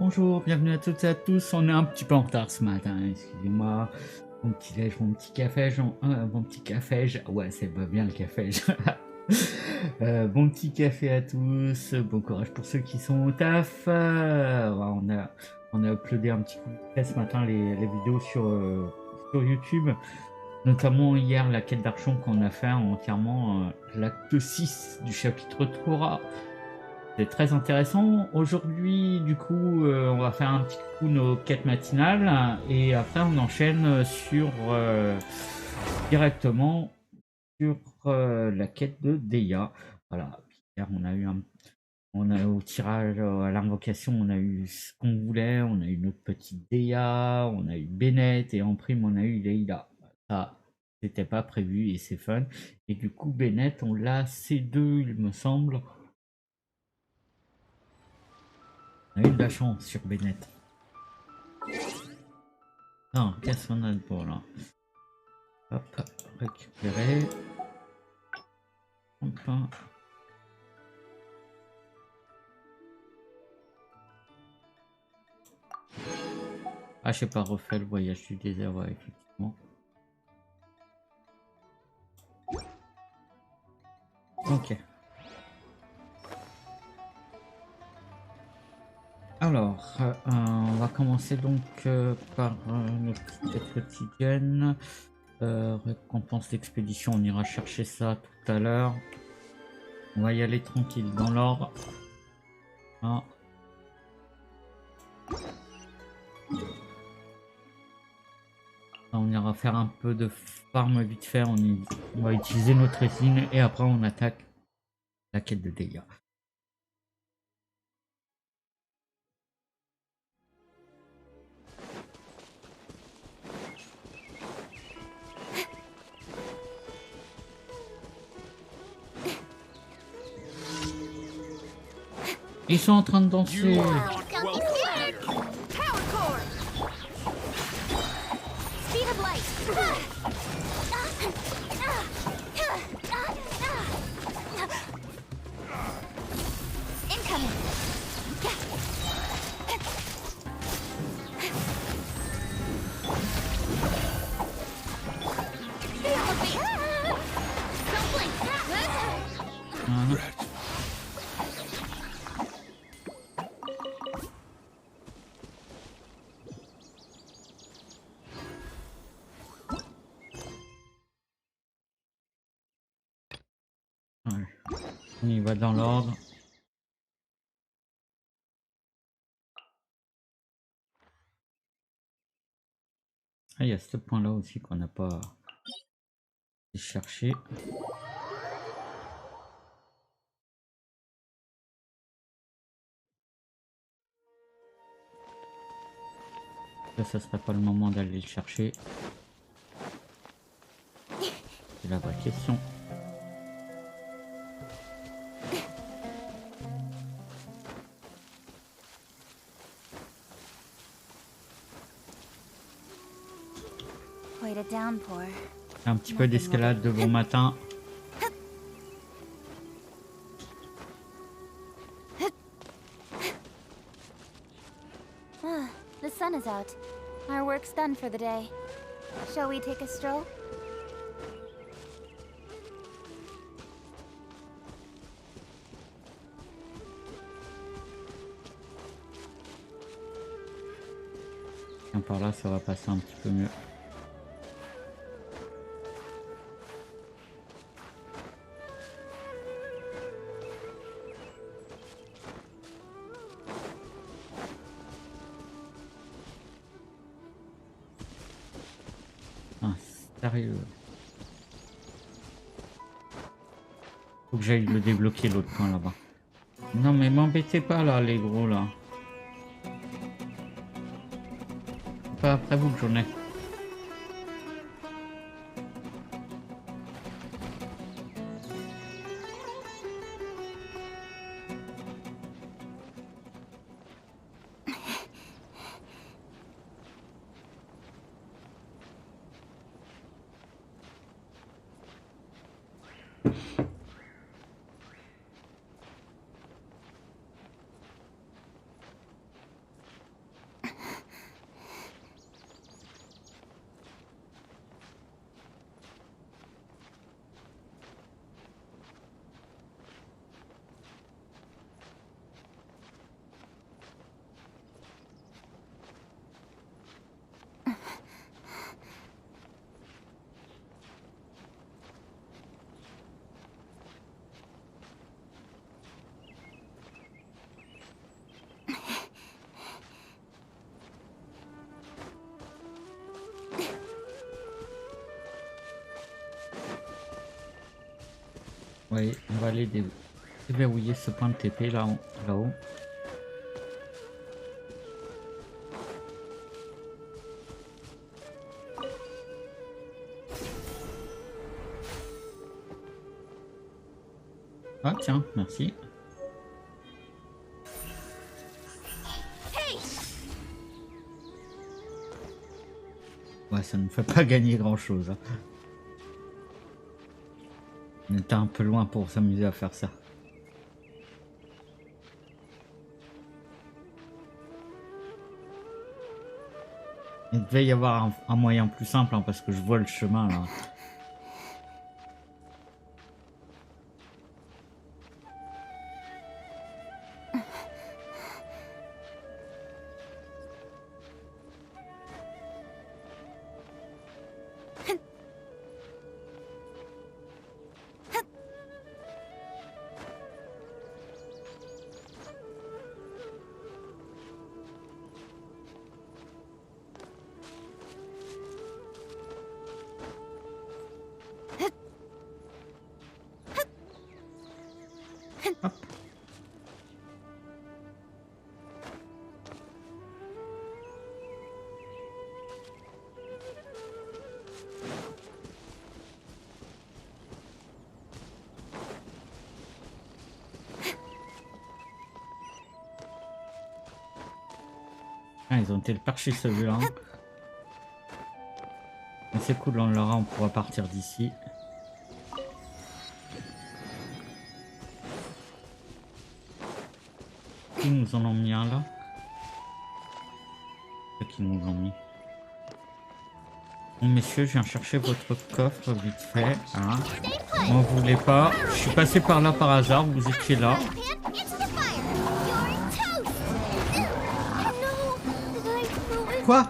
Bonjour, bienvenue à toutes et à tous. On est un petit peu en retard ce matin, excusez-moi. Mon petit déj, mon petit café, mon petit café. Ouais, c'est pas bien le café. Bon petit café à tous. Bon courage pour ceux qui sont au taf. On a uploadé un petit coup de près ce matin les vidéos sur YouTube. Notamment hier, la quête d'archon qu'on a fait entièrement, l'acte 6 du chapitre 3. C'est très intéressant. Aujourd'hui, du coup, on va faire un petit coup nos quêtes matinales et après on enchaîne directement sur la quête de Dehya. Voilà. Hier, on a au tirage à l'invocation, on a eu ce qu'on voulait, on a eu notre petite Dehya, on a eu Bennett et en prime on a eu Leila. Ça, c'était pas prévu et c'est fun. Et du coup, Bennett, on l'a C2, il me semble. On a eu de la chance sur Bennett. Non, qu'est-ce qu'on a de bon là? Hop, récupérer. Hop. Ah, je sais pas, refait le voyage du désert, ouais, effectivement. Ok. Alors, on va commencer donc par notre petite quotidienne. Récompense d'expédition, on ira chercher ça tout à l'heure. On va y aller tranquille dans l'ordre. Ah. On ira faire un peu de farm vite fait. On va utiliser notre résine et après on attaque la quête de dégâts. Ils sont en train de danser. Ouais. On y va dans l'ordre. Ah, il y a ce point là aussi qu'on n'a pas cherché. Là, ça serait pas le moment d'aller le chercher. C'est la vraie question. Un petit peu d'escalade de bon matin. The sun is out. Our work's done for the day. Shall we take a stroll? Tiens, par là, ça va passer un petit peu mieux. Sérieux. Faut que j'aille le débloquer l'autre point là-bas. Non mais m'embêtez pas là les gros là. C'est pas après vous que j'en ai. Oui, on va aller déverrouiller ce point de TP là-haut. Ah tiens, merci. Ouais, ça ne fait pas gagner grand-chose. Hein. On était un peu loin pour s'amuser à faire ça. Il devait y avoir un moyen plus simple, hein, parce que je vois le chemin là. Hop. Ah, ils ont été le percher celui-là. Mais c'est cool, on l'aura, on pourra partir d'ici. Qui nous en ont mis un là? Ceux qui nous ont mis. Bon messieurs, je viens chercher votre coffre vite fait. Hein. M'en voulez pas. Je suis passé par là par hasard, vous étiez là. Quoi?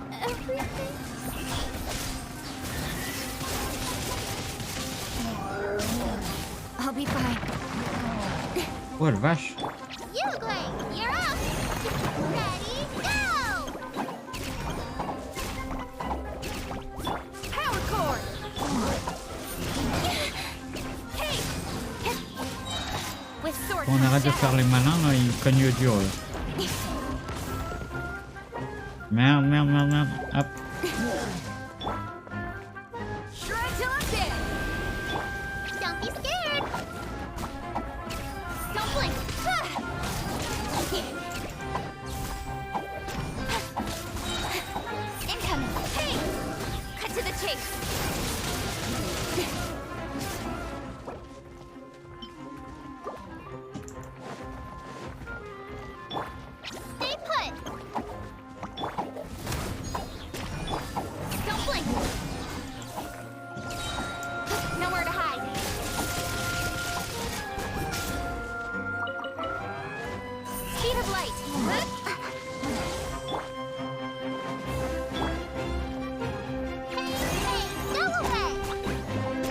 Oh la vache. On arrête de faire les malins là, ils cognent dur là. Merde, merde, merde, merde. Hop.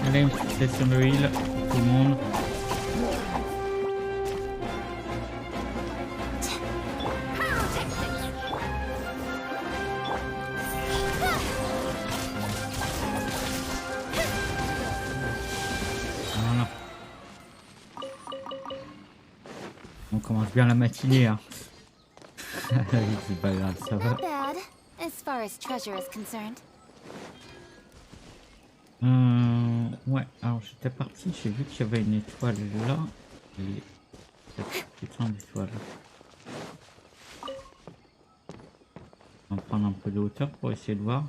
Allez, une petite session de heal pour tout le monde. Voilà. On commence bien la matinée. Hein. C'est pas grave, ça va. Ouais, alors j'étais parti, j'ai vu qu'il y avait une étoile là. Et cette putain d'étoile. On va prendre un peu de hauteur pour essayer de voir.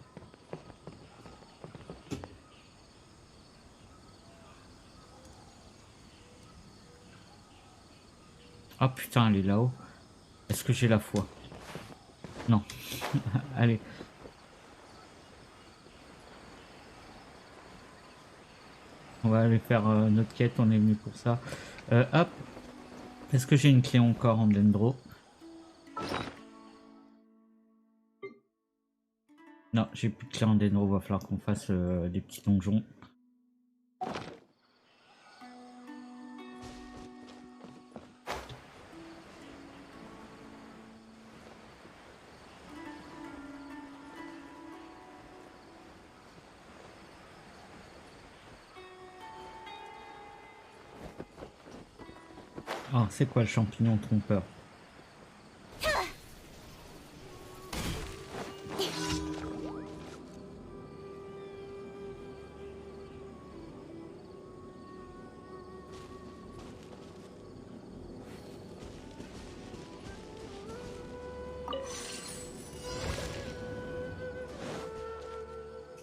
Ah putain, elle est là-haut. Est-ce que j'ai la foi? Non. Allez. On va aller faire notre quête, on est venu pour ça. Hop. Est-ce que j'ai une clé encore en dendro? Non, j'ai plus de clé en dendro, va falloir qu'on fasse des petits donjons. Ah, c'est quoi le champignon trompeur?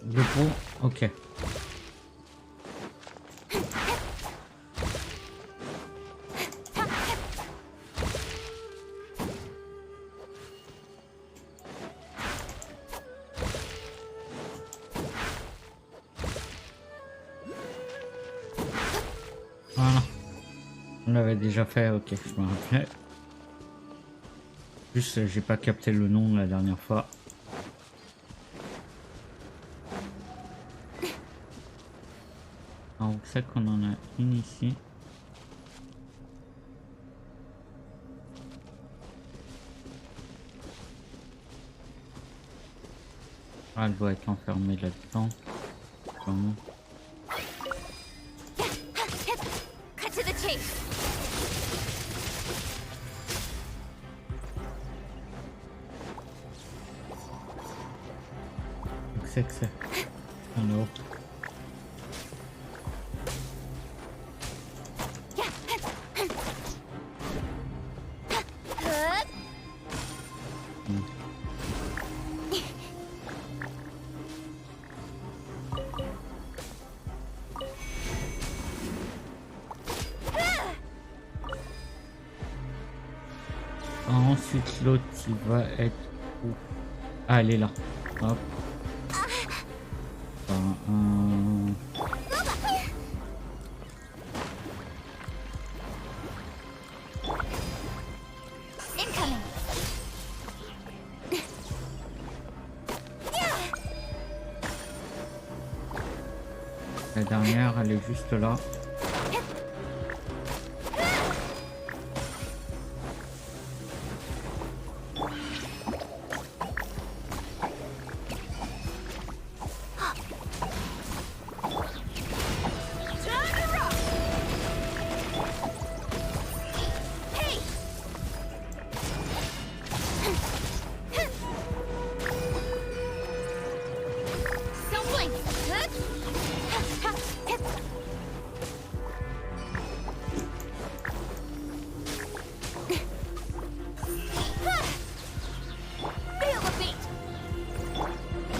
Le gros, ok. Voilà. On l'avait déjà fait, ok, je me rappelais. Juste, j'ai pas capté le nom la dernière fois. Alors, c'est qu'on en a une ici. Ah, elle doit être enfermée là-dedans. Sûrement. Cut to the chase. C'est que c'est. Alors. Ensuite, l'autre, il va être où? Ah, elle est là. Hop. Incoming. La dernière, elle est juste là. Don't blink. Feel the beat.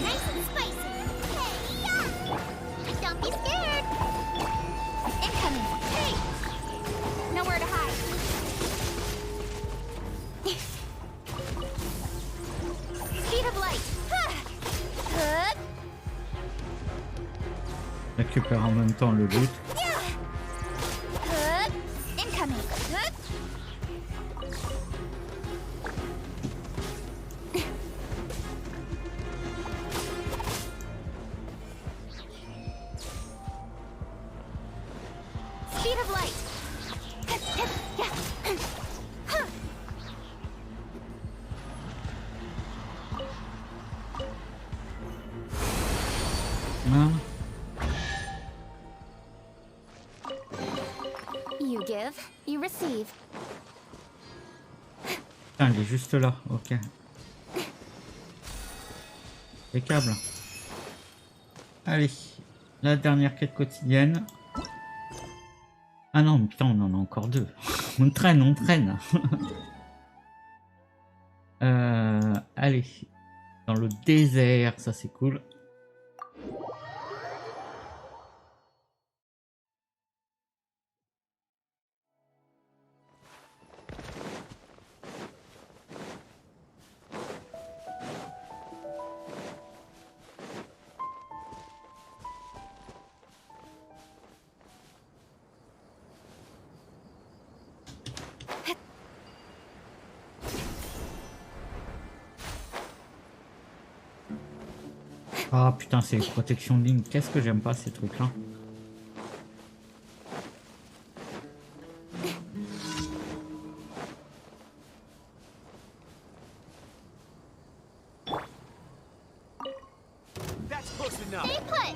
Nice and spicy. Hey, yeah. Don't be scared. Incoming. Hey. Nowhere to hide. Speed of light. Good. Récupère en même temps le loot. Good. Incoming. Good. Speed of light. Hein? You give, you receive. Putain, elle est juste là, ok. Les câbles. Allez, la dernière quête quotidienne. Ah non, mais putain, on en a encore deux. On traîne, on traîne. Allez, dans le désert, ça c'est cool. Ah putain, c'est les protections de ligne. Qu'est-ce que j'aime pas ces trucs-là. That's close enough. Stay put.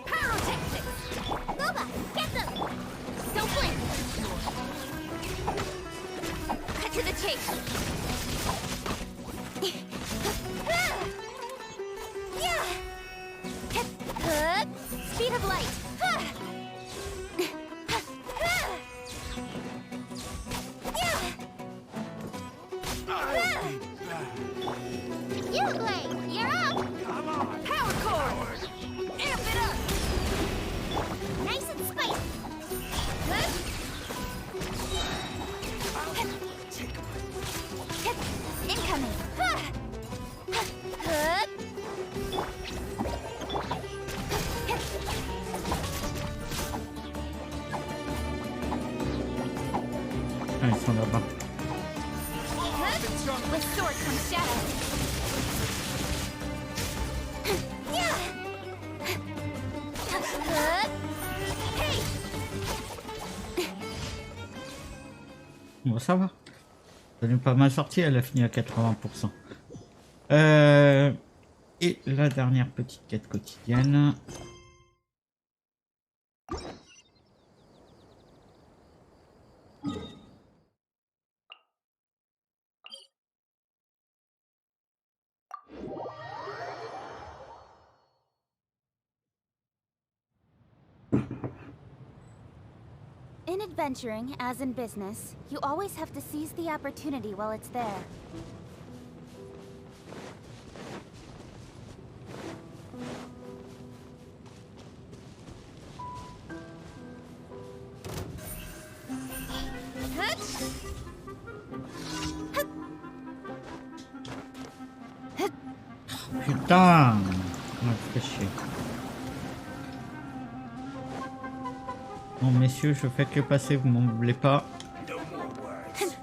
Pyrotechnics. Boba, get them. Don't blink. take. Speed of light. You, Blake, you're up. Come on. Power core. Amp it up. Nice and spicy. Incoming. Ah, ils sont là-bas. With sword comes shadow. Hey! Bon, ça va. Ça n'est pas mal sorti, elle a fini à 80%. Et la dernière petite quête quotidienne. In adventuring, as in business, you always have to seize the opportunity while it's there. Putain! Ah, fait chier. Bon, messieurs, je fais que passer, vous m'en voulez pas. No more words.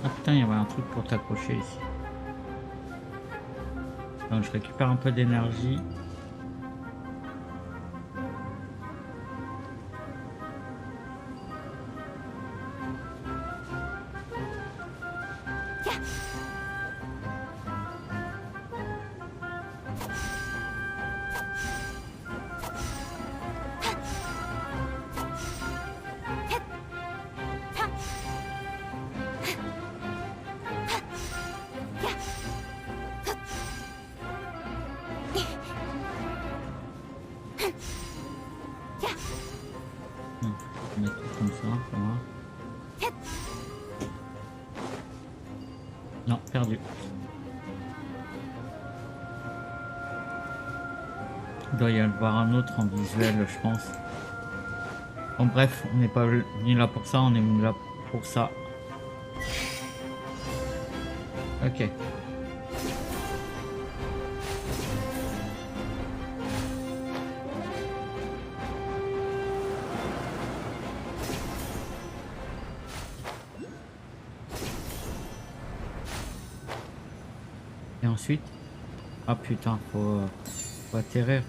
Ah putain, il y avait un truc pour t'accrocher ici. Donc, je récupère un peu d'énergie. On va mettre tout comme ça va. Non, perdu. Il doit y avoir un autre en visuel, je pense. Bon, bref, on n'est pas venu là pour ça, on est venu là pour ça. Ok. Et ensuite, ah putain, faut atterrir.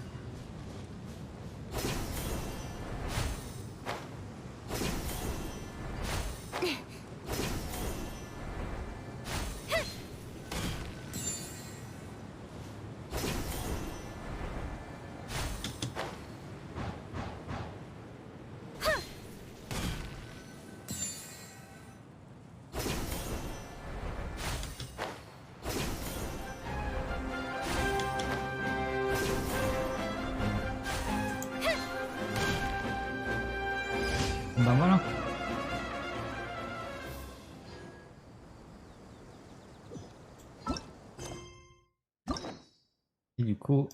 Ben voilà. Et du coup,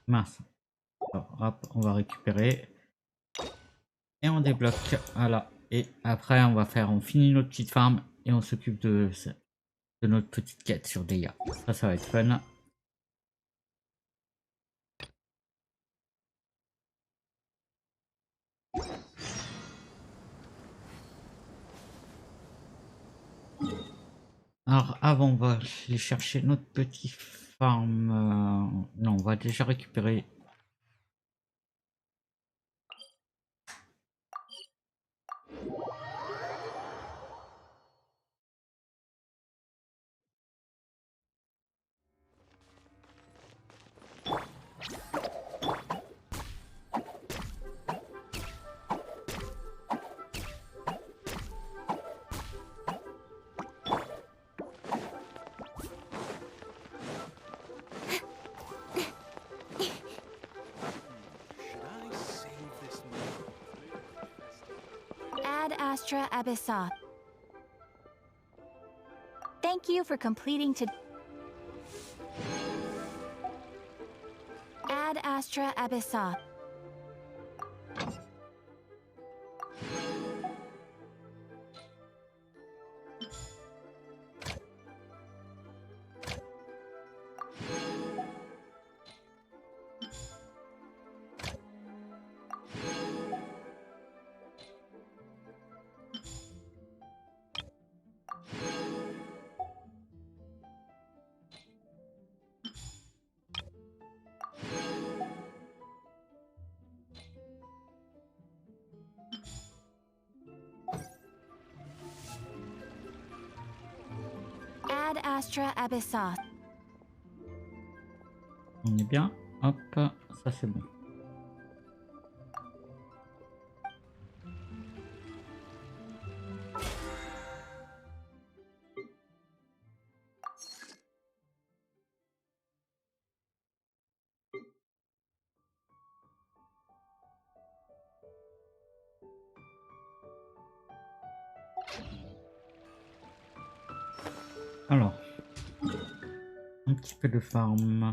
mince. Alors, hop, on va récupérer. Et on débloque. Voilà. Et après, on finit notre petite farm et on s'occupe de notre petite quête sur Dehya. Ça va être fun. Alors, avant, on va aller chercher notre petit farm. Non, on va déjà récupérer. Astra Abyssa. Thank you for completing to Ad Astra Abyssa. Ad Astra Abyssa. On est bien. Hop, ça c'est bon. Alors, un petit peu de farm.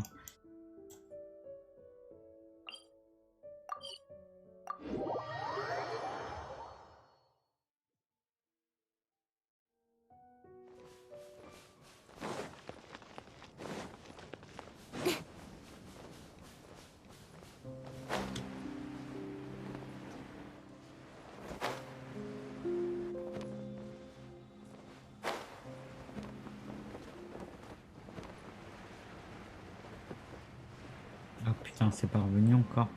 Ah putain, c'est pas revenu encore.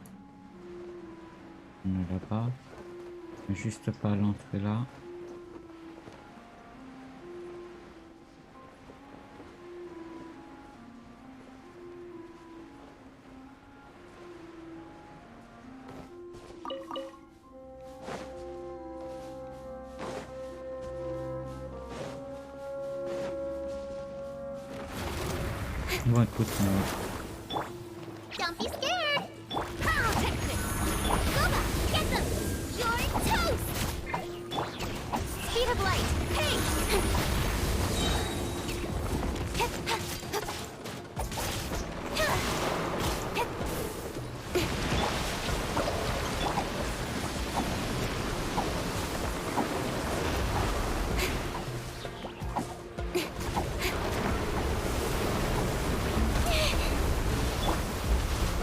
On ne l'a pas. Juste pas à l'entrée là. Bon écoute, Don't be scared! I'll take this! Goba, get them! You're toast! Speed of light! Hey!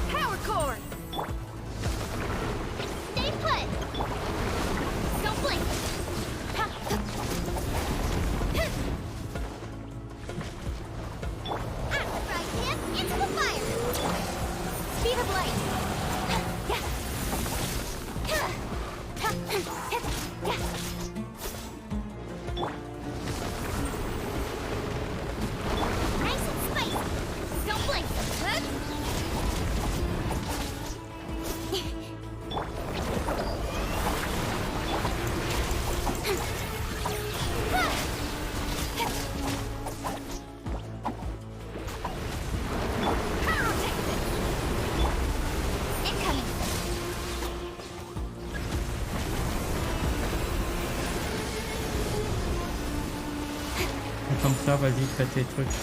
Power core! Stay put! Don't blink! Right hand into the fire! Speed of light! Nice and spicy! Don't blink! Incoming! comme ça, vas-y, fais tes trucs.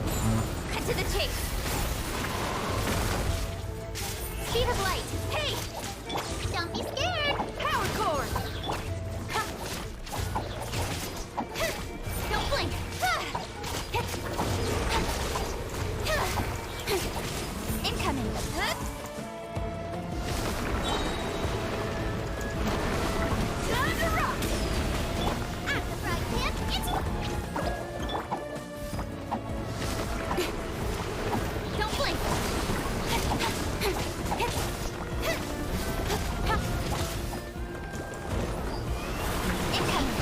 Voilà. Cut to the chase! Speed of light! Hey! Don't be scared! Power core! Don't blink! Incoming! Time to rock! At the right hand, it's... Don't blink! Incoming!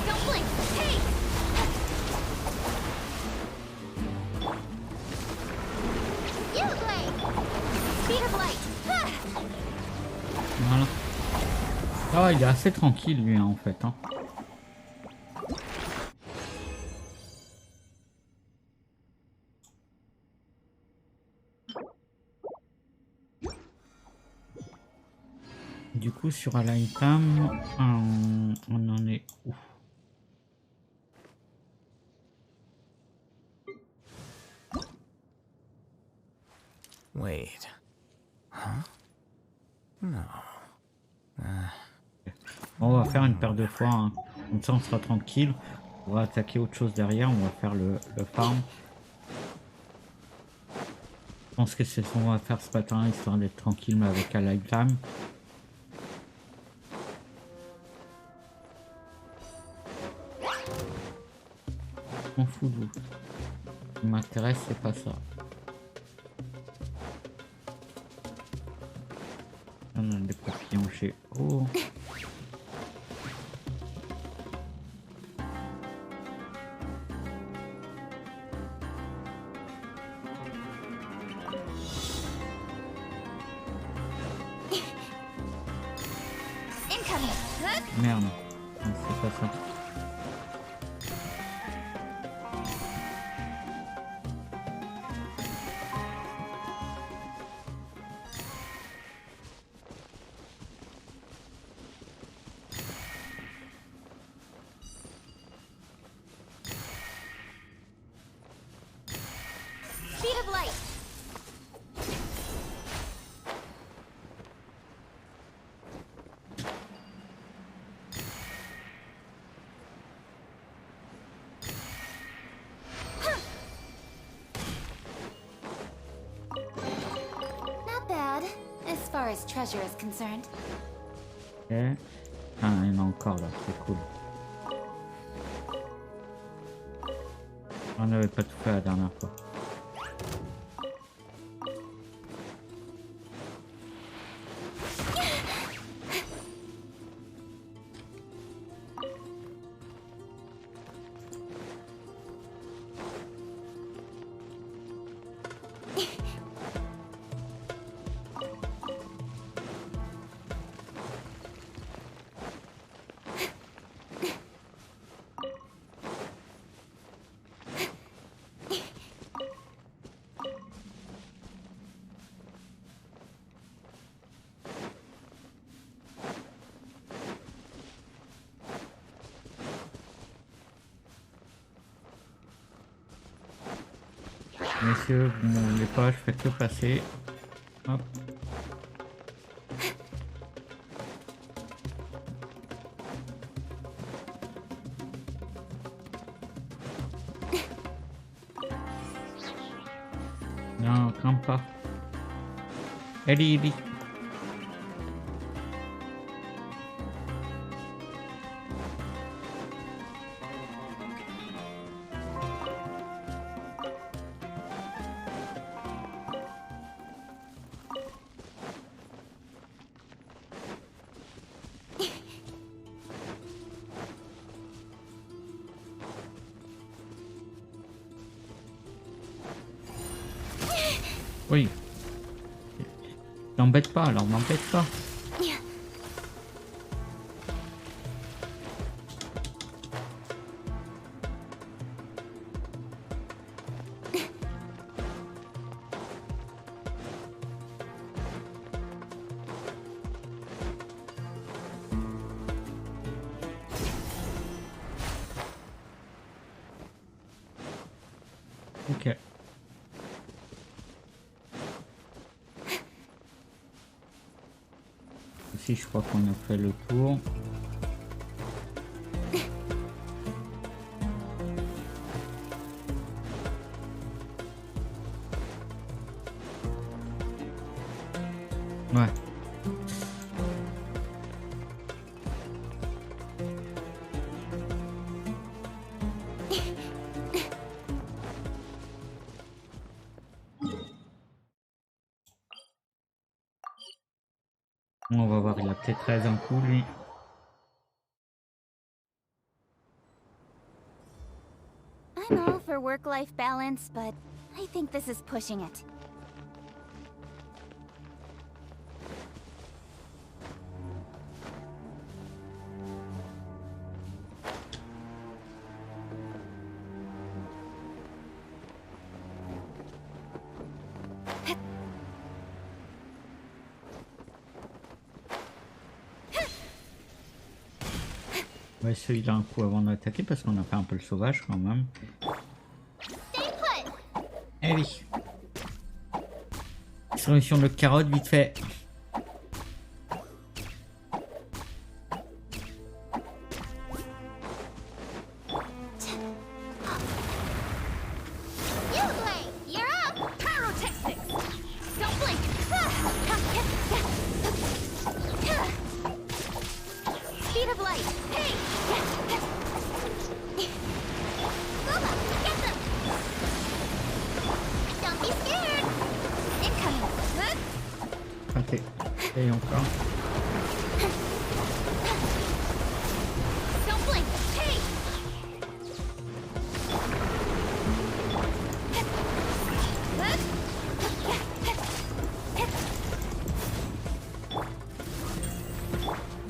Don't blink! Hey! You blade! Speed of light! Voilà. Ah, il est assez tranquille lui hein, en fait. Hein. coup, sur Alightame, on en est où? Wait. Huh? No. On va faire une paire de fois, hein. Comme ça, on sera tranquille. On va attaquer autre chose derrière. On va faire le farm. Je pense que c'est ce qu'on va faire ce matin, histoire d'être tranquille, mais avec Alightame. On fout de vous. Ce qui m'intéresse, c'est pas ça. On a des papillons chez O. Incoming. Hook. Merde. Non, c'est pas ça. Speed of light. Not bad, as far as treasure is concerned. Ok. Ah, il y en a encore là, c'est cool. On n'avait pas tout fait la dernière fois. Messieurs, vous ne voulez pas, je fais que passer. Hop. Non, grimpe pas. Ellie. Oui. L'embête pas, alors m'embête pas. Ok. Ici, je crois qu'on a fait le tour. Ouais. On va voir, il a peut-être raison coup, lui. I'm all for work-life balance, but I think this is pushing it. On va essayer d'un coup avant d'attaquer parce qu'on a fait un peu le sauvage quand même. Stay put. Allez. Solution de carotte vite fait. You play. You're up. Pyrotechnics. Don't blink. Speed of light. Hey. Booba, get them. Don't be scared. Incoming. Ok. Et encore. Don't blink. Hey.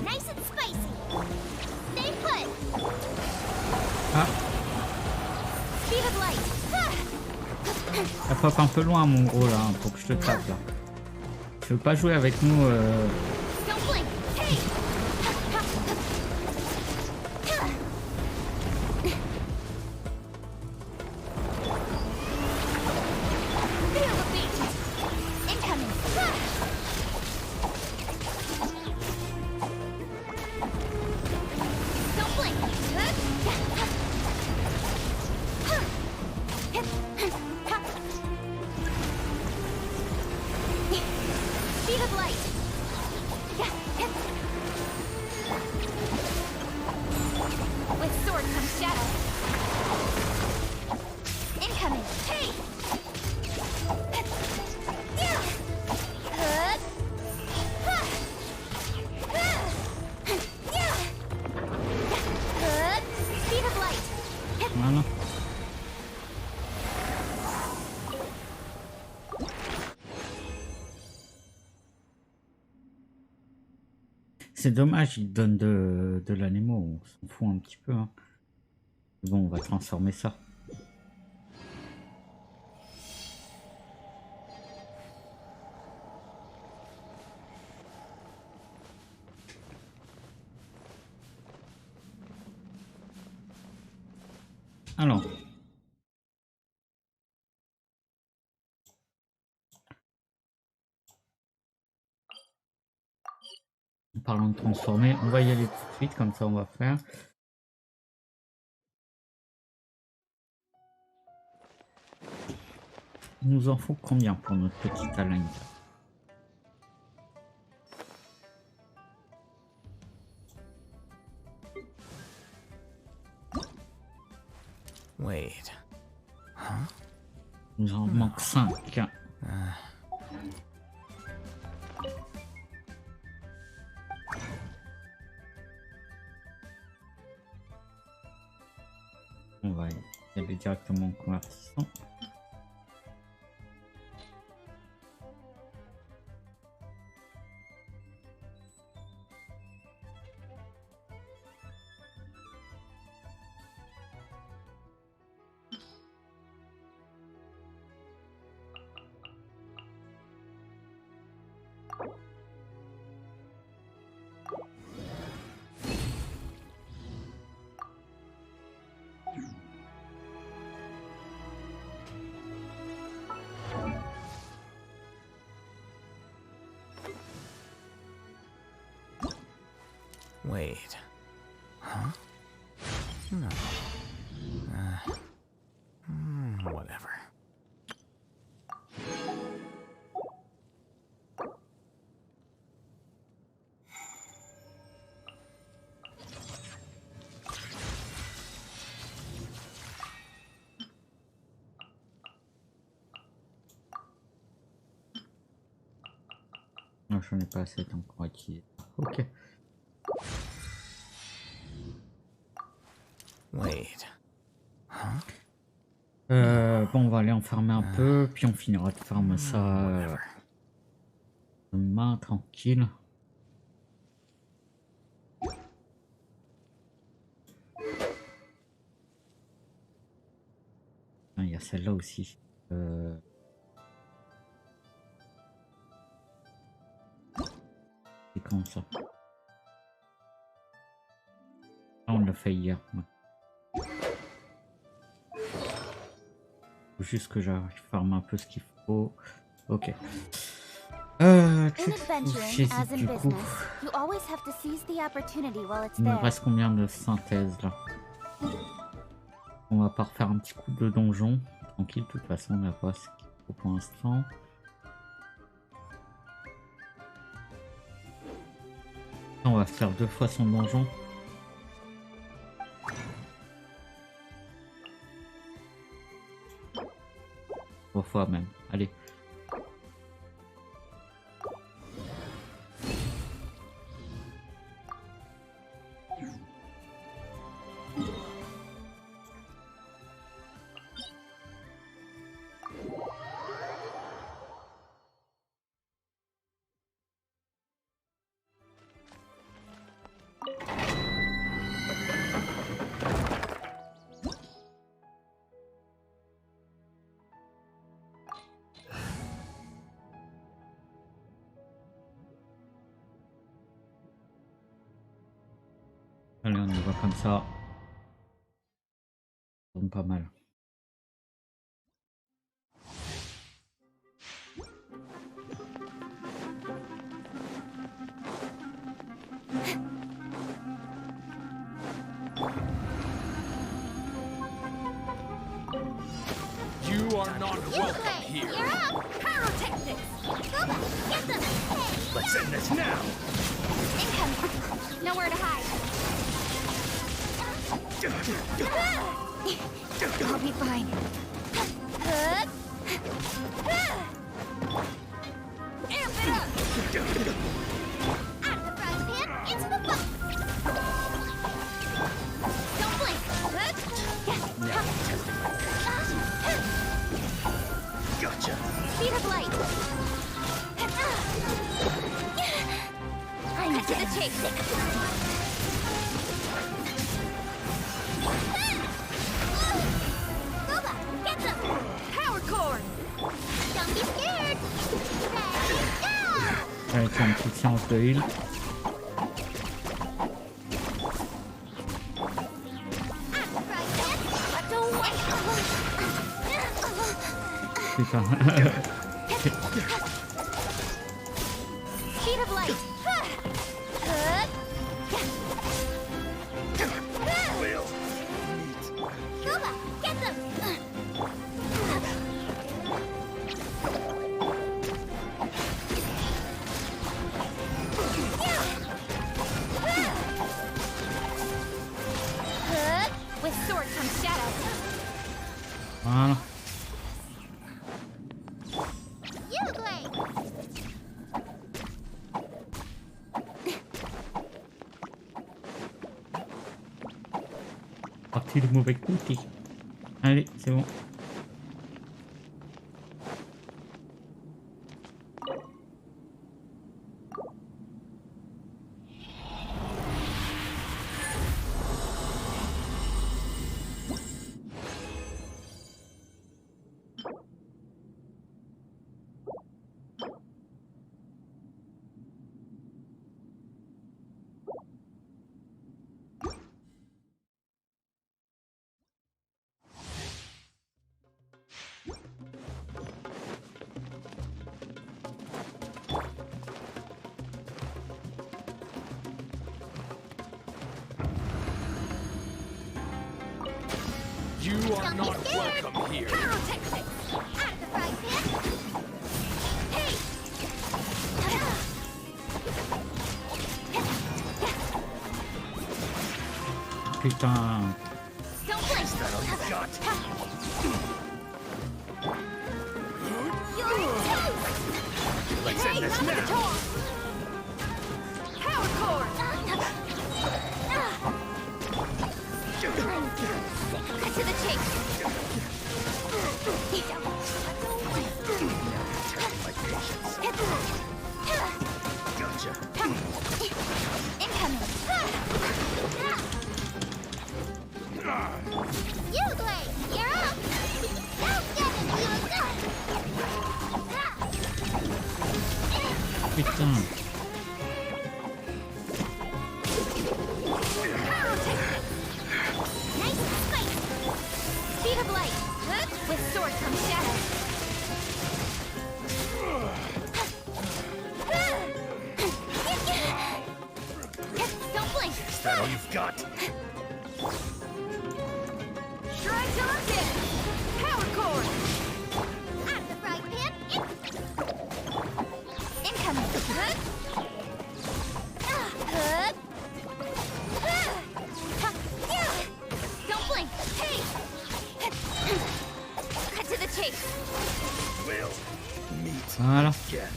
Nice and spicy. Stay put. Ah, Speed of light. ça pop un peu loin mon gros là, pour que je te tape là. Tu veux pas jouer avec nous Don't blink. Hey. Feel the beat. Incoming. Don't blink. Speed of light. With sword comes shadow. Incoming. Hey. Speed of light. voilà. C'est dommage, il donne de l'animo, on s'en fout un petit peu. Hein. Bon, on va transformer ça. Alors. En parlant de transformer, on va y aller tout de suite, comme ça on va faire. Il nous en faut combien pour notre petite Alain? Wait. Huh? Il nous en manque 5. On va y aller directement en convertissant. Wait. Huh? No. Whatever. Non, j'en ai pas assez tant qu'on va utiliser. Ok. Wait. Huh? Bon, on va aller en farmer un peu, puis on finira de farmer ça Whatever. demain, tranquille. Ah, il y a celle-là aussi. C'est comme ça. Ah, on l'a fait hier. Ouais. Faut juste que j'arrive farme un peu ce qu'il faut. Ok. In adventuring, J'hésite as in du coup. business, you always have to seize the opportunity while it's Il me there. reste combien de synthèse là? On va pas refaire un petit coup de donjon. Tranquille, de toute façon, on n'a pas ce qu'il faut pour l'instant. On va faire 2 fois son donjon. 3 fois même. Allez. Allez, on y va comme ça. Ça tombe pas mal. You are not welcome Ukulele, here. you're up! Pyrotechnics! Go back, get them! Hey! Let's end this now. Incoming! Nowhere to hide. I'll be fine. Amp it up! Out of the frying pan, into the box! Don't blink! Gotcha. Speed of light! I'm to the chase! Boba, get them! Power cord! Don't be scared! Ready, go! Allez, tiens, une petite séance de heal. Out of the frying pan, left away! Putain. Speed of light! Boba, get them! With sword comes shadow. Voilà. Ukulele! Parti le mauvais côté. Allez, c'est bon. You are Don't be not scared! welcome here. Pyrotechnics! Out of the frying pan! Hey! Putain. Don't blink! That all you got? You're toast! Let's end Hey, this not with the now. toss! Power cord! Cut to the chase! My patience. Gotcha. Incoming! Ukulele, you're up! Don't get it, Putain. Pyrotechnics! shot. Try till I'm dead. Power cord. Out of the frying pan. Incoming. Hook. Hook. Don't blink. Hey. Cut to the chase. We'll meet Voilà. again.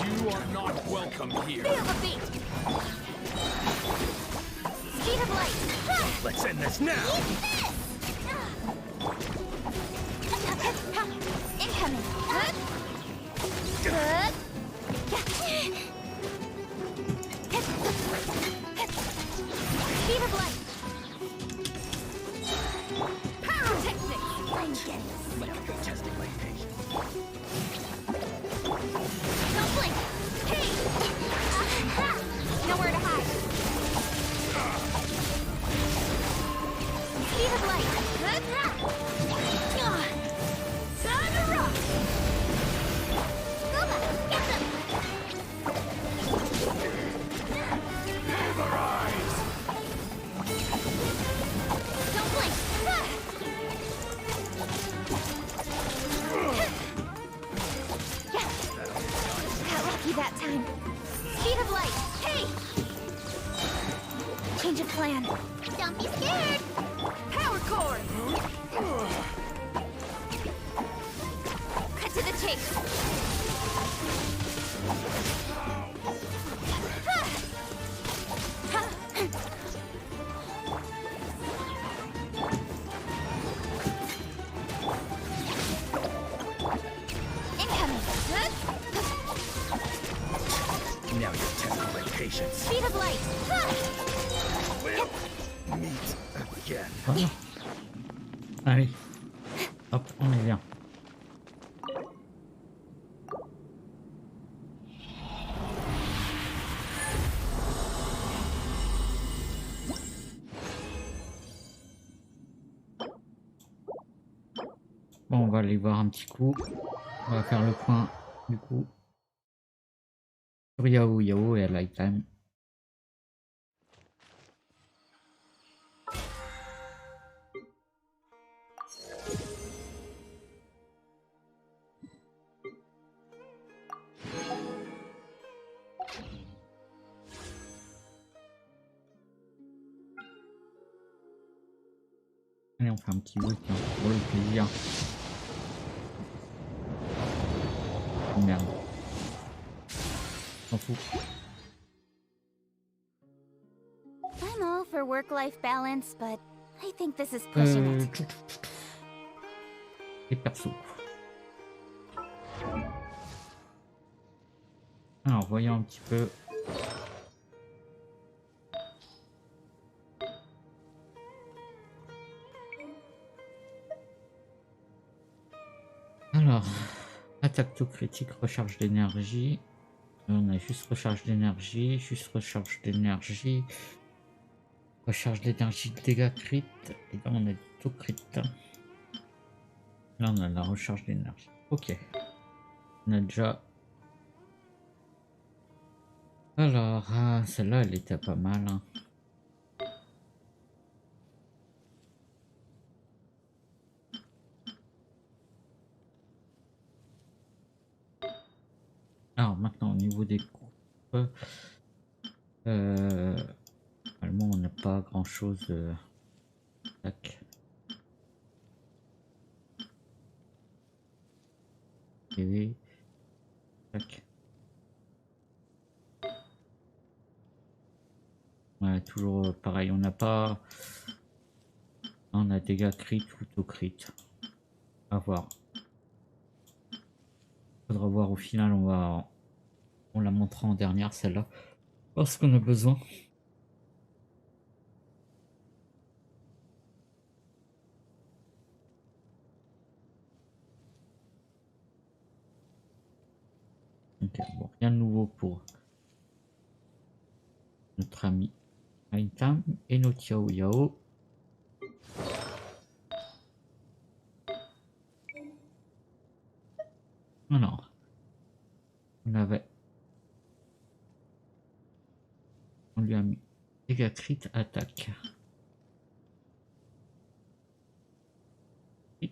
You are not welcome here. Feel the beat. Speed of light. Let's end this now. Incoming. Hook. Hook. Speed of light. Pyrotechnics. I'm getting Let me go testing my patience. Don't blink. Hey. Nowhere to hide. Speed of light. Time to rock. Scuba, get them. Never eyes. Don't blink. Got lucky that time. Speed of light. Hey. Change of plan. Don't be scared. Power cord. Cut to the chase. Incoming. Now you're testing my patience. Speed of light. We'll meet again. Voilà. Allez. Hop, on y vient. Bon, on va aller voir un petit coup. On va faire le point du coup sur Yao. Yao et à Lifetime. Allez, on fait un petit look hein, pour le plaisir. Oh, merde. S'en fout. I'm all for work-life balance, but I think this is pushing it. Les persos. Alors, voyons un petit peu. Alors, attaque tout critique, recharge d'énergie. On a juste recharge d'énergie, recharge d'énergie, dégâts crit. Et là, on a tout crit. Là, on a la recharge d'énergie. Ok. On a déjà. Alors, celle-là, elle était pas mal. Hein. Alors, maintenant, au niveau des coupes, normalement, on n'a pas grand-chose. Tac. Et tac. Ouais, toujours pareil, on n'a pas. On a dégâts crit ou auto crit. À voir. Faudra voir au final, on la montrera en dernière celle-là. Parce qu'on a besoin. Ok, bon, rien de nouveau pour notre ami Aitam et notre Yao Yao. Alors, on lui a mis dégâts crit attaque. Crit.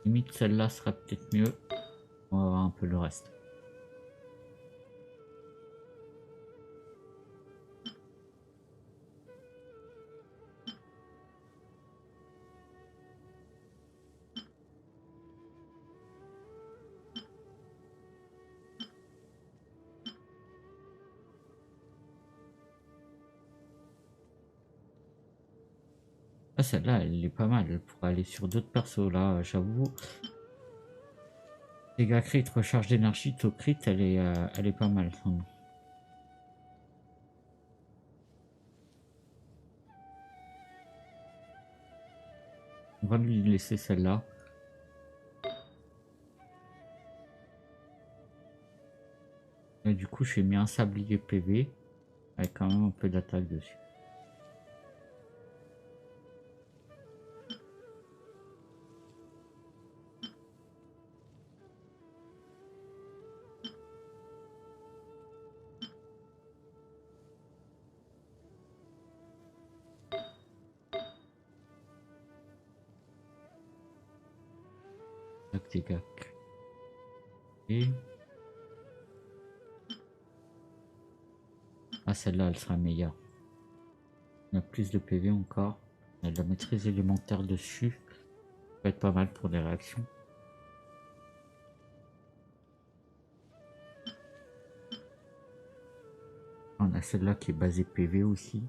Limite celle-là sera peut-être mieux. On va voir un peu le reste. Ah, celle-là, elle est pas mal pour aller sur d'autres persos là, j'avoue. Dégâts crit, recharge d'énergie, to crit, elle est pas mal. On va lui laisser celle-là. Et du coup, j'ai mis un sablier PV avec quand même un peu d'attaque dessus. Tac, dégâts. Et ah, celle-là, elle sera meilleure. On a plus de PV encore. On a de la maîtrise élémentaire dessus. Ça peut être pas mal pour des réactions. On a celle-là qui est basée PV aussi.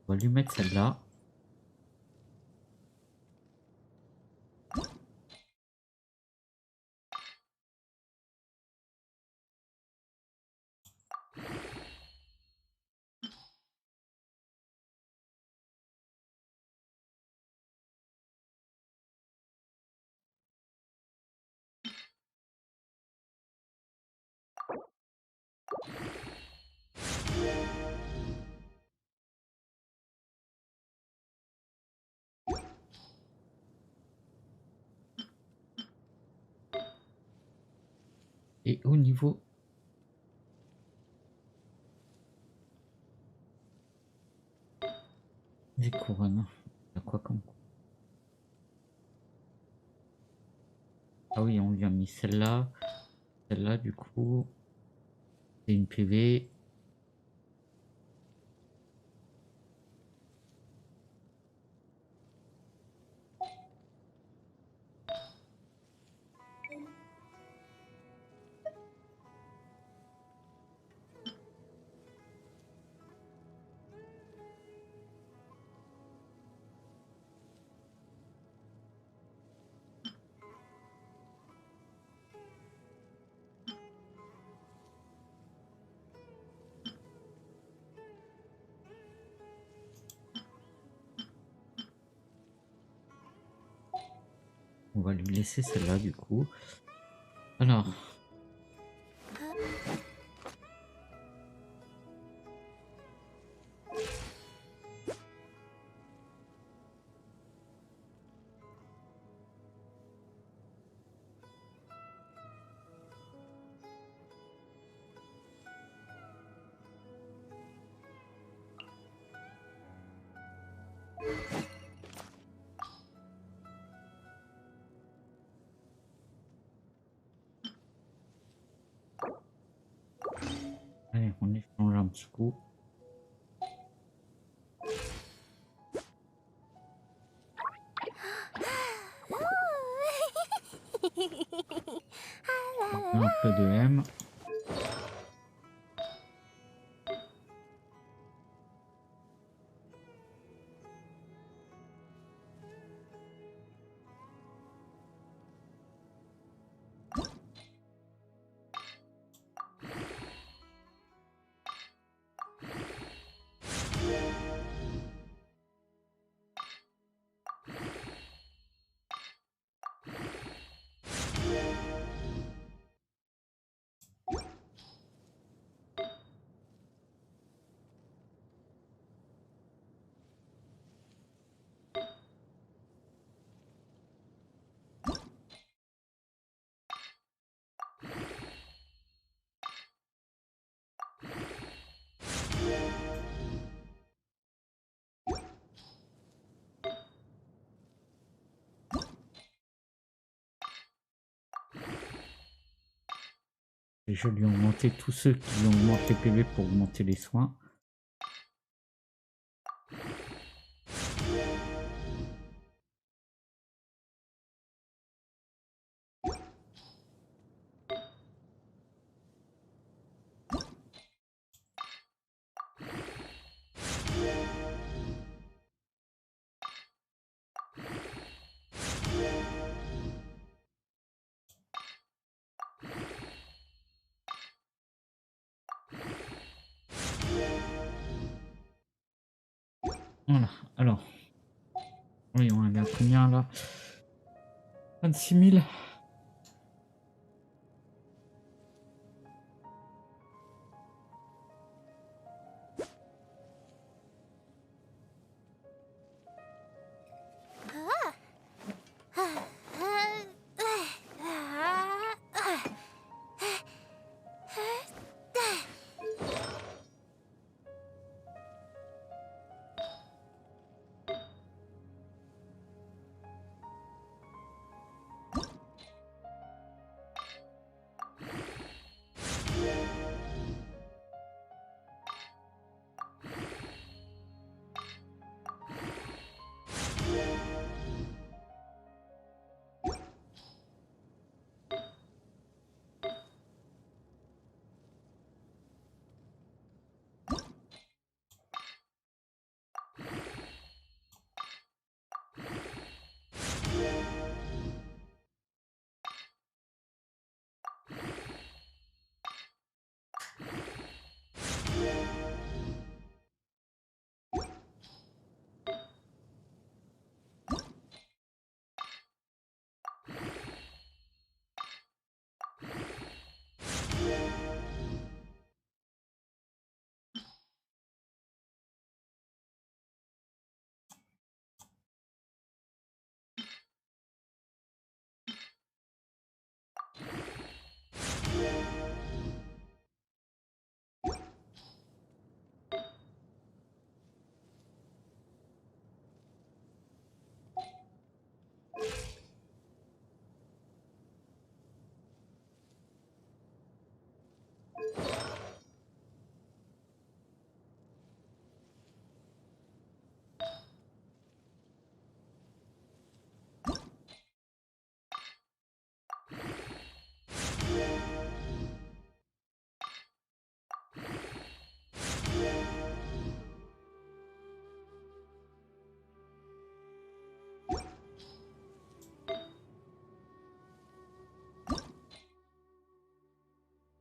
On va lui mettre celle-là. Et au niveau des couronnes, il y a quoi comme couronne? Ah oui, on lui a mis celle-là. Celle-là, du coup, c'est une PV. On va lui laisser celle-là, du coup. Alors, du coup. Un peu de M. Et je lui ai augmenté tous ceux qui augmentent les PV pour augmenter les soins. Voilà, alors. Oui, on est à combien là? 26 000.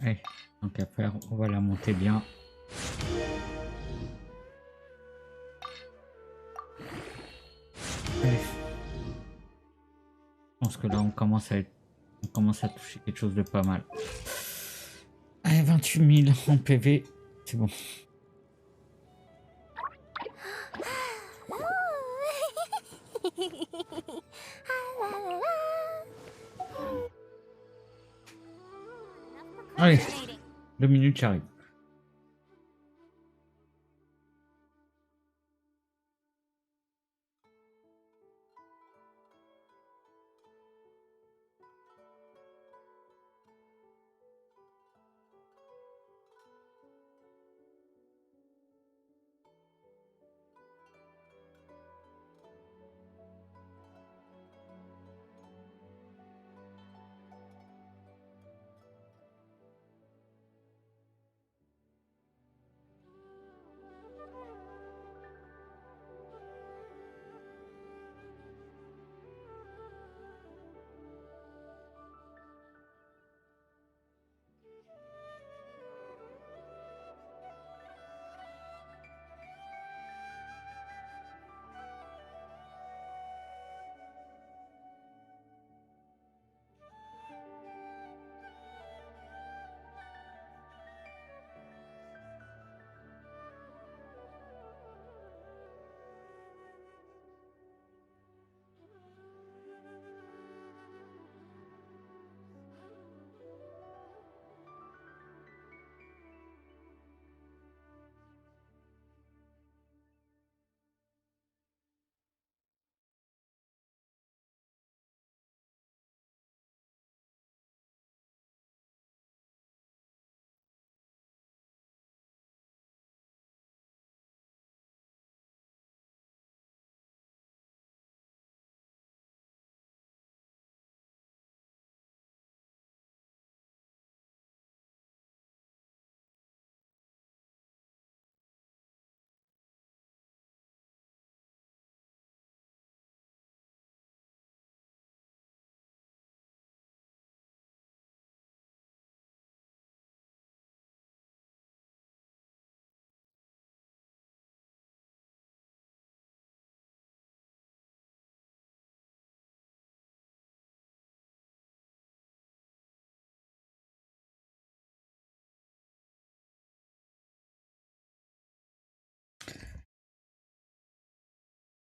Allez, tant qu'à faire, on va la monter bien. Allez. Je pense que là, on commence à toucher quelque chose de pas mal. Allez, 28 000 en PV, c'est bon. Allez, 2 minutes, j'arrive.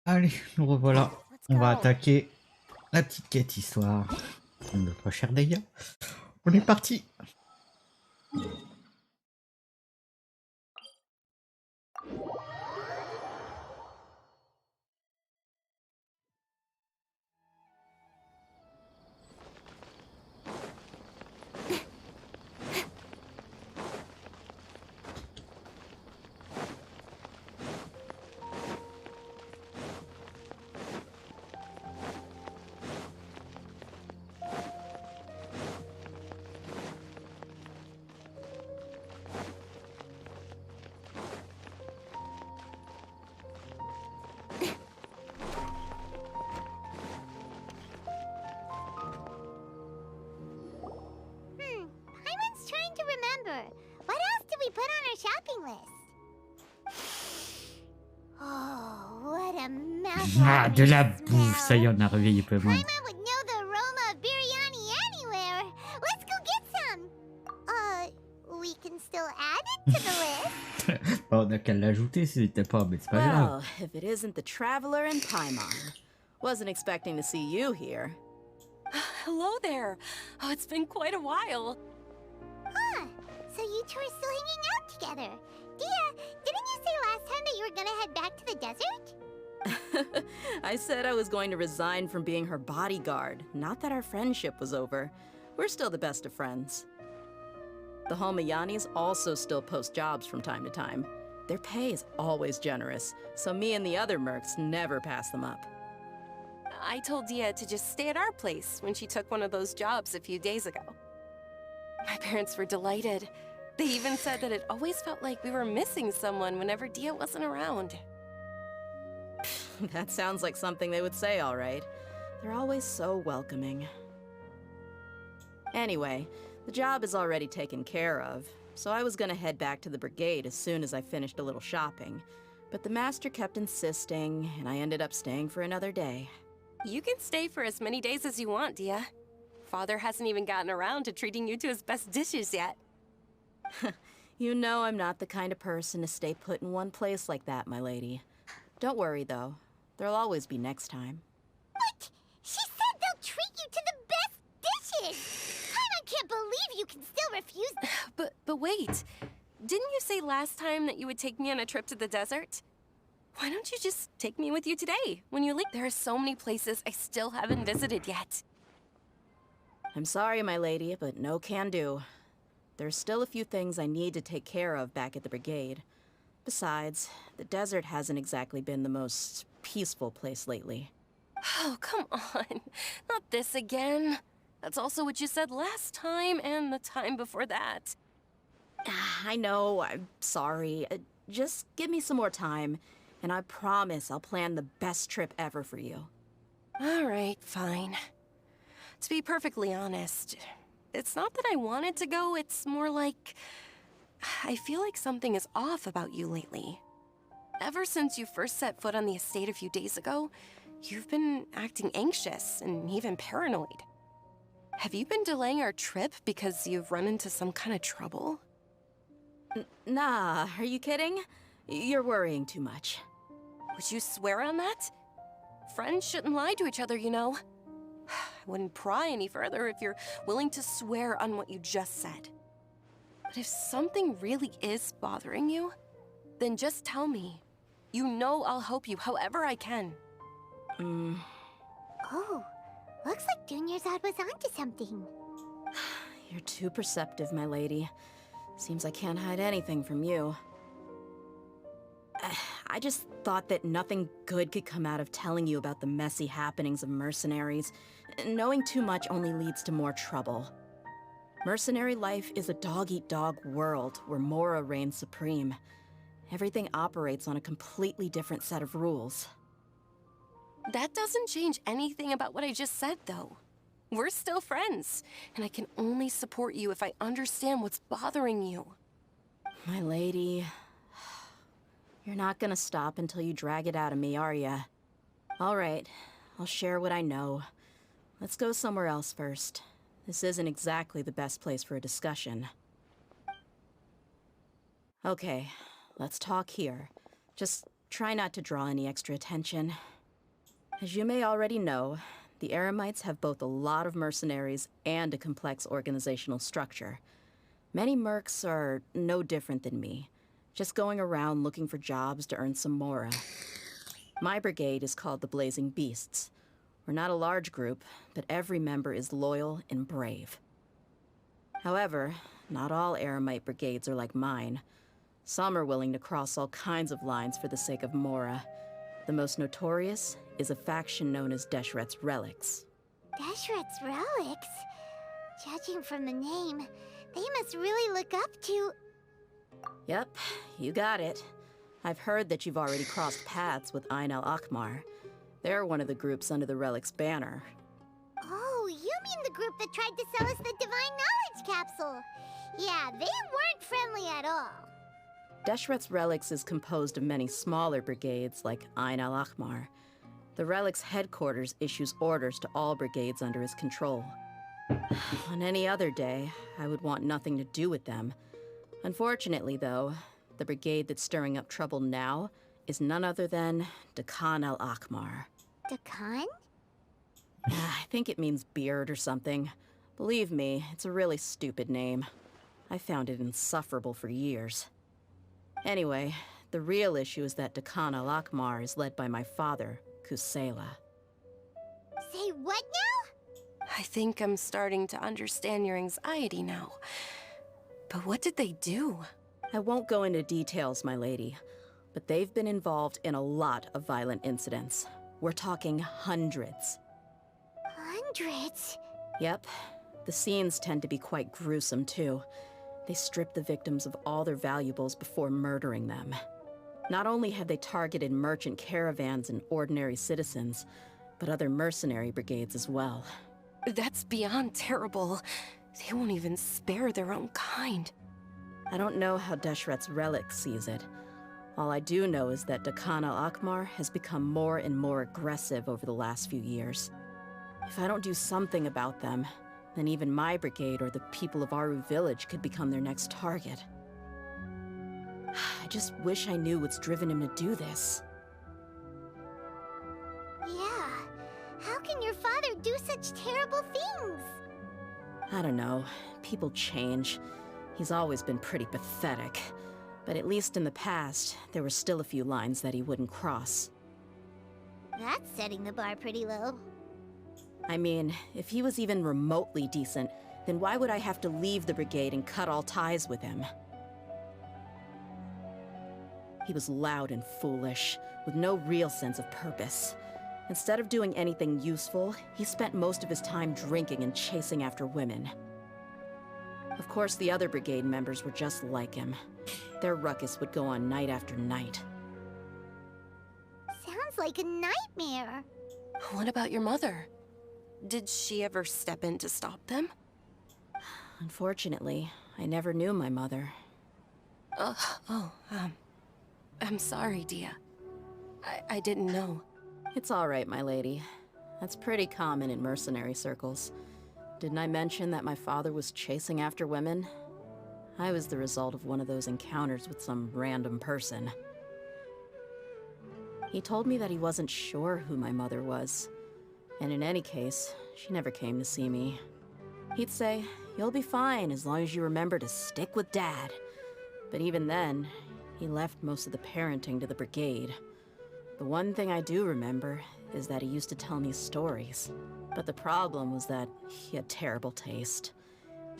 Allez, nous revoilà. Let's On va go. attaquer la petite quête histoire de notre cher Dehya. On est parti. Paimon's trying to remember. What else did we put on our shopping list? Oh, what a Ah, de la bouffe. Ça y est, smell. on a réveillé Paimon. Paimon would know the aroma of biryani anywhere. Let's go get some. We can still add it to the list. Bah, on a qu'à l'ajouter si c'était pas, mais c'est pas grave. Well, if it isn't the traveler and Paimon. Wasn't expecting to see you here. Hello there. Oh, it's been quite a while. Huh. So you two are still hanging out together. Dehya, didn't you say last time that you were gonna head back to the desert? I said I was going to resign from being her bodyguard, not that our friendship was over. We're still the best of friends. The Holmayanis also still post jobs from time to time. Their pay is always generous, so me and the other mercs never pass them up. I told Dehya to just stay at our place when she took one of those jobs a few days ago. My parents were delighted. They even said that it always felt like we were missing someone whenever Dehya wasn't around. That sounds like something they would say, all right. They're always so welcoming. Anyway, the job is already taken care of, so I was gonna head back to the brigade as soon as I finished a little shopping. But the master kept insisting, and I ended up staying for another day. You can stay for as many days as you want, Dehya. Father hasn't even gotten around to treating you to his best dishes yet. You know I'm not the kind of person to stay put in one place like that, my lady. Don't worry, though. There'll always be next time. What? She said they'll treat you to the best dishes. I can't believe you can still refuse. But wait. Didn't you say last time that you would take me on a trip to the desert? Why don't you just take me with you today, when you leave? There are so many places I still haven't visited yet. I'm sorry, my lady, but no can do. There's still a few things I need to take care of back at the brigade. Besides, the desert hasn't exactly been the most peaceful place lately. Oh, come on. Not this again. That's also what you said last time and the time before that. I know, I'm sorry. Just give me some more time, and I promise I'll plan the best trip ever for you. All right, fine. To be perfectly honest, it's not that I wanted to go, it's more like I feel like something is off about you lately. Ever since you first set foot on the estate a few days ago, you've been acting anxious and even paranoid. Have you been delaying our trip because you've run into some kind of trouble? Nah, are you kidding? You're worrying too much. Would you swear on that? Friends shouldn't lie to each other, you know. I wouldn't pry any further if you're willing to swear on what you just said. But if something really is bothering you, then just tell me. You know I'll help you however I can. Oh, looks like Dunyarzad was onto something. You're too perceptive, my lady. Seems I can't hide anything from you. I just thought that nothing good could come out of telling you about the messy happenings of mercenaries. Knowing too much only leads to more trouble. Mercenary life is a dog-eat-dog world where Mora reigns supreme. Everything operates on a completely different set of rules. That doesn't change anything about what I just said, though. We're still friends, and I can only support you if I understand what's bothering you. My lady... You're not gonna stop until you drag it out of me, are ya? All right, I'll share what I know. Let's go somewhere else first. This isn't exactly the best place for a discussion. Okay, let's talk here. Just try not to draw any extra attention. As you may already know, the Eremites have both a lot of mercenaries and a complex organizational structure. Many mercs are no different than me, just going around looking for jobs to earn some mora. My brigade is called the Blazing Beasts. We're not a large group, but every member is loyal and brave. However, not all Eremite brigades are like mine. Some are willing to cross all kinds of lines for the sake of mora. The most notorious is a faction known as Deshret's Relics. Deshret's Relics? Judging from the name, they must really look up to... Yep, you got it. I've heard that you've already crossed paths with AR54. They're one of the groups under the Relic's banner. Oh, you mean the group that tried to sell us the Divine Knowledge Capsule? Yeah, they weren't friendly at all. Deshret's Relics is composed of many smaller brigades like AR54. The Relic's headquarters issues orders to all brigades under his control. On any other day, I would want nothing to do with them. Unfortunately, though, the brigade that's stirring up trouble now is none other than Dakan al-Akmar. Dakan? I think it means beard or something. Believe me, it's a really stupid name. I found it insufferable for years. Anyway, the real issue is that Dakan al-Akmar is led by my father, Kusela. Say what now? I think I'm starting to understand your anxiety now. But what did they do? I won't go into details, my lady, but they've been involved in a lot of violent incidents. We're talking hundreds. Hundreds? Yep. The scenes tend to be quite gruesome, too. They strip the victims of all their valuables before murdering them. Not only have they targeted merchant caravans and ordinary citizens, but other mercenary brigades as well. That's beyond terrible. They won't even spare their own kind. I don't know how Deshret's Relic sees it. All I do know is that Dakan al-Akmar has become more and more aggressive over the last few years. If I don't do something about them, then even my brigade or the people of Aru village could become their next target. I just wish I knew what's driven him to do this. Yeah. How can your father do such terrible things? I don't know. People change. He's always been pretty pathetic. But at least in the past, there were still a few lines that he wouldn't cross. That's setting the bar pretty low. I mean, if he was even remotely decent, then why would I have to leave the brigade and cut all ties with him? He was loud and foolish, with no real sense of purpose. Instead of doing anything useful, he spent most of his time drinking and chasing after women. Of course, the other brigade members were just like him. Their ruckus would go on night after night. Sounds like a nightmare. What about your mother? Did she ever step in to stop them? Unfortunately, I never knew my mother. I'm sorry, Dehya. I didn't know. It's all right, my lady. That's pretty common in mercenary circles. Didn't I mention that my father was chasing after women? I was the result of one of those encounters with some random person. He told me that he wasn't sure who my mother was. And in any case, she never came to see me. He'd say, "You'll be fine as long as you remember to stick with Dad." But even then, he left most of the parenting to the brigade. The one thing I do remember is that he used to tell me stories. But the problem was that he had terrible taste.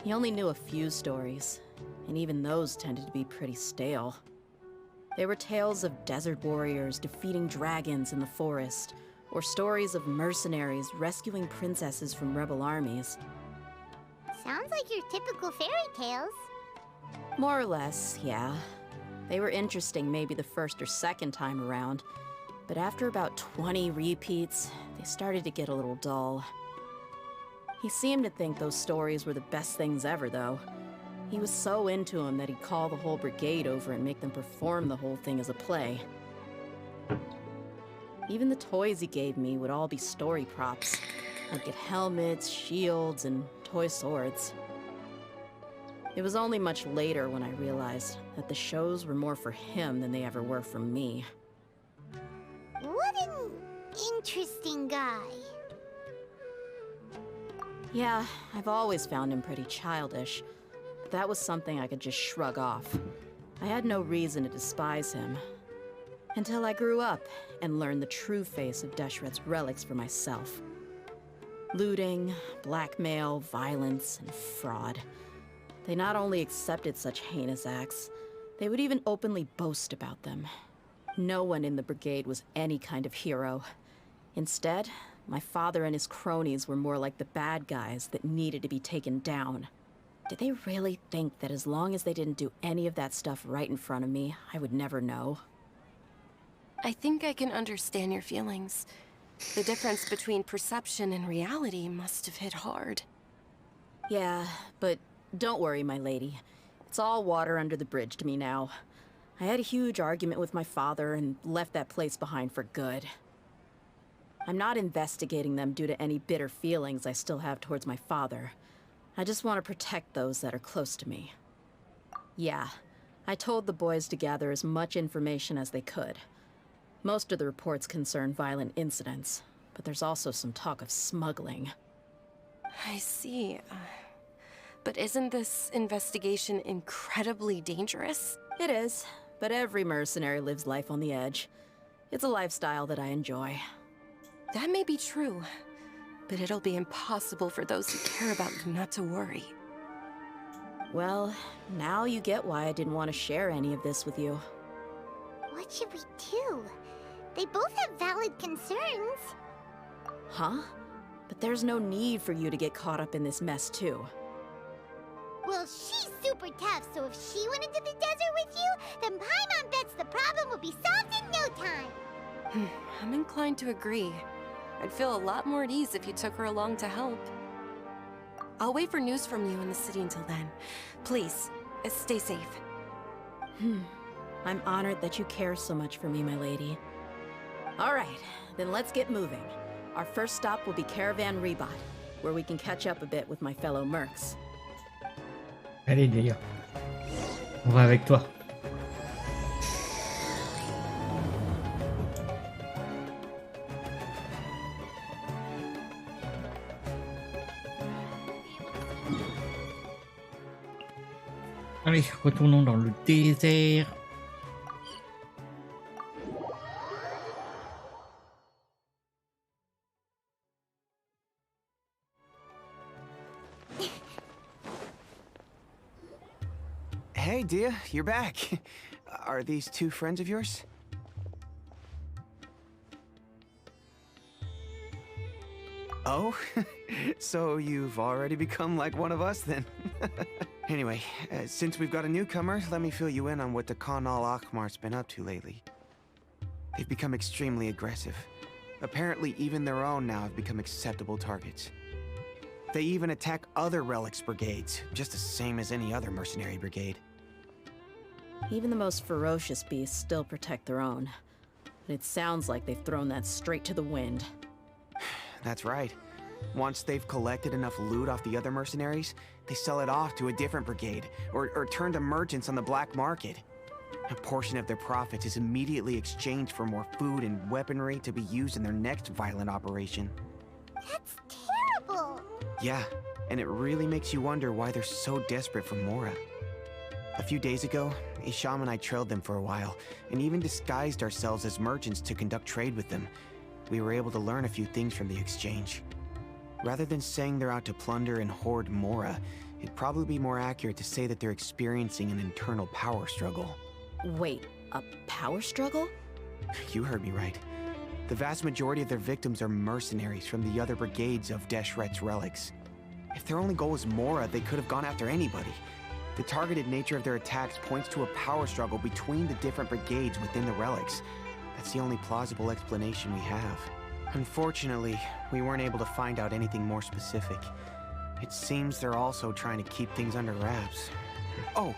He only knew a few stories, and even those tended to be pretty stale. They were tales of desert warriors defeating dragons in the forest, or stories of mercenaries rescuing princesses from rebel armies. Sounds like your typical fairy tales. More or less, yeah. They were interesting maybe the first or second time around, but after about 20 repeats, they started to get a little dull. He seemed to think those stories were the best things ever, though. He was so into them that he'd call the whole brigade over and make them perform the whole thing as a play. Even the toys he gave me would all be story props. I'd get helmets, shields, and toy swords. It was only much later when I realized that the shows were more for him than they ever were for me. What an interesting guy. Yeah, I've always found him pretty childish. But that was something I could just shrug off. I had no reason to despise him. Until I grew up and learned the true face of Deshret's relics for myself. Looting, blackmail, violence, and fraud. They not only accepted such heinous acts, they would even openly boast about them. No one in the brigade was any kind of hero. Instead, my father and his cronies were more like the bad guys that needed to be taken down. Did they really think that as long as they didn't do any of that stuff right in front of me, I would never know? I think I can understand your feelings. The difference between perception and reality must have hit hard. Yeah, but don't worry, my lady. It's all water under the bridge to me now. I had a huge argument with my father and left that place behind for good. I'm not investigating them due to any bitter feelings I still have towards my father. I just want to protect those that are close to me. Yeah, I told the boys to gather as much information as they could. Most of the reports concern violent incidents, but there's also some talk of smuggling. I see. But isn't this investigation incredibly dangerous? It is, but every mercenary lives life on the edge. It's a lifestyle that I enjoy. That may be true, but it'll be impossible for those who care about you not to worry. Well, now you get why I didn't want to share any of this with you. What should we do? They both have valid concerns. Huh? But there's no need for you to get caught up in this mess, too. Well, she's super tough, so if she went into the desert with you, then Paimon bets the problem will be solved in no time. I'm inclined to agree. I'd feel a lot more at ease if you took her along to help. I'll wait for news from you in the city until then. Please, stay safe. I'm honored that you care so much for me, my lady. All right, then let's get moving. Our first stop will be Caravan Rebot, where we can catch up a bit with my fellow mercs. Allez, Dehya. On va avec toi. Allez, retournons dans le désert. Hey, Dehya, you're back. Are these two friends of yours? Oh, so you've already become like one of us then. Anyway, since we've got a newcomer, let me fill you in on what the Khan al-Ahmar's been up to lately. They've become extremely aggressive. Apparently, even their own now have become acceptable targets. They even attack other relics brigades, just the same as any other mercenary brigade. Even the most ferocious beasts still protect their own. But it sounds like they've thrown that straight to the wind. That's right. Once they've collected enough loot off the other mercenaries, they sell it off to a different brigade, or turn to merchants on the black market. A portion of their profits is immediately exchanged for more food and weaponry to be used in their next violent operation. That's terrible. Yeah, and it really makes you wonder why they're so desperate for Mora. A few days ago, Isham and I trailed them for a while, and even disguised ourselves as merchants to conduct trade with them. We were able to learn a few things from the exchange. Rather than saying they're out to plunder and hoard Mora, it'd probably be more accurate to say that they're experiencing an internal power struggle. Wait, a power struggle? You heard me right. The vast majority of their victims are mercenaries from the other brigades of Deshret's relics. If their only goal was Mora, they could have gone after anybody. The targeted nature of their attacks points to a power struggle between the different brigades within the relics. That's the only plausible explanation we have. Unfortunately, we weren't able to find out anything more specific. It seems they're also trying to keep things under wraps. Oh,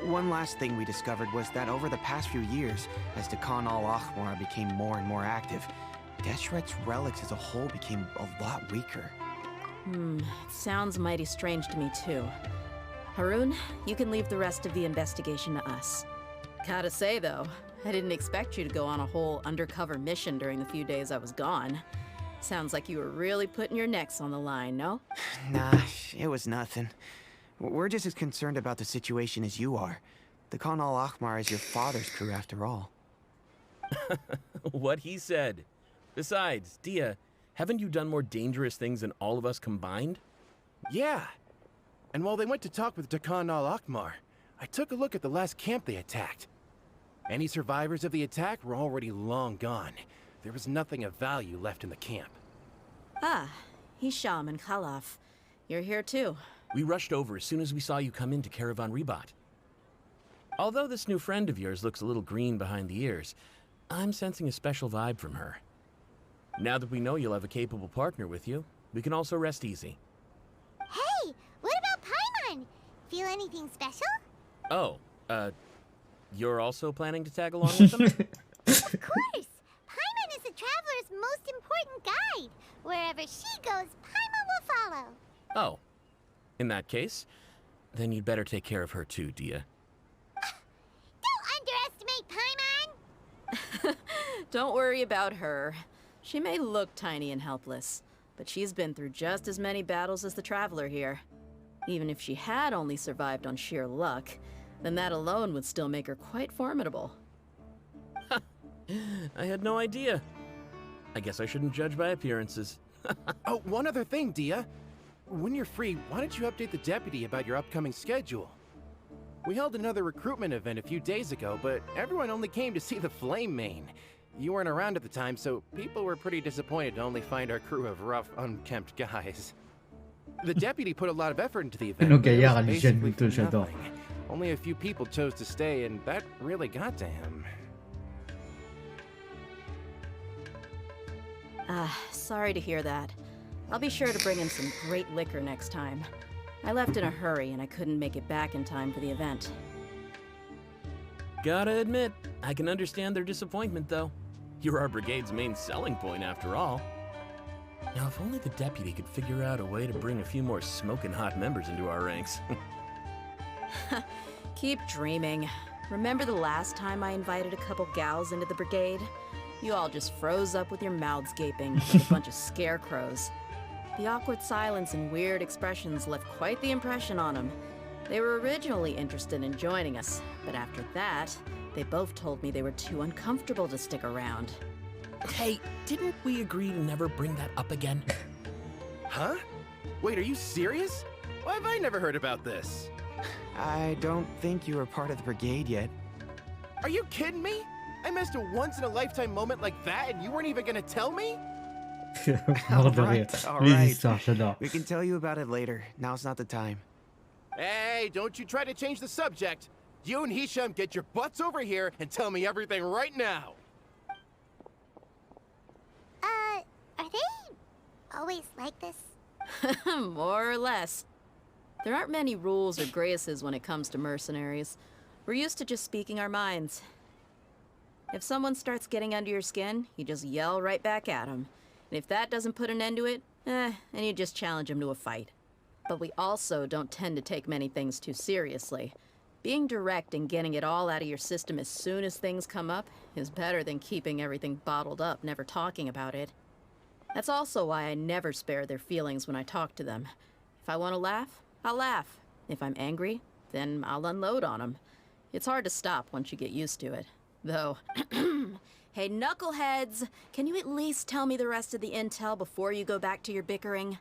one last thing we discovered was that over the past few years, as the Khan al-Ahmar became more and more active, Deshret's relics as a whole became a lot weaker. It sounds mighty strange to me too. Harun, you can leave the rest of the investigation to us. Gotta say though, I didn't expect you to go on a whole undercover mission during the few days I was gone. Sounds like you were really putting your necks on the line, no? Nah, it was nothing. We're just as concerned about the situation as you are. The Khan al-Ahmar is your father's crew after all. What he said. Besides, Dehya, haven't you done more dangerous things than all of us combined? Yeah. And while they went to talk with Khan al-Ahmar, I took a look at the last camp they attacked. Any survivors of the attack were already long gone. There was nothing of value left in the camp. Ah, Hisham and Khalaf. You're here too. We rushed over as soon as we saw you come into Caravan Ribat. Although this new friend of yours looks a little green behind the ears, I'm sensing a special vibe from her. Now that we know you'll have a capable partner with you, we can also rest easy. Hey, what about Paimon? Feel anything special? Oh, you're also planning to tag along with them? Of course! Paimon is the traveler's most important guide. Wherever she goes, Paimon will follow. Oh. In that case, then you'd better take care of her too, Dehya. Don't underestimate Paimon! Don't worry about her. She may look tiny and helpless, but she's been through just as many battles as the traveler here. Even if she had only survived on sheer luck, then that alone would still make her quite formidable. I had no idea. I guess I shouldn't judge by appearances. Oh, one other thing, Dehya. When you're free, why don't you update the deputy about your upcoming schedule? We held another recruitment event a few days ago, but everyone only came to see the Flame Main. You weren't around at the time, so people were pretty disappointed to only find our crew of rough, unkempt guys. The deputy put a lot of effort into the event. No, but it Gaillard, was elle gêne basically plutôt, for j'adore. nothing. Only a few people chose to stay, and that really got to him. Sorry to hear that. I'll be sure to bring him some great liquor next time. I left in a hurry and I couldn't make it back in time for the event. Gotta admit, I can understand their disappointment, though. You're our brigade's main selling point, after all. Now, if only the deputy could figure out a way to bring a few more smoking hot members into our ranks. Keep dreaming. Remember the last time I invited a couple gals into the brigade? You all just froze up with your mouths gaping like a bunch of scarecrows. The awkward silence and weird expressions left quite the impression on them. They were originally interested in joining us, but after that, they both told me they were too uncomfortable to stick around. Hey, didn't we agree to never bring that up again? Huh? Wait, are you serious? Why have I never heard about this? I don't think you were part of the brigade yet. Are you kidding me? I missed a once-in-a-lifetime moment like that, and you weren't even gonna tell me? Mort de rire. All Les right. histoires, j'adore. We can tell you about it later. Now's not the time. Hey, don't you try to change the subject. You and Hisham get your butts over here and tell me everything right now. Are they always like this? More or less. There aren't many rules or graces when it comes to mercenaries. We're used to just speaking our minds. If someone starts getting under your skin, you just yell right back at them. And if that doesn't put an end to it, then you just challenge them to a fight. But we also don't tend to take many things too seriously. Being direct and getting it all out of your system as soon as things come up is better than keeping everything bottled up, never talking about it. That's also why I never spare their feelings when I talk to them. If I want to laugh, I'll laugh. If I'm angry, then I'll unload on them. It's hard to stop once you get used to it. Though, hey knuckleheads, can you at least tell me the rest of the intel before you go back to your bickering?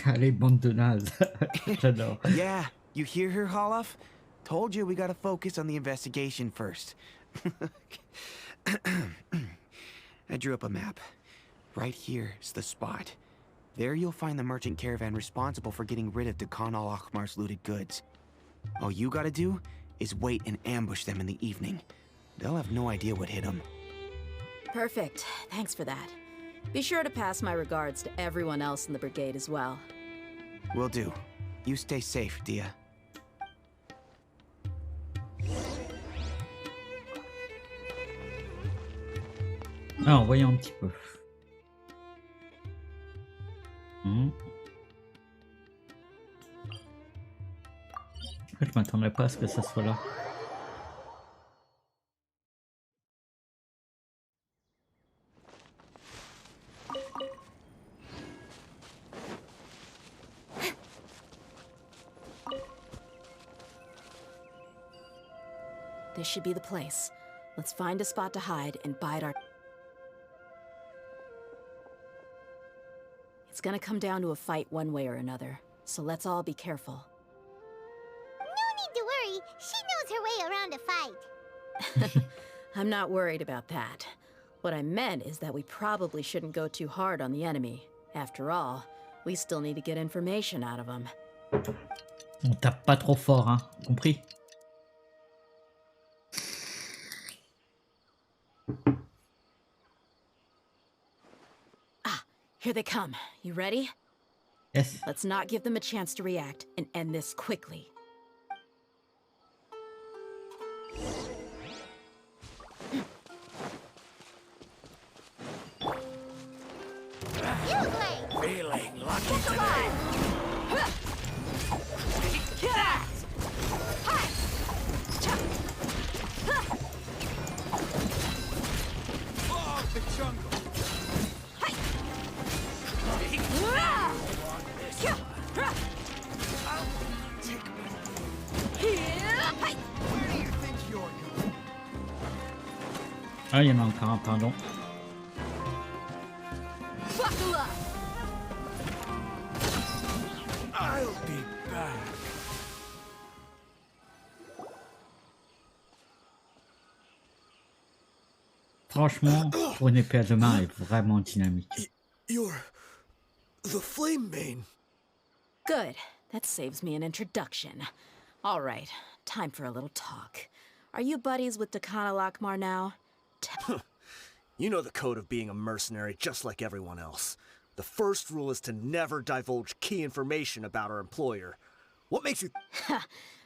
Allez, bande de nazes. J'adore. Yeah, you hear her, Holloff? Told you we gotta focus on the investigation first. I drew up a map. Right here is the spot. There you'll find the merchant caravan responsible for getting rid of Khan al-Ahmar's looted goods. All you gotta do is wait and ambush them in the evening. They'll have no idea what hit them. Perfect. Thanks for that. Be sure to pass my regards to everyone else in the brigade as well. Will do. You stay safe, Dehya. Alors, voyons un petit peu. Je m'attendais pas à ce que ça soit là. This should be the place. Let's find a spot to hide and bide our... It's gonna come down to a fight one way or another, so let's all be careful. No need to worry. She knows her way around a fight. I'm not worried about that. What I meant is that we probably shouldn't go too hard on the enemy. After all, we still need to get information out of them. On tape pas trop fort, hein, compris? Ah, here they come. You ready? Yes. Let's not give them a chance to react and end this quickly. You play. Feeling lucky today. Get out! Oh, the jungle. Where do you think you're going? Ah, il y en a encore un, pardon. Buckle up! I'll be back. Franchement, pour une épée à deux mains, elle est vraiment dynamique. You're the flame main. Good. That saves me an introduction. All right, time for a little talk. Are you buddies with Dakana Lakmar now? You know the code of being a mercenary just like everyone else. The first rule is to never divulge key information about our employer. What makes you...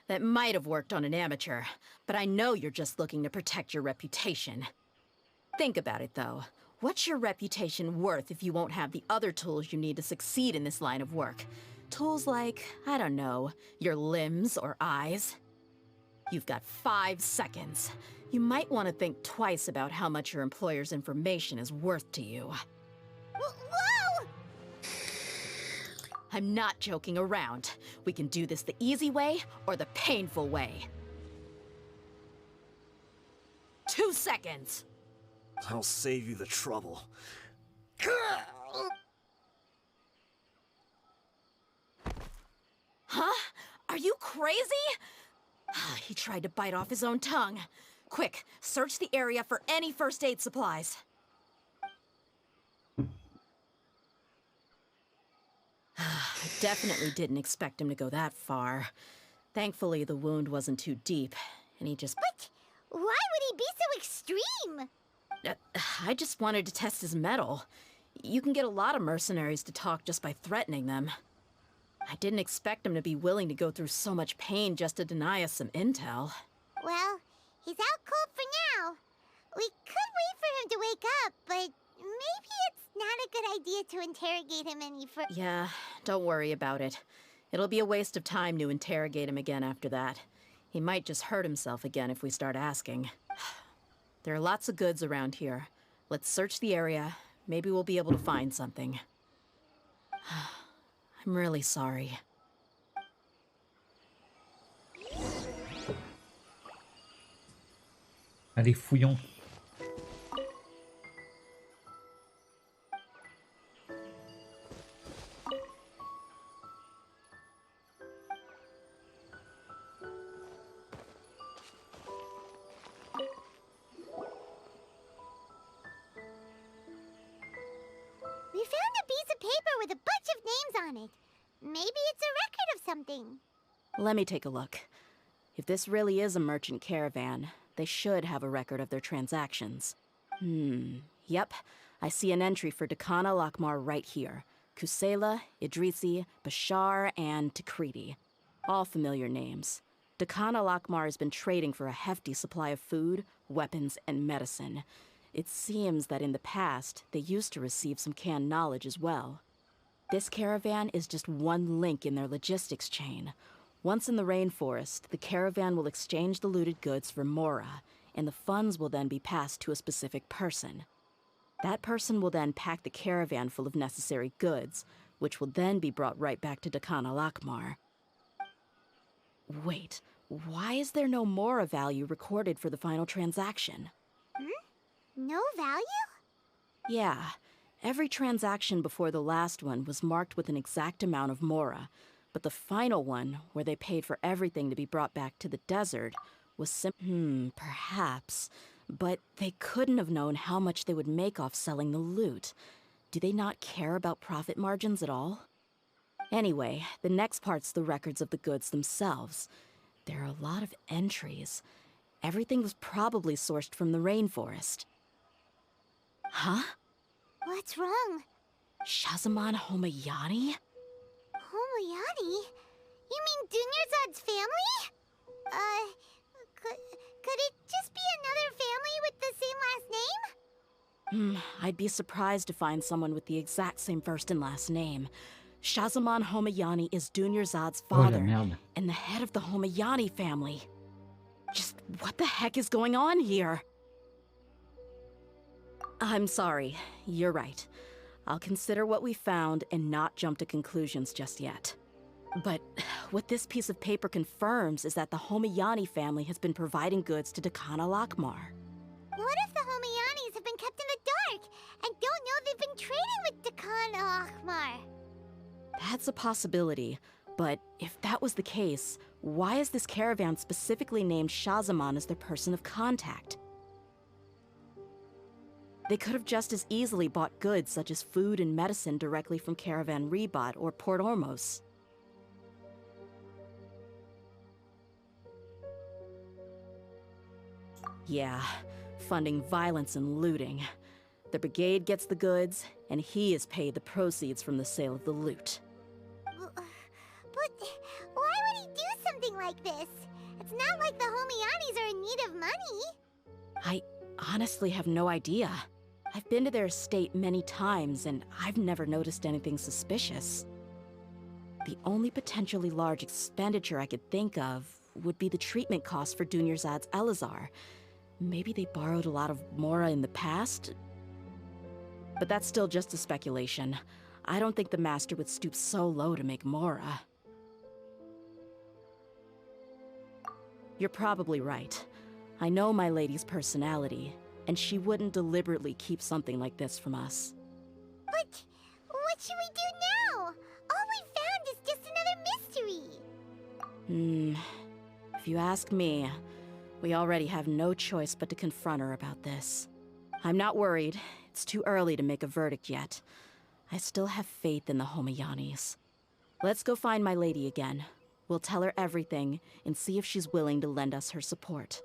That might have worked on an amateur, but I know you're just looking to protect your reputation. Think about it, though. What's your reputation worth if you won't have the other tools you need to succeed in this line of work? Tools like, I don't know, your limbs or eyes? You've got 5 seconds. You might want to think twice about how much your employer's information is worth to you. Whoa! I'm not joking around. We can do this the easy way or the painful way. 2 seconds. I'll save you the trouble. Huh? Are you crazy? He tried to bite off his own tongue. Quick, search the area for any first aid supplies. I definitely didn't expect him to go that far. Thankfully, the wound wasn't too deep, and he just... But why would he be so extreme? I just wanted to test his mettle. You can get a lot of mercenaries to talk just by threatening them. I didn't expect him to be willing to go through so much pain just to deny us some intel. Well, he's out cold for now. We could wait for him to wake up, but maybe it's not a good idea to interrogate him any further. Yeah, don't worry about it. It'll be a waste of time to interrogate him again after that. He might just hurt himself again if we start asking. There are lots of goods around here. Let's search the area. Maybe we'll be able to find something. I'm really sorry. Allez, fouillons. We found a piece of paper with a bunch of names on it. Maybe it's a record of something. Let me take a look. If this really is a merchant caravan, they should have a record of their transactions. Yep. I see an entry for Dakana Lakmar right here. Kusela, Idrisi, Bashar, and Takriti. All familiar names. Dakana Lakmar has been trading for a hefty supply of food, weapons, and medicine. It seems that in the past, they used to receive some canned knowledge as well. This caravan is just one link in their logistics chain. Once in the rainforest, the caravan will exchange the looted goods for Mora, and the funds will then be passed to a specific person. That person will then pack the caravan full of necessary goods, which will then be brought right back to Dakana Lakmar. Wait, why is there no Mora value recorded for the final transaction? No value? Yeah, every transaction before the last one was marked with an exact amount of Mora, but the final one, where they paid for everything to be brought back to the desert, was perhaps. But they couldn't have known how much they would make off selling the loot. Do they not care about profit margins at all? Anyway, the next part's the records of the goods themselves. There are a lot of entries. Everything was probably sourced from the rainforest. Huh? What's wrong? Shazamon Homayani? Homoyani? You mean Dunyarzad's family? Could it just be another family with the same last name? I'd be surprised to find someone with the exact same first and last name. Shazamon Homayani is Dunyarzad's Oh la father, merde. and the head of the Homayani family. Just what the heck is going on here? I'm sorry, you're right. I'll consider what we found and not jump to conclusions just yet. But what this piece of paper confirms is that the Homayani family has been providing goods to Dakana Lakmar. What if the Homayanis have been kept in the dark and don't know they've been trading with Dakan Akhmar? That's a possibility, but if that was the case, why is this caravan specifically named Shazamon as their person of contact? They could have just as easily bought goods such as food and medicine directly from Caravan Ribat or Port Ormos. Yeah, funding violence and looting. The brigade gets the goods, and he is paid the proceeds from the sale of the loot. But why would he do something like this? It's not like the Homayanis are in need of money. I honestly have no idea. I've been to their estate many times, and I've never noticed anything suspicious. The only potentially large expenditure I could think of would be the treatment costs for Dunyarzad's Elazar. Maybe they borrowed a lot of Mora in the past? But that's still just a speculation. I don't think the Master would stoop so low to make Mora. You're probably right. I know my lady's personality, and she wouldn't deliberately keep something like this from us. But what should we do now? All we found is just another mystery. If you ask me, we already have no choice but to confront her about this. I'm not worried. It's too early to make a verdict yet. I still have faith in the Homayanis. Let's go find my lady again. We'll tell her everything and see if she's willing to lend us her support.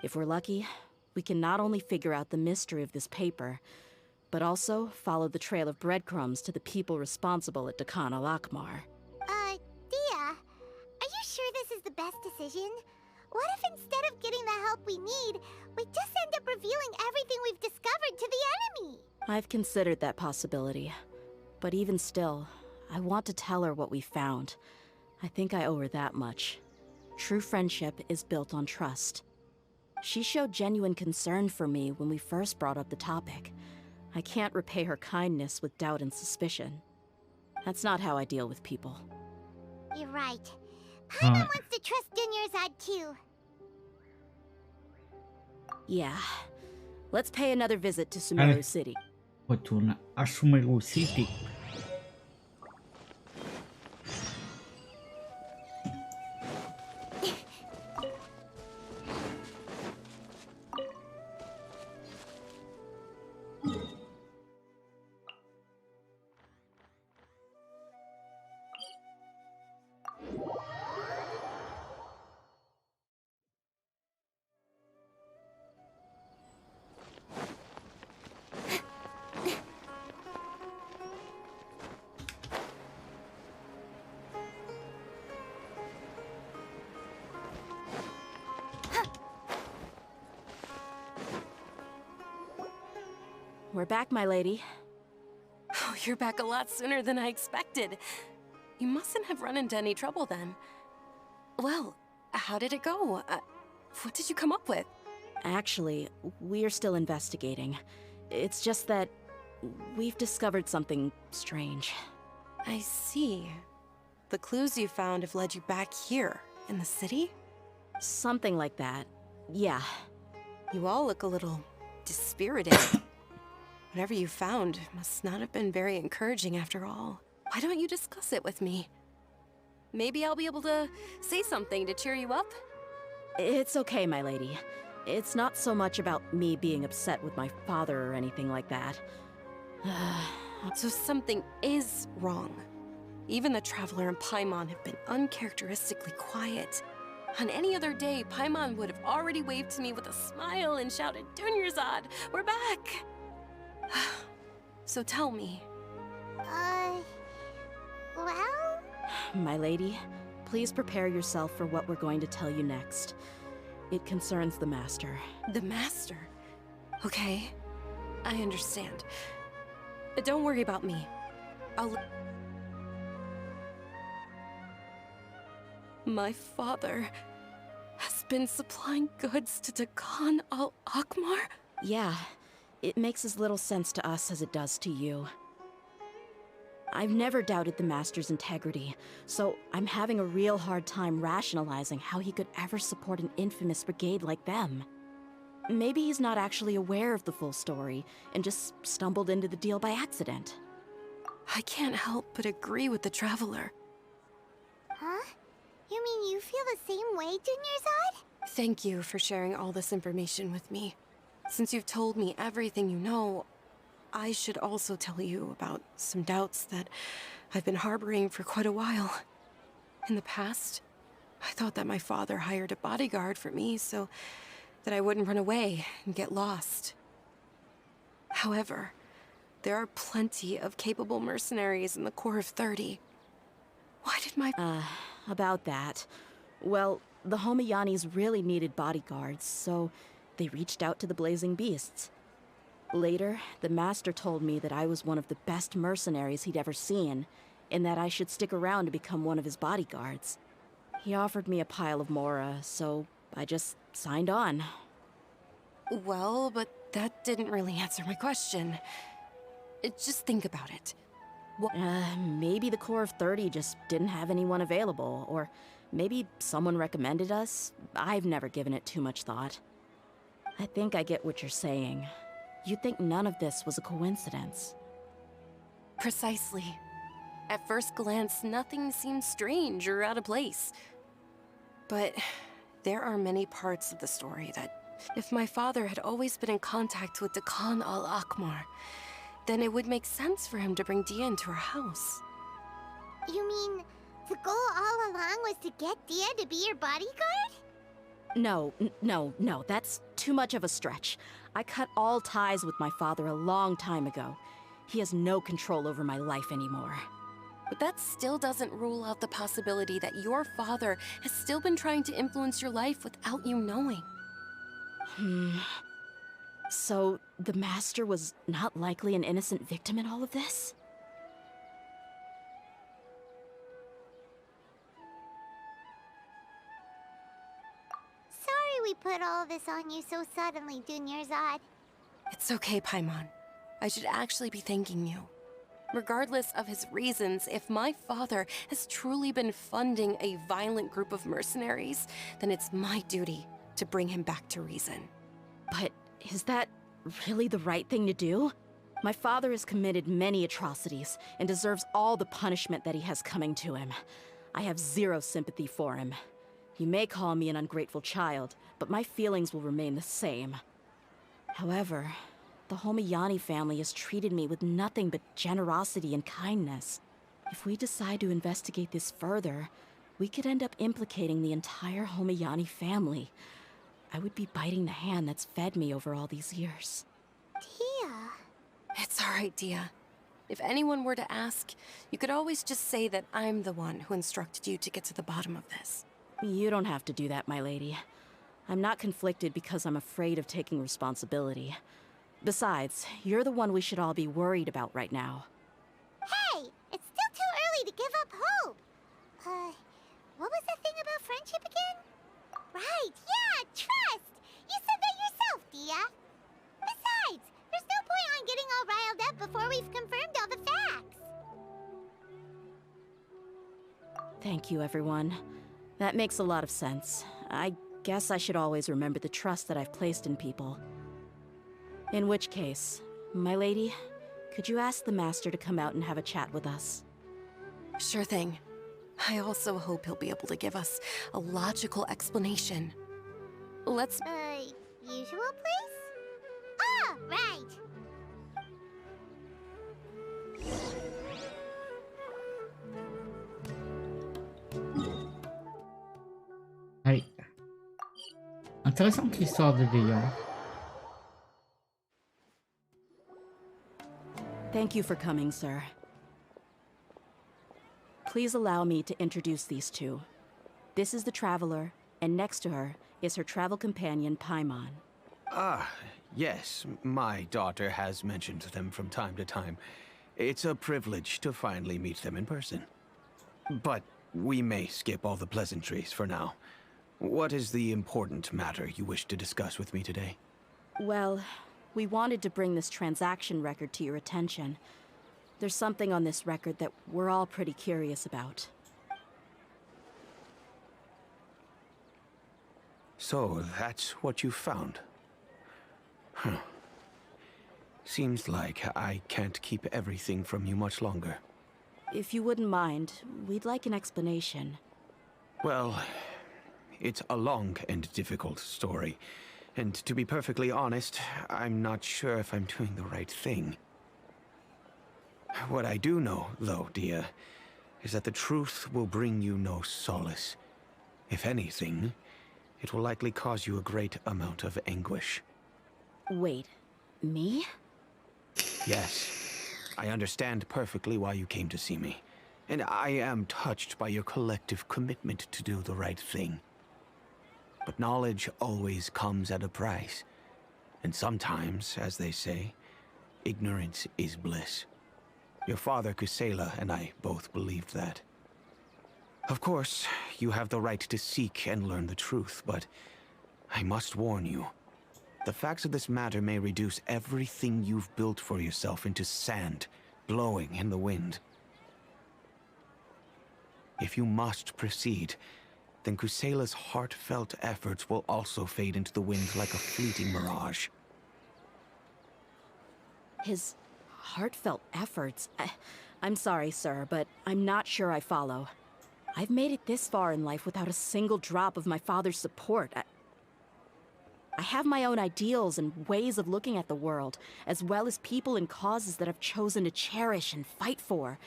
If we're lucky, we can not only figure out the mystery of this paper, but also follow the trail of breadcrumbs to the people responsible at Dakana Lakmar. Dehya, are you sure this is the best decision? What if instead of getting the help we need, we just end up revealing everything we've discovered to the enemy? I've considered that possibility. But even still, I want to tell her what we found. I think I owe her that much. True friendship is built on trust. She showed genuine concern for me when we first brought up the topic. I can't repay her kindness with doubt and suspicion. That's not how I deal with people. You're right. Paimon Ouais. wants to trust Dunyarzad too. Yeah. Let's pay another visit to Sumeru Allez. City. Retourne à Sumeru City. We're back, my lady. Oh, you're back a lot sooner than I expected. You mustn't have run into any trouble then. Well, how did it go? What did you come up with? Actually, we're still investigating. It's just that we've discovered something strange. I see. The clues you found have led you back here, in the city? Something like that. Yeah. You all look a little dispirited. Whatever you found must not have been very encouraging after all. Why don't you discuss it with me? Maybe I'll be able to say something to cheer you up? It's okay, my lady. It's not so much about me being upset with my father or anything like that. So something is wrong. Even the Traveler and Paimon have been uncharacteristically quiet. On any other day, Paimon would have already waved to me with a smile and shouted, "Dunyarzad, we're back!" So tell me. Well? My lady, please prepare yourself for what we're going to tell you next. It concerns the Master. The Master? Okay, I understand. But don't worry about me. My father has been supplying goods to Dakan al-Akmar? Yeah, it makes as little sense to us as it does to you. I've never doubted the Master's integrity, so I'm having a real hard time rationalizing how he could ever support an infamous brigade like them. Maybe he's not actually aware of the full story and just stumbled into the deal by accident. I can't help but agree with the Traveler. Huh? You mean you feel the same way, Dunyarzad? Thank you for sharing all this information with me. Since you've told me everything you know, I should also tell you about some doubts that I've been harboring for quite a while. In the past, I thought that my father hired a bodyguard for me so that I wouldn't run away and get lost. However, there are plenty of capable mercenaries in the Corps of 30. Why did my... About that. Well, the Homiyanis really needed bodyguards, so they reached out to the Blazing Beasts. Later, the Master told me that I was one of the best mercenaries he'd ever seen, and that I should stick around to become one of his bodyguards. He offered me a pile of Mora, so I just signed on. Well, but that didn't really answer my question. Just think about it. Maybe the Corps of 30 just didn't have anyone available, or maybe someone recommended us. I've never given it too much thought. I think I get what you're saying. You'd think none of this was a coincidence. Precisely. At first glance, nothing seems strange or out of place. But there are many parts of the story that, if my father had always been in contact with Dakan al-Akmar, then it would make sense for him to bring Dehya into our house. You mean the goal all along was to get Dehya to be your bodyguard? No, that's too much of a stretch. I cut all ties with my father a long time ago. He has no control over my life anymore. But that still doesn't rule out the possibility that your father has still been trying to influence your life without you knowing. So, the Master was not likely an innocent victim in all of this? Sorry we put all this on you so suddenly, Dunyarzad. It's okay, Paimon. I should actually be thanking you. Regardless of his reasons, if my father has truly been funding a violent group of mercenaries, then it's my duty to bring him back to reason. But is that really the right thing to do? My father has committed many atrocities and deserves all the punishment that he has coming to him. I have zero sympathy for him. You may call me an ungrateful child, but my feelings will remain the same. However, the Homiyani family has treated me with nothing but generosity and kindness. If we decide to investigate this further, we could end up implicating the entire Homiyani family. I would be biting the hand that's fed me over all these years. Dehya. It's all right, Dehya. If anyone were to ask, you could always just say that I'm the one who instructed you to get to the bottom of this. You don't have to do that, my lady. I'm not conflicted because I'm afraid of taking responsibility. Besides, you're the one we should all be worried about right now. Hey, it's still too early to give up hope. What was the thing about friendship again? Right, yeah, trust! You said that yourself, Dehya. Besides, there's no point on getting all riled up before we've confirmed all the facts. Thank you, everyone. That makes a lot of sense. I guess I should always remember the trust that I've placed in people. In which case, my lady, could you ask the Master to come out and have a chat with us? Sure thing. I also hope he'll be able to give us a logical explanation. Let's... Usual place? Ah, right! はい。Intéressante l'histoire de Dehya. Thank you for coming, sir. Please allow me to introduce these two. This is the Traveler, and next to her is her travel companion, Paimon. Ah, yes. My daughter has mentioned them from time to time. It's a privilege to finally meet them in person. But we may skip all the pleasantries for now. What is the important matter you wish to discuss with me today? Well, we wanted to bring this transaction record to your attention. There's something on this record that we're all pretty curious about. So, that's what you found? Huh. Seems like I can't keep everything from you much longer. If you wouldn't mind, we'd like an explanation. Well, it's a long and difficult story. And to be perfectly honest, I'm not sure if I'm doing the right thing. What I do know, though, Dehya, is that the truth will bring you no solace. If anything, it will likely cause you a great amount of anguish. Wait, me? Yes, I understand perfectly why you came to see me. And I am touched by your collective commitment to do the right thing. But knowledge always comes at a price. And sometimes, as they say, ignorance is bliss. Your father, Kusela, and I both believed that. Of course, you have the right to seek and learn the truth, but I must warn you. The facts of this matter may reduce everything you've built for yourself into sand, blowing in the wind. If you must proceed, then Kusela's heartfelt efforts will also fade into the wind like a fleeting mirage. His heartfelt efforts? I'm sorry, sir, but I'm not sure I follow. I've made it this far in life without a single drop of my father's support. I have my own ideals and ways of looking at the world, as well as people and causes that I've chosen to cherish and fight for.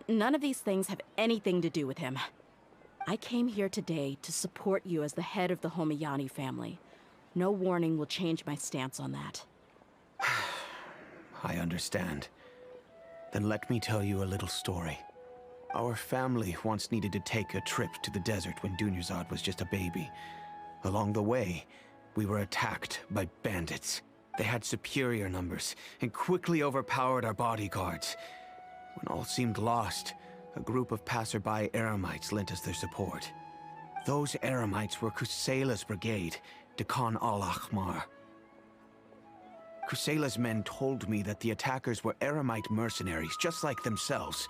None of these things have anything to do with him. I came here today to support you as the head of the Homayani family. No warning will change my stance on that. I understand. Then let me tell you a little story. Our family once needed to take a trip to the desert when Dunyazad was just a baby. Along the way, we were attacked by bandits. They had superior numbers and quickly overpowered our bodyguards. When all seemed lost, a group of passerby Eremites lent us their support. Those Eremites were Kusela's brigade, Dekan al-Ahmar. Kusela's men told me that the attackers were Eremite mercenaries, just like themselves.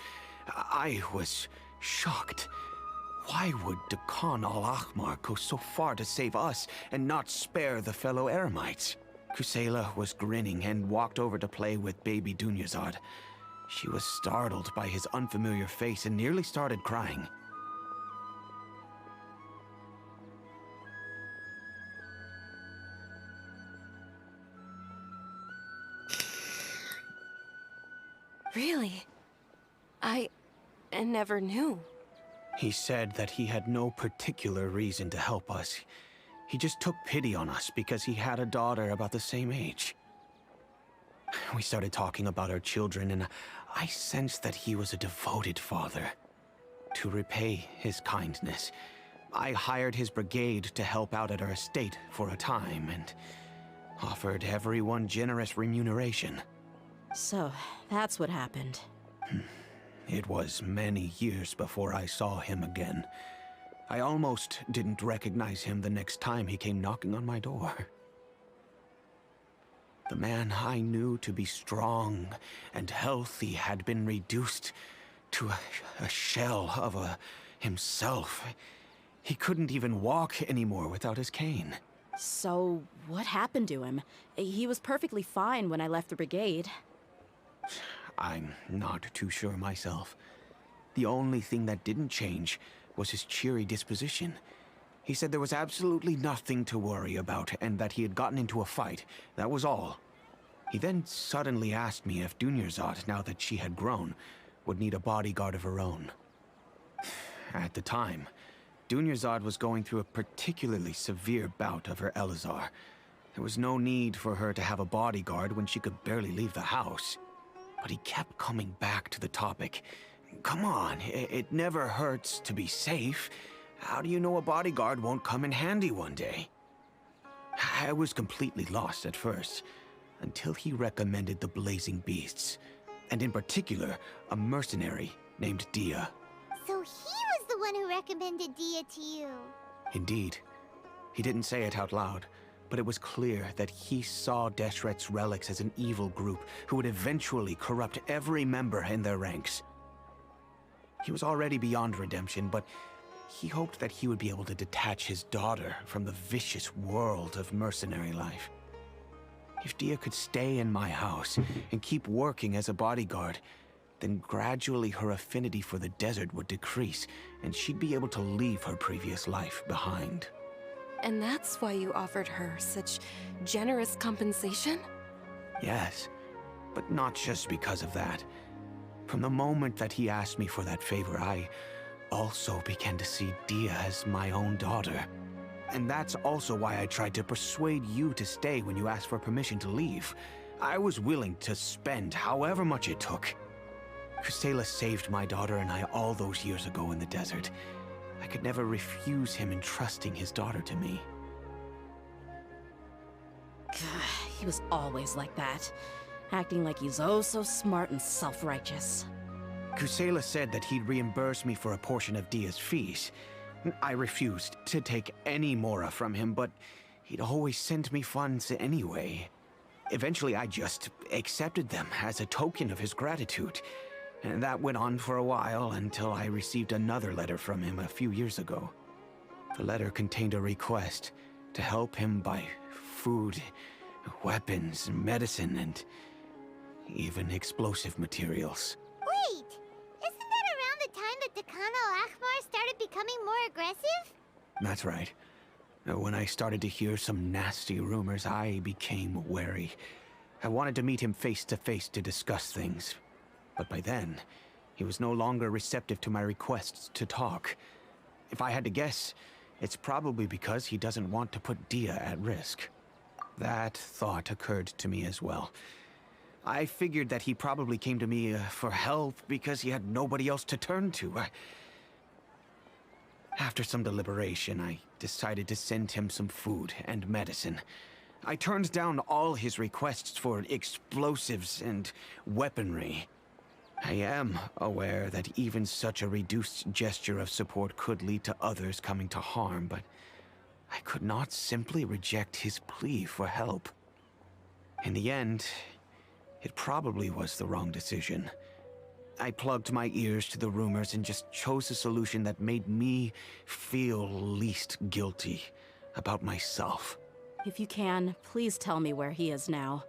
I was shocked. Why would Dekan al-Ahmar go so far to save us and not spare the fellow Eremites? Kusela was grinning and walked over to play with baby Dunyazad. She was startled by his unfamiliar face and nearly started crying. Really? I never knew. He said that he had no particular reason to help us. He just took pity on us because he had a daughter about the same age. We started talking about our children, and I sensed that he was a devoted father. To repay his kindness, I hired his brigade to help out at our estate for a time, and offered everyone generous remuneration. So, that's what happened. It was many years before I saw him again. I almost didn't recognize him the next time he came knocking on my door. The man I knew to be strong and healthy had been reduced to a shell of himself. He couldn't even walk anymore without his cane. So, what happened to him? He was perfectly fine when I left the brigade. I'm not too sure myself. The only thing that didn't change was his cheery disposition. He said there was absolutely nothing to worry about and that he had gotten into a fight. That was all. He then suddenly asked me if Dunyarzad, now that she had grown, would need a bodyguard of her own. At the time, Dunyarzad was going through a particularly severe bout of her Elazar. There was no need for her to have a bodyguard when she could barely leave the house. But he kept coming back to the topic. Come on, it never hurts to be safe. How do you know a bodyguard won't come in handy one day? I was completely lost at first, until he recommended the Blazing Beasts, and in particular, a mercenary named Dehya. So he was the one who recommended Dehya to you. Indeed. He didn't say it out loud, but it was clear that he saw Deshret's relics as an evil group who would eventually corrupt every member in their ranks. He was already beyond redemption, but he hoped that he would be able to detach his daughter from the vicious world of mercenary life. If Dehya could stay in my house and keep working as a bodyguard, then gradually her affinity for the desert would decrease, and she'd be able to leave her previous life behind. And that's why you offered her such generous compensation? Yes, but not just because of that. From the moment that he asked me for that favor, I also began to see Dehya as my own daughter. And that's also why I tried to persuade you to stay when you asked for permission to leave. I was willing to spend however much it took. Kusela saved my daughter and I all those years ago in the desert. I could never refuse him entrusting his daughter to me. He was always like that, acting like he's oh so smart and self-righteous. Kusela said that he'd reimburse me for a portion of Dehya's fees. I refused to take any mora from him, but he'd always send me funds anyway. Eventually, I just accepted them as a token of his gratitude. And that went on for a while until I received another letter from him a few years ago. The letter contained a request to help him buy food, weapons, medicine, and even explosive materials. Wait! Isn't that around the time that Dekan al-Ahmar started becoming more aggressive? That's right. When I started to hear some nasty rumors, I became wary. I wanted to meet him face to face to discuss things. But by then, he was no longer receptive to my requests to talk. If I had to guess, it's probably because he doesn't want to put Dehya at risk. That thought occurred to me as well. I figured that he probably came to me for help because he had nobody else to turn to. After some deliberation, I decided to send him some food and medicine. I turned down all his requests for explosives and weaponry. I am aware that even such a reduced gesture of support could lead to others coming to harm, but I could not simply reject his plea for help. In the end, it probably was the wrong decision. I plugged my ears to the rumors and just chose a solution that made me feel least guilty about myself. If you can, please tell me where he is now.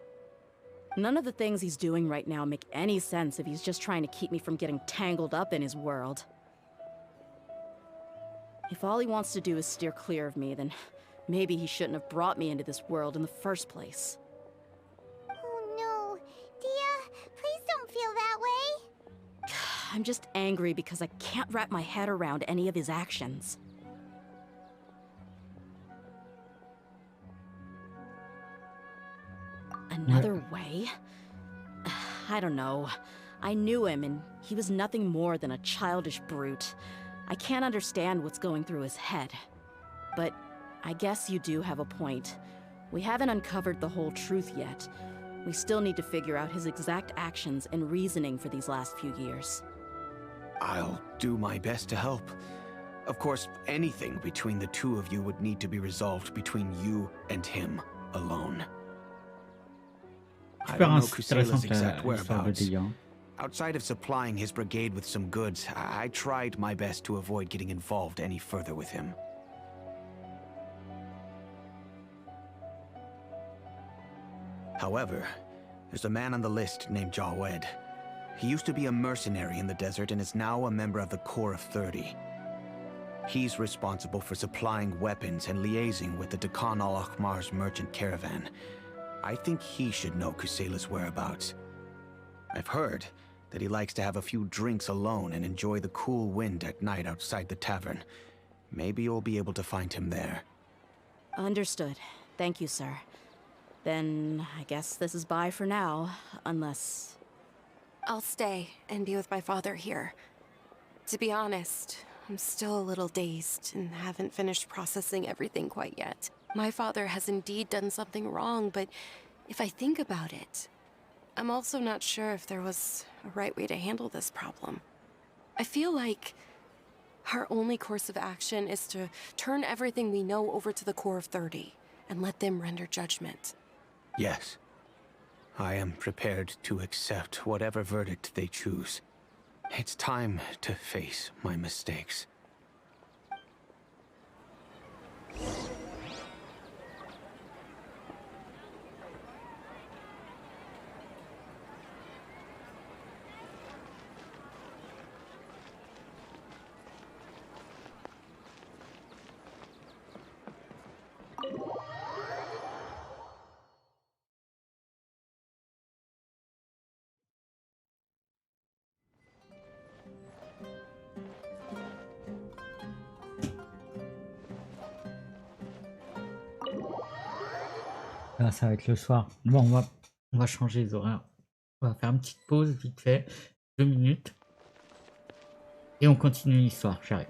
None of the things he's doing right now make any sense if he's just trying to keep me from getting tangled up in his world. If all he wants to do is steer clear of me, then maybe he shouldn't have brought me into this world in the first place. Oh no. Dehya, please don't feel that way. I'm just angry because I can't wrap my head around any of his actions. Another way? I don't know. I knew him, and he was nothing more than a childish brute. I can't understand what's going through his head. But I guess you do have a point. We haven't uncovered the whole truth yet. We still need to figure out his exact actions and reasoning for these last few years. I'll do my best to help. Of course, anything between the two of you would need to be resolved between you and him alone. I don't know Kusela's exact whereabouts. Outside of supplying his brigade with some goods, I tried my best to avoid getting involved any further with him. However, there's a man on the list named Jawed. He used to be a mercenary in the desert and is now a member of the Corps of 30. He's responsible for supplying weapons and liaising with the Dekhan al-Akhmar's merchant caravan. I think he should know Kusela's whereabouts. I've heard that he likes to have a few drinks alone and enjoy the cool wind at night outside the tavern. Maybe you'll be able to find him there. Understood. Thank you, sir. Then I guess this is bye for now, unless... I'll stay and be with my father here. To be honest, I'm still a little dazed and haven't finished processing everything quite yet. My father has indeed done something wrong, but if I think about it, I'm also not sure if there was a right way to handle this problem. I feel like our only course of action is to turn everything we know over to the Corps of 30 and let them render judgment. Yes. I am prepared to accept whatever verdict they choose. It's time to face my mistakes. Là, ça va être le soir. Bon, on va changer les horaires. On va faire une petite pause vite fait, 2 minutes. Et on continue l'histoire, j'arrive.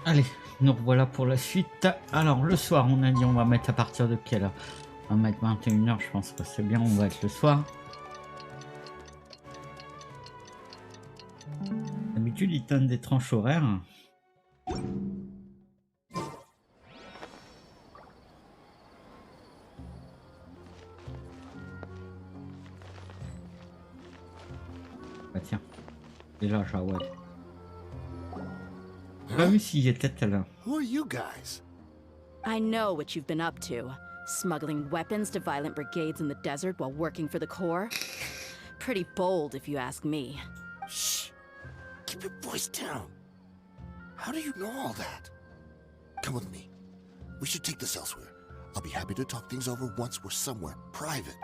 Allez, nous revoilà pour la suite. Alors, le soir, on a dit on va mettre à partir de quelle heure? On va mettre 21h, je pense que c'est bien, on va être le soir. D'habitude, ils donnent des tranches horaires. Bah tiens, et là, Jawad. J'ai pas vu s'il était tout à l'heure. Who are you guys? I know what you've been up to. Smuggling weapons to violent brigades in the desert while working for the Corps. Pretty bold, if you ask me. Shh. Keep your voice down. How do you know all that? Come with me. We should take this elsewhere. I'll be happy to talk things over once we're somewhere private.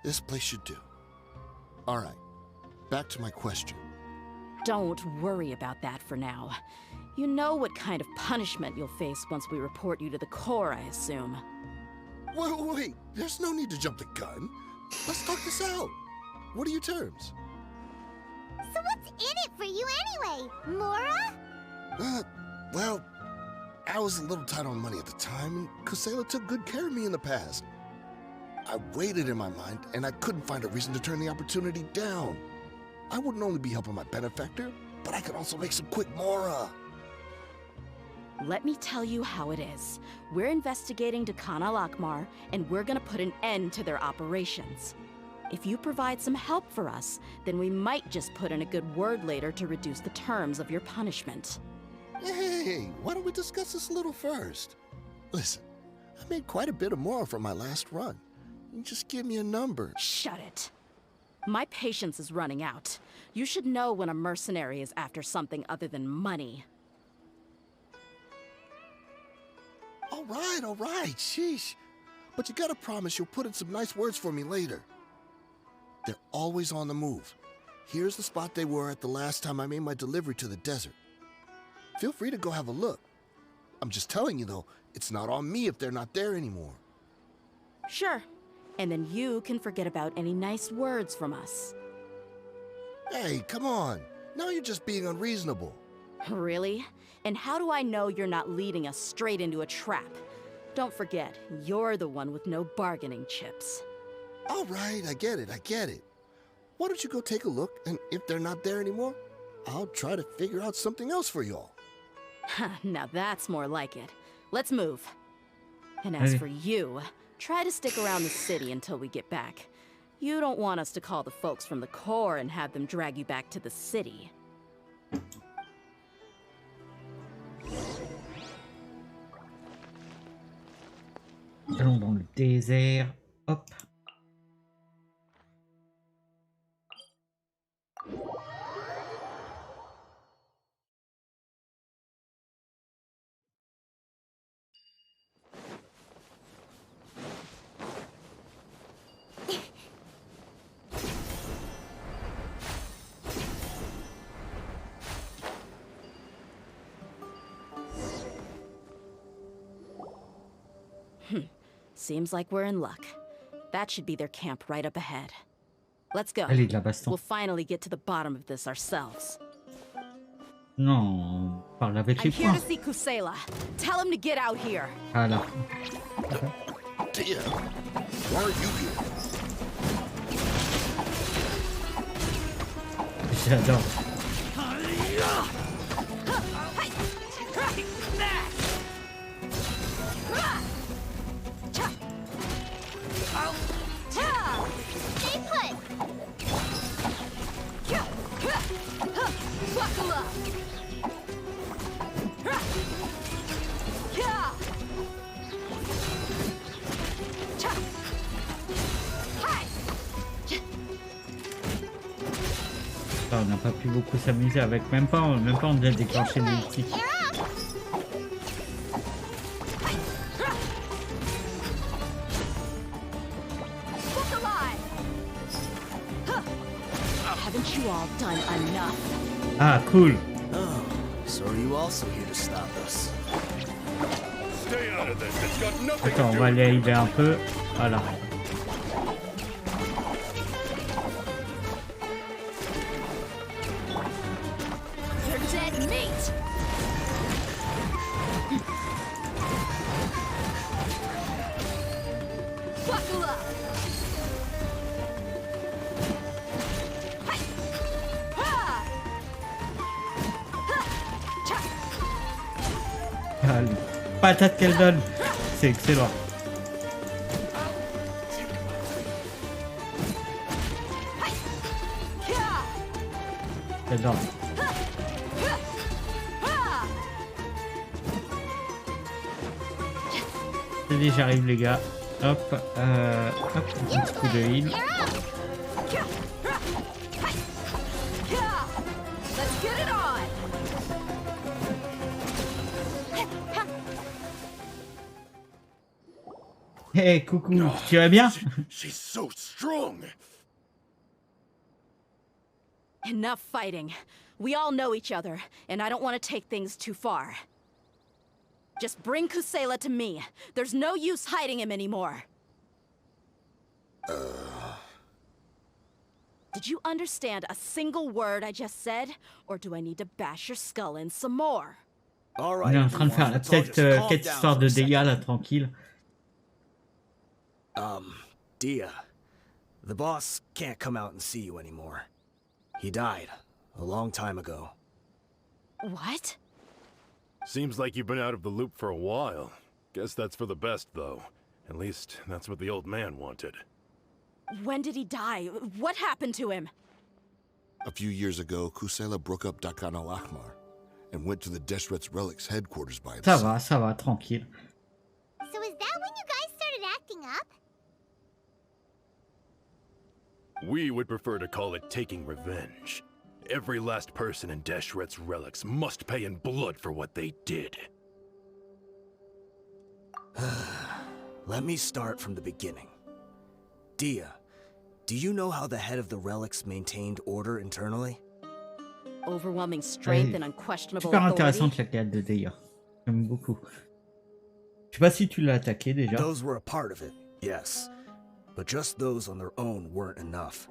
This place should do. All right. Back to my question. Don't worry about that for now. You know what kind of punishment you'll face once we report you to the Corps, I assume. Wait. There's no need to jump the gun. Let's talk this out. What are your terms? So what's in it for you anyway, Mora? Well, I was a little tight on money at the time, and Kusela took good care of me in the past. I weighed it in my mind, and I couldn't find a reason to turn the opportunity down. I wouldn't only be helping my benefactor, but I could also make some quick Mora. Let me tell you how it is. We're investigating Dekhan al-Akhmar, and we're gonna put an end to their operations. If you provide some help for us, then we might just put in a good word later to reduce the terms of your punishment. Hey, why don't we discuss this a little first? Listen, I made quite a bit more from my last run. You just give me a number. Shut it. My patience is running out. You should know when a mercenary is after something other than money. All right, sheesh. But you gotta promise you'll put in some nice words for me later. They're always on the move. Here's the spot they were at the last time I made my delivery to the desert. Feel free to go have a look. I'm just telling you though, it's not on me if they're not there anymore. Sure. And then you can forget about any nice words from us. Hey, come on. Now you're just being unreasonable. Really? And how do I know you're not leading us straight into a trap? Don't forget, you're the one with no bargaining chips. All right, I get it. Why don't you go take a look, and if they're not there anymore, I'll try to figure out something else for y'all. Now that's more like it. Let's move. And as for you, try to stick around the city until we get back. You don't want us to call the folks from the Corps and have them drag you back to the city. Allons dans le désert. Hop. Seems like we're in luck. That should be their camp right up ahead. Let's go. Allez, de la baston. We'll finally get to the bottom of this ourselves. Non, on parle avec I'm les here to poings. see Kusela. Tell him to get out here. Voilà. Dehya, why are you here? J'adore. Stay put! Buckle up. On n'a pas pu beaucoup s'amuser avec, même pas on a déjà déclenché l'ulti. Haven't you all done enough? Ah, cool. Oh, so are you also here to stop us? Stay out of this. It's got nothing Attends, on to va do aller aider un peu. Voilà. You're dead meat. Buckle up. Ah, les patates qu'elle donne. C'est excellent. J'adore. C'est dit, j'arrive les gars. Hop, hop, un petit coup de heal. Let's get it on. Hey, coucou, tu vas bien? She's so strong. Enough fighting. We all know each other, and I don't want to take things too far. Just bring Kusela to me. There's no use hiding him anymore. Did you understand a single word I just said? Or do I need to bash your skull in some more? All On right, est en train de faire la everyone, let's all petite just calm quête down histoire for de a second. Dehya là, tranquille. Dehya, the boss can't come out and see you anymore. He died a long time ago. What? Seems like you've been out of the loop for a while. Guess that's for the best, though. At least, that's what the old man wanted. When did he die? What happened to him? A few years ago, Kusela broke up Dakan al-Ahmar and went to the Deshret's Relics headquarters by himself. Ça va, tranquille. So is that when you guys started acting up? We would prefer to call it taking revenge. Every last person in Deshret's Relics must pay in blood for what they did. Let me start from the beginning. Dehya, do you know how the head of the Relics maintained order internally? Overwhelming strength Ouais. and unquestionable Super authority. intéressante la quête de Dehya. J'aime beaucoup. Je sais pas si tu l'as attaqué déjà. Those were a part of it, yes. But just those on their own weren't enough.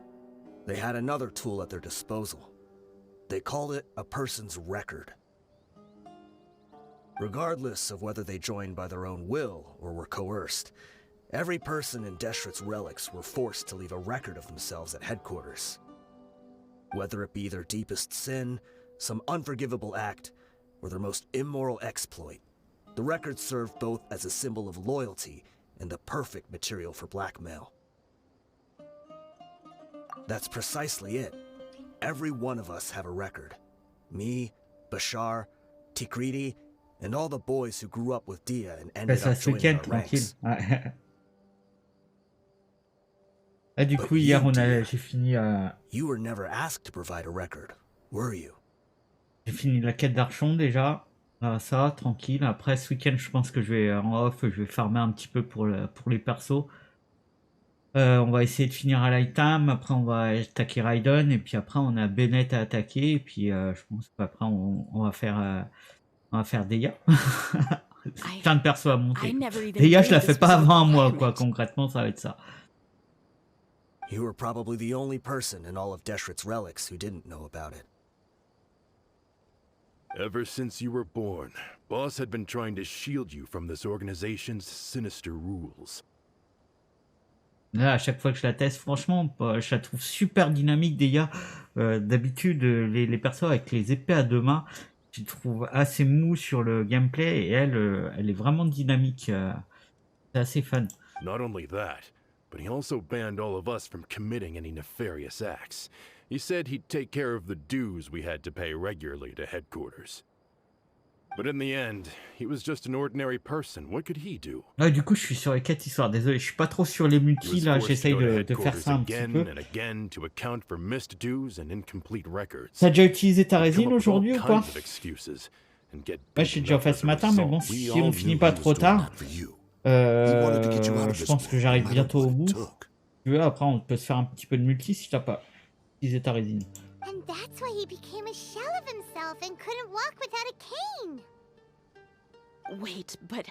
They had another tool at their disposal. They called it a person's record. Regardless of whether they joined by their own will or were coerced, every person in Deshret's Relics were forced to leave a record of themselves at headquarters. Whether it be their deepest sin, some unforgivable act, or their most immoral exploit, the record served both as a symbol of loyalty and the perfect material for blackmail. That's precisely it. Every one of us have a record. Me, Bashar, Tikriti, and all the boys who grew up with Dehya and ended Ça up ce joining week-end, our tranquille. ranks. Ouais. Ah, du But coup, hier, you, Dehya, j'ai fini, You were never asked to provide a record, were you? j'ai fini la quête d'Archon déjà. Ça, tranquille. Après, ce week-end, je pense que je vais en off, je vais farmer un petit peu pour les persos. On va essayer de finir à Light Time. Après, on va attaquer Raiden. Et puis après, on a Bennett à attaquer. Et puis, je pense qu'après, on va faire Dehya. Plein de persos à monter. I never even Dehya, je knew la this fais pas was a avant un mois, quoi. requirement. Concrètement, ça va être ça. You were probably the only person in all of Deshret's Relics who didn't know about it. Ever since you were born, Boss had been trying to shield you from this organization's sinister rules. Là, à chaque fois que je la teste, franchement, je la trouve super dynamique. Dehya, d'habitude, les persos avec les épées à deux mains, je les trouve assez mou sur le gameplay. Et elle est vraiment dynamique. C'est assez fun. Not only that, but he also banned all of us from committing any nefarious acts. He said he'd take care of the dues we had to pay regularly to headquarters. But in the end, he was just an ordinary person. What could he do? Ouais, du coup, je suis sur les quêtes histoire. Désolé, je suis pas trop sur les He multis. was Là, forced to j'essaye go to de faire headquarters ça un petit again peu. and again to account for missed dues and incomplete records. T'as déjà utilisé ta He'd come résine up with all aujourd'hui ou pas? kinds of excuses and get Ouais, j'ai beaten déjà up fait as ce a matin, mais bon, result. We si all on knew finit pas he was trop doing tard, that for you. He wanted to get you out of je this pense que place, no j'arrive matter bientôt au what it bout. took. Tu veux, après, on peut se faire un petit peu de multi si t'as pas utilisé ta résine. And that's why he became a shell of himself and couldn't walk without a cane. Wait, but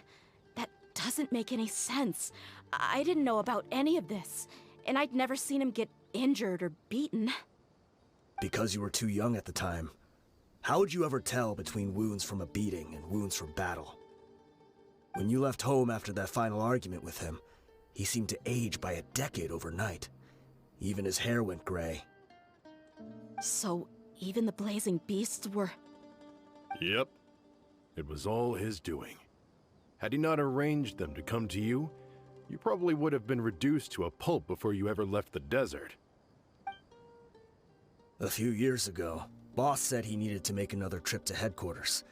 that doesn't make any sense. I didn't know about any of this, and I'd never seen him get injured or beaten. Because you were too young at the time. How would you ever tell between wounds from a beating and wounds from battle? When you left home after that final argument with him, he seemed to age by a decade overnight. Even his hair went gray. So, even the blazing beasts were... Yep. It was all his doing. Had he not arranged them to come to you, you probably would have been reduced to a pulp before you ever left the desert. A few years ago, Boss said he needed to make another trip to headquarters.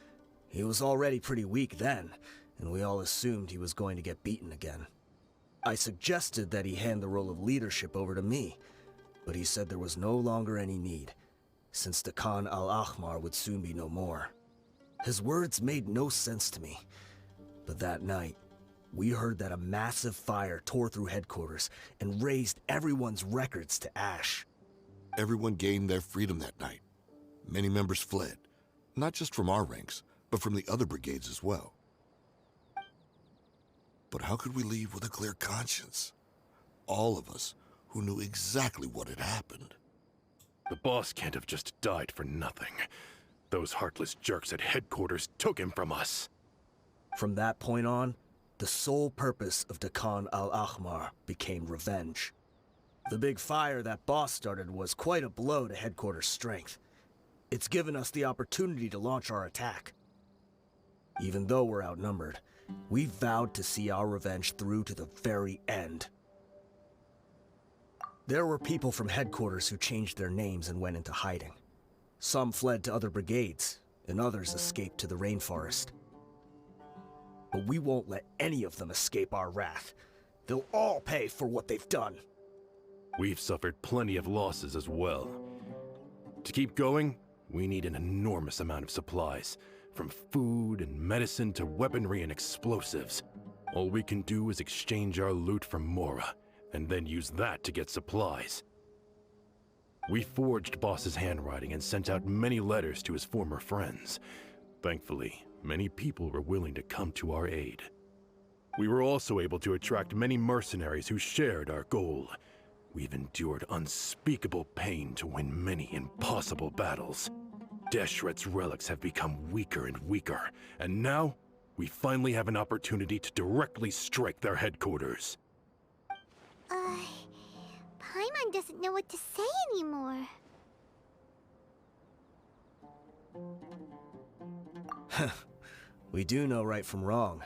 He was already pretty weak then, and we all assumed he was going to get beaten again. I suggested that he hand the role of leadership over to me, but he said there was no longer any need, since the Khan al-Ahmar would soon be no more. His words made no sense to me, but that night, we heard that a massive fire tore through headquarters and razed everyone's records to ash. Everyone gained their freedom that night. Many members fled, not just from our ranks, but from the other brigades as well. But how could we leave with a clear conscience? All of us who knew exactly what had happened. The boss can't have just died for nothing. Those heartless jerks at headquarters took him from us. From that point on, the sole purpose of Khan al-Ahmar became revenge. The big fire that Boss started was quite a blow to headquarters' strength. It's given us the opportunity to launch our attack. Even though we're outnumbered, we vowed to see our revenge through to the very end. There were people from headquarters who changed their names and went into hiding. Some fled to other brigades, and others escaped to the rainforest. But we won't let any of them escape our wrath. They'll all pay for what they've done. We've suffered plenty of losses as well. To keep going, we need an enormous amount of supplies, from food and medicine to weaponry and explosives. All we can do is exchange our loot from Mora, and then use that to get supplies. We forged Boss's handwriting and sent out many letters to his former friends. Thankfully, many people were willing to come to our aid. We were also able to attract many mercenaries who shared our goal. We've endured unspeakable pain to win many impossible battles. Deshret's relics have become weaker and weaker, and now we finally have an opportunity to directly strike their headquarters. Paimon doesn't know what to say anymore. We do know right from wrong,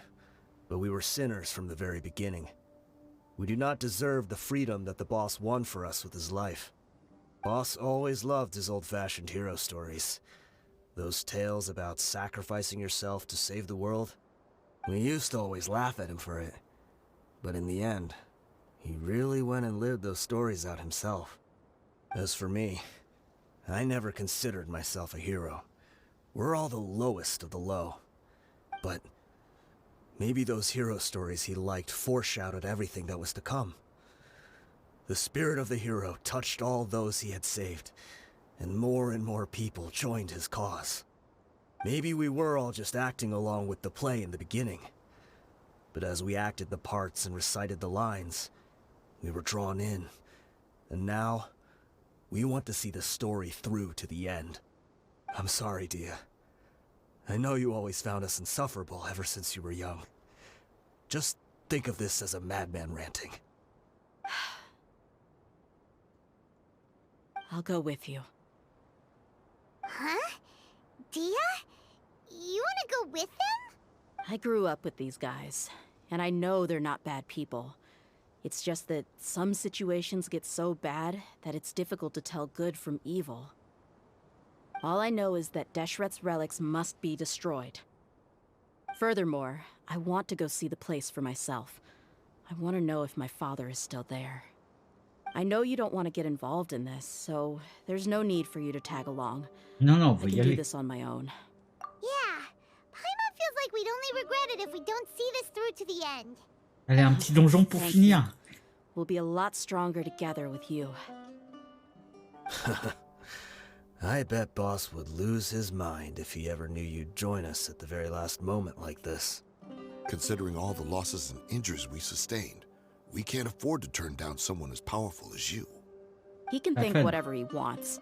but we were sinners from the very beginning. We do not deserve the freedom that the boss won for us with his life. Boss always loved his old-fashioned hero stories. Those tales about sacrificing yourself to save the world. We used to always laugh at him for it. But in the end, he really went and lived those stories out himself. As for me, I never considered myself a hero. We're all the lowest of the low. But maybe those hero stories he liked foreshadowed everything that was to come. The spirit of the hero touched all those he had saved, and more people joined his cause. Maybe we were all just acting along with the play in the beginning. But as we acted the parts and recited the lines, we were drawn in. And now, we want to see the story through to the end. I'm sorry, Dehya. I know you always found us insufferable ever since you were young. Just think of this as a madman ranting. I'll go with you. Huh? Dehya? You wanna go with them? I grew up with these guys, and I know they're not bad people. It's just that some situations get so bad that it's difficult to tell good from evil. All I know is that Deshret's relics must be destroyed. Furthermore, I want to go see the place for myself. I want to know if my father is still there. I know you don't want to get involved in this, so there's no need for you to tag along. Non, non, I faut y can do aller. this on my own. Yeah. Paimon feels like we'd only regret it if we don't see this through to the end. Allez, un petit donjon pour Thank finir. you. We'll be a lot stronger together with you. I bet Boss would lose his mind if he ever knew you'd join us at the very last moment like this. Considering all the losses and injuries we sustained, we can't afford to turn down someone as powerful as you. He can think Perfect. whatever he wants.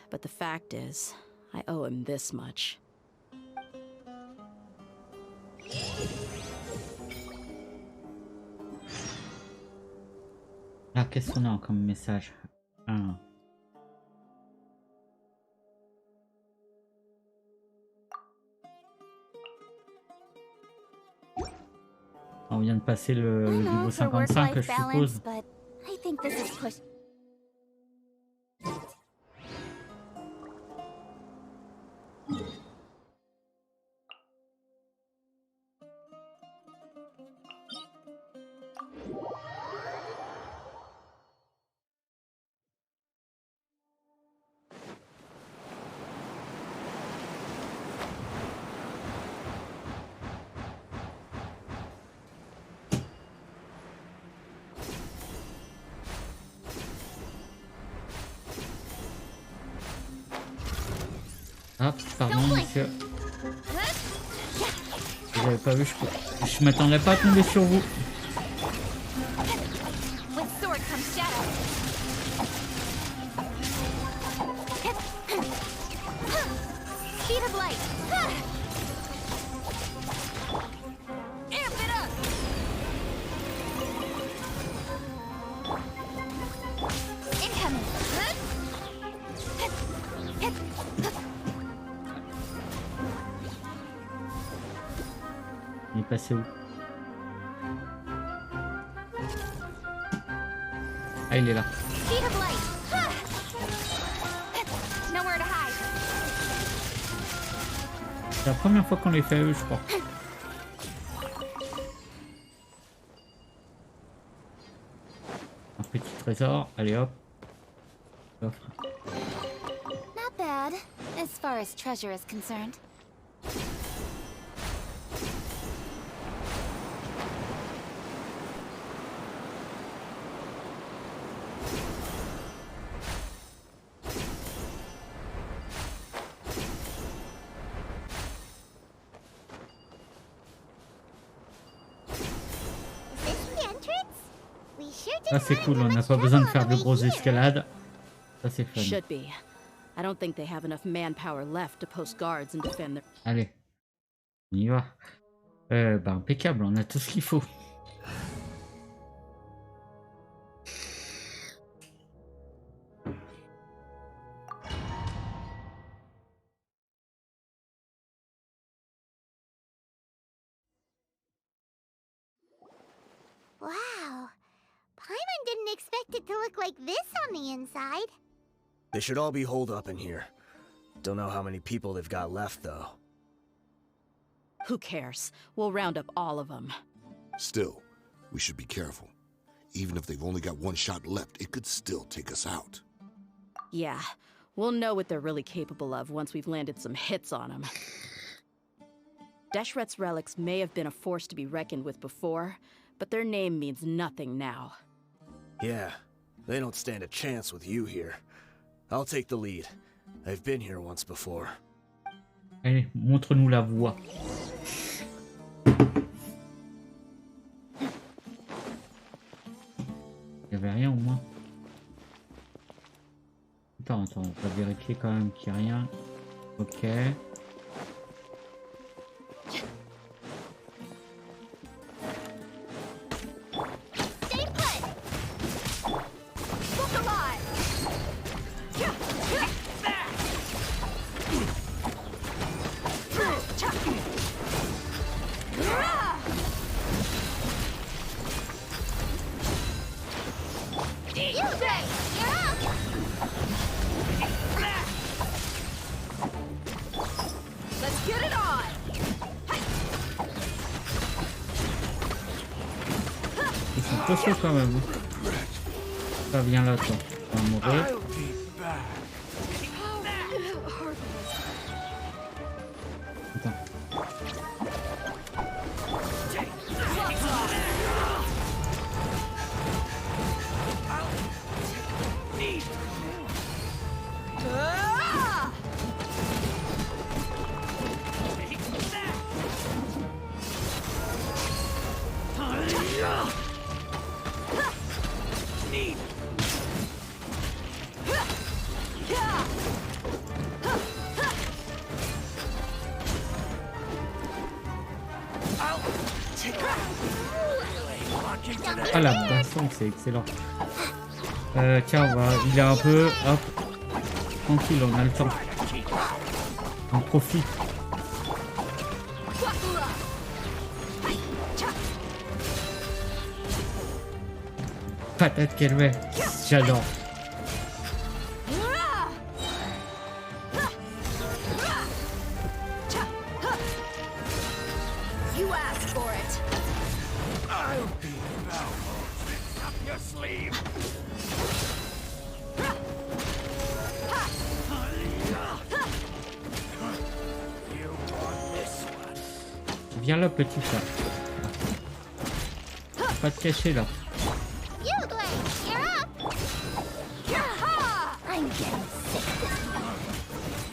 But the fact is, I owe him this much. Ah, qu'est-ce qu'on a comme message? Ah. On vient de passer le I niveau know for 55, work-life je balance, suppose. but I think this is push. Ah, pardon, monsieur. Vous avez pas vu, je m'attendais pas à tomber sur vous. With sword comes shadow. Speed of light. Amp it up. Incoming. Il est passé où? Ah, il est là. Speed of light. Nowhere to hide. C'est la première fois qu'on les fait eux, je crois. Un petit trésor, allez hop. Coffre. Not bad, as far as treasure is concerned. Is this the entrance? We sure Ah, didn't c'est run cool, into on n'a much pas besoin de trouble faire on de the way grosses here. escalades. Ça, c'est fun. Should be. I don't think they have enough manpower left to post guards and defend their... Allez, on y va. Bah, impeccable, on a tout ce qu'il faut. Wow. Paimon didn't expect it to look like this on the inside. They should all be holed up in here. Don't know how many people they've got left, though. Who cares? We'll round up all of them. Still, we should be careful. Even if they've only got one shot left, it could still take us out. Yeah, we'll know what they're really capable of once we've landed some hits on them. Deshret's relics may have been a force to be reckoned with before, but their name means nothing now. Yeah, they don't stand a chance with you here. I'll take the lead. I've been here once before. Allez, montre-nous la voie. Il y avait rien au moins. Attends, on va vérifier quand même qu'il n'y a rien. Ok. Stay put! Look alive! You say, you're up! Let's get it on! Ils sont costauds quand même. Ça vient là, toi. On va mourir. Attends. Ah, la baston, c'est excellent. Tiens, il est un peu... Hop. Tranquille, on a le temps. On profite. Patate qu'elle met. J'adore. You asked for it. I'll be back. Up your sleeve. You want this one? Viens là, petit chat. Pas te cacher là. You Blade, you're up! Yaha! I'm getting sick of this.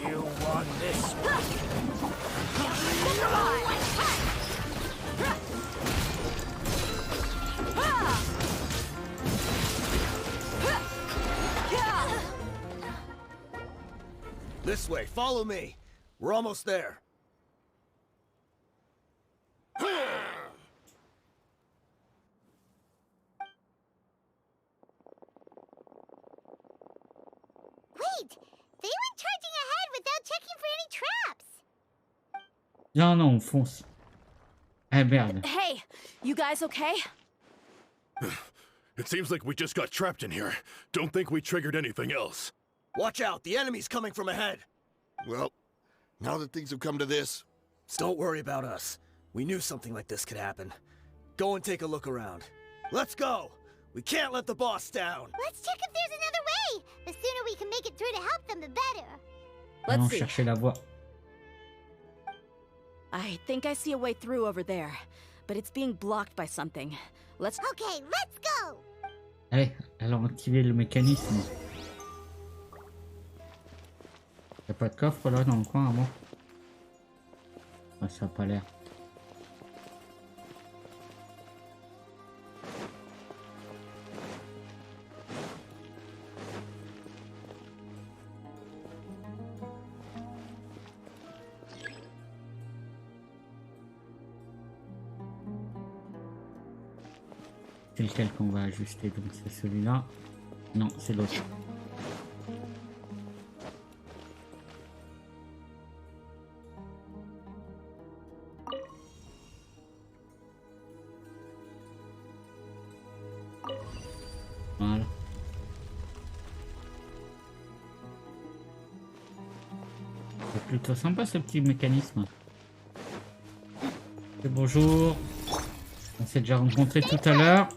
You want this one? Look alive! This way, follow me. We're almost there. Wait! They went charging ahead without checking for any traps! Non, non, on fonce. Eh merde. Hey, you guys okay? It seems like we just got trapped in here. Don't think we triggered anything else. Watch out, the enemy's coming from ahead. Well, now that things have come to this... Don't worry about us. We knew something like this could happen. Go and take a look around. Let's go! We can't let the boss down! Let's check if there's another way! The sooner we can make it through to help them, the better. Let's Allons see. chercher la voie. I think I see a way through over there, but it's being blocked by something. Let's... Okay, let's go! Allez, allons activer le mécanisme. Y'a pas de coffre là dans le coin à moi? Ah, ça a pas l'air. C'est lequel qu'on va ajuster? Donc c'est celui-là. Non, c'est l'autre. Voilà. C'est plutôt sympa ce petit mécanisme. Et bonjour. On s'est déjà rencontré tout à l'heure.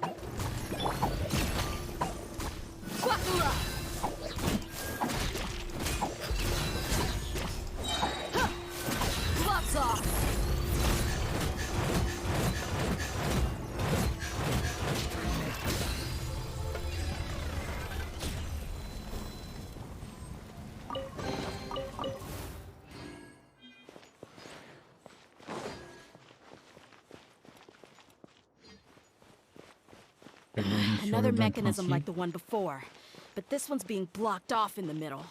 Another mechanism like the one before, but this one's being blocked off in the middle.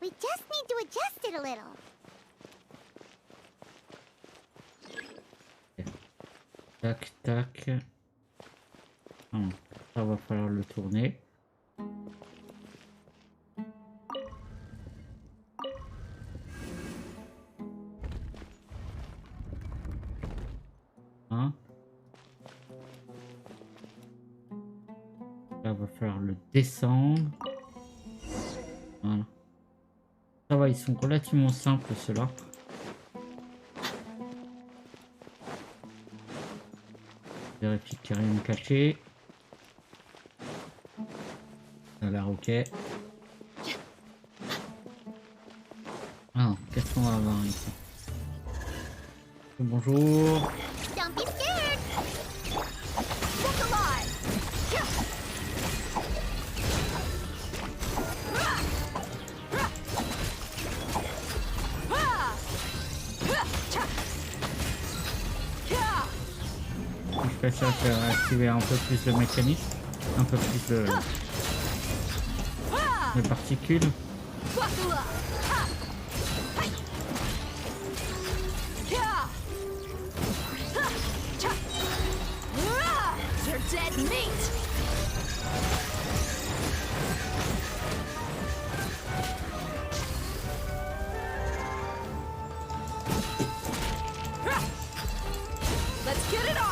We just need to adjust it a little. Tac, tac. Ça va falloir le tourner. Hein? Là, va falloir le descendre. Voilà. Ça va, ils sont relativement simples ceux-là. Vérifie qu'il n'y a rien de caché. Ça a l'air ok. Ah, qu'est-ce qu'on va avoir ici? Bonjour. Don't be scared! Look alive! Je préfère faire activer un peu plus le mécanisme, un peu plus de particules. You're dead meat! Let's get it on!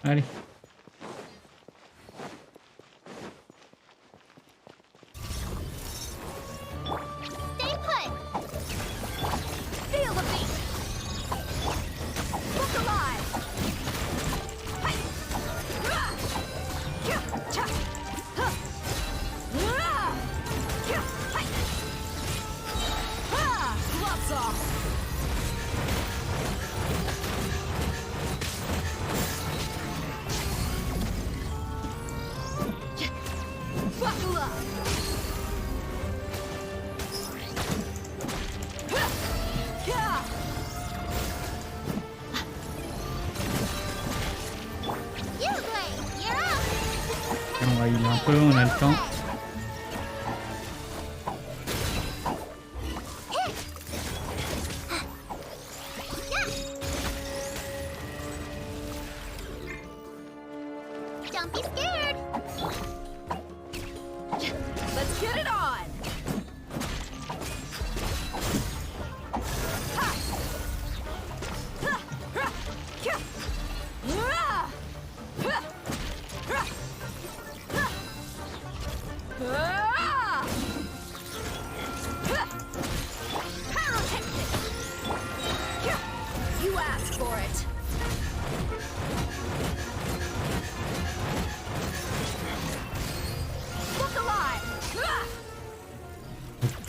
Allez. Stay put! Feel the beat! Look alive! Gloves off! Buckle up! You, Blade! You're up! On va y aller un peu, on a le temps.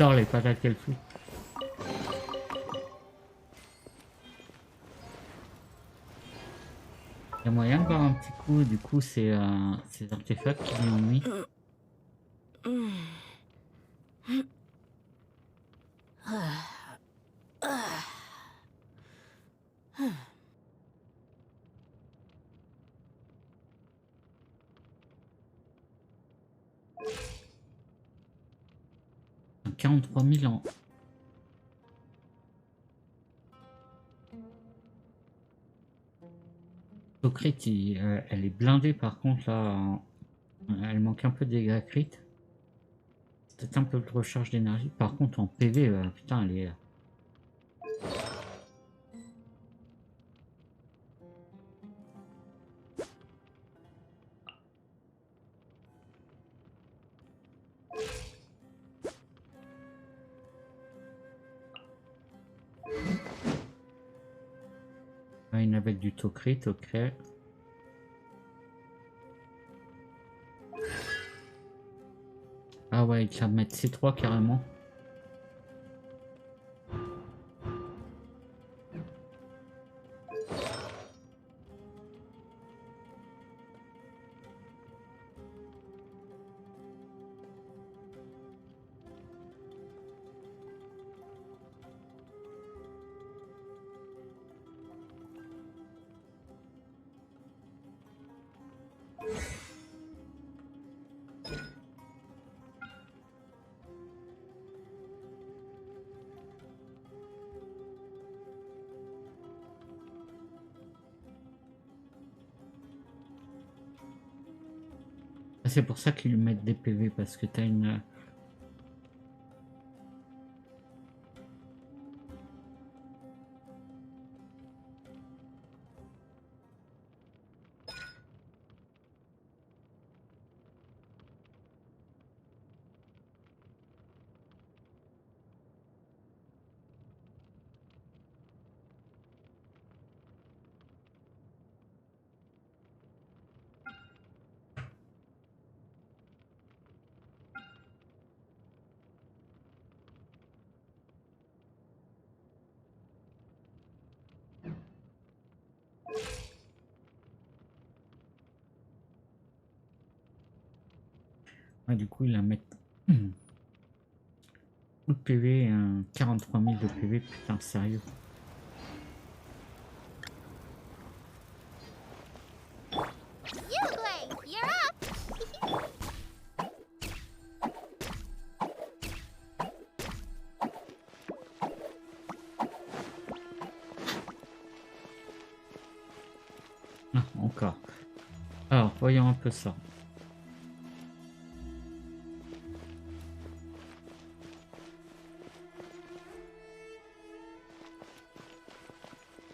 J'adore les patates qu'elle fout. Il y a moyen de voir un petit coup, du coup, ces artefacts qui lui ont mis. « 43 000 ans. Tocrate, elle est blindée par contre là. Elle manque un peu des dégâts crit. C'est peut-être un peu de recharge d'énergie. Par contre en PV, putain, elle est. Une avec du Tocrit, ok. Ah ouais, il va mettre C3 carrément. C'est pour ça qu'ils lui mettent des PV, parce que t'as une... Ouais, du coup, il va mettre... Coup de PV, 43 000 de PV, putain, sérieux. You're up! Ah, encore. Alors, voyons un peu ça.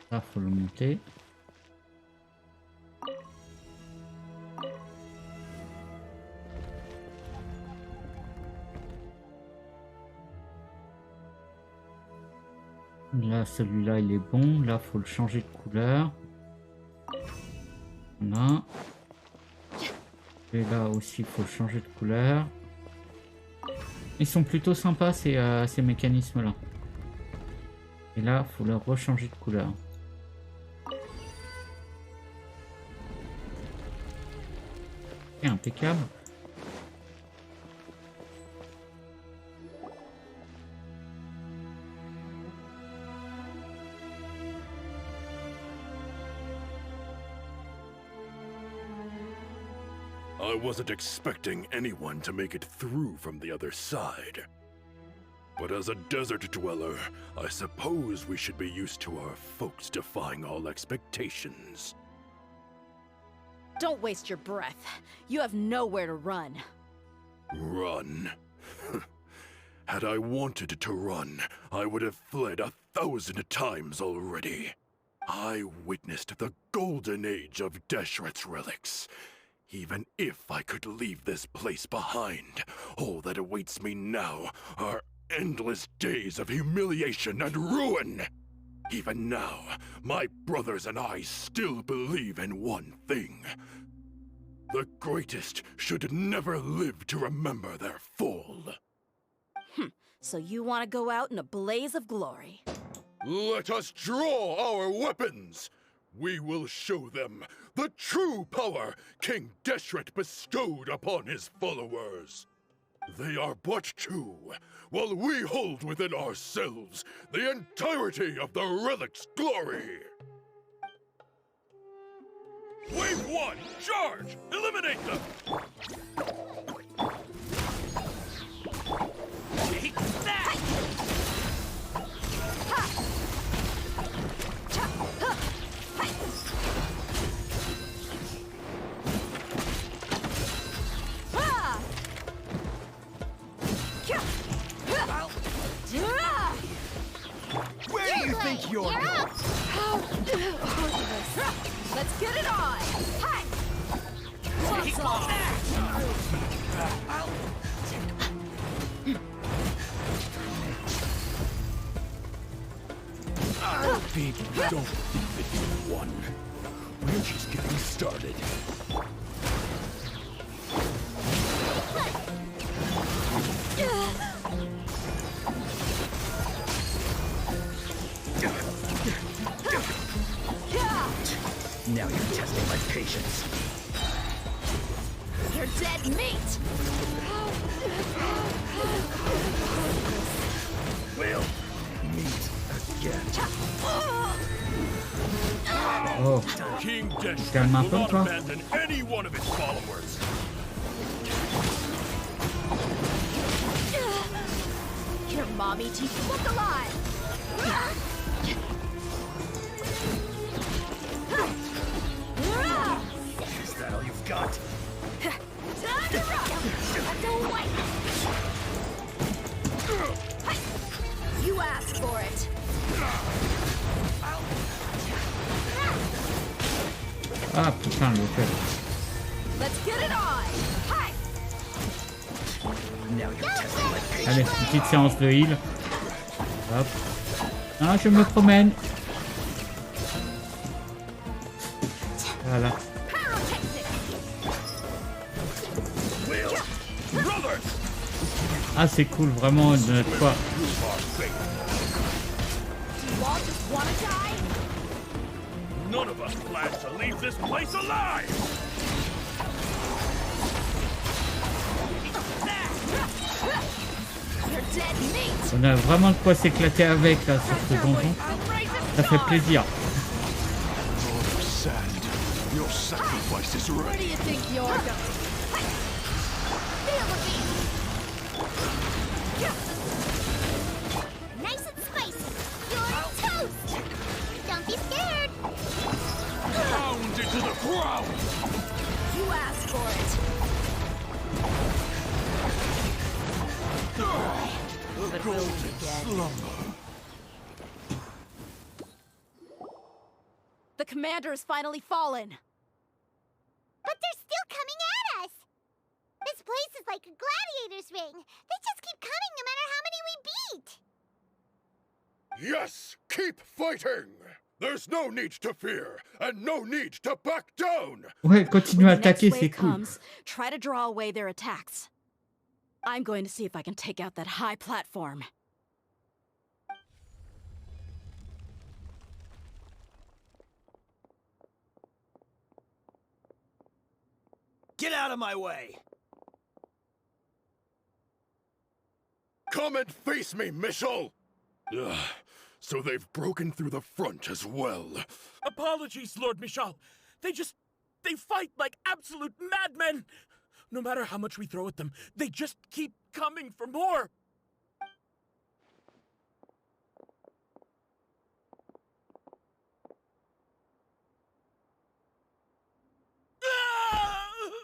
Là, faut le monter. Là, celui-là, il est bon. Là, faut le changer de couleur. Voilà. Et là aussi, il faut changer de couleur. Ils sont plutôt sympas, ces mécanismes-là. Et là, il faut leur rechanger de couleur. Et impeccable. I wasn't expecting anyone to make it through from the other side. But as a desert dweller, I suppose we should be used to our folks defying all expectations. Don't waste your breath. You have nowhere to run. Run? Had I wanted to run, I would have fled 1,000 times already. I witnessed the golden age of Deshret's relics. Even if I could leave this place behind, all that awaits me now are endless days of humiliation and ruin. Even now, my brothers and I still believe in one thing. The greatest should never live to remember their fall. So you want to go out in a blaze of glory. Let us draw our weapons! We will show them the true power King Deshret bestowed upon his followers. They are but two, while we hold within ourselves the entirety of the relic's glory. Wave 1, charge! Eliminate them! Take that! Where do you think you're going? Let's get it on! Hi! What's Baby, don't think that you won. We're just getting started. Now you're testing my patience. You're dead meat! We'll meet again. Oh, King Deshret calme un will peu, not toi. abandon any one of his followers. Your mommy teeth look alive! Is that all you've got? Time to rock! Have to wait! You asked for it! Ah putain, le fait. Let's get it on! Hi! Now you're testing my patience. Allez, une petite séance de heal. Hop. Ah, je me promène. Voilà. Ah, c'est cool, vraiment, de notre fois. You all just wanna die? None of us plans to leave this place alive! You're dead meat! On a vraiment de quoi s'éclater avec là sur ce donjon. Ça fait plaisir. Your sacrifice is Where do you think you're going? Feel the beat! Nice and spicy. You're toast. Don't be scared. Pounded to the ground! You asked for it! The golden slumber. The commander has finally fallen! But they're still coming at us. This place is like a gladiator's ring. They just keep coming no matter how many we beat. Yes, keep fighting! There's no need to fear, and no need to back down! Ouais, continue à When the next attaquer, wave c'est cool. comes, try to draw away their attacks. I'm going to see if I can take out that high platform. Get out of my way! Come and face me, Mitchell! Ugh, so they've broken through the front as well. Apologies, Lord Michal. They fight like absolute madmen. No matter how much we throw at them, they just keep coming for more.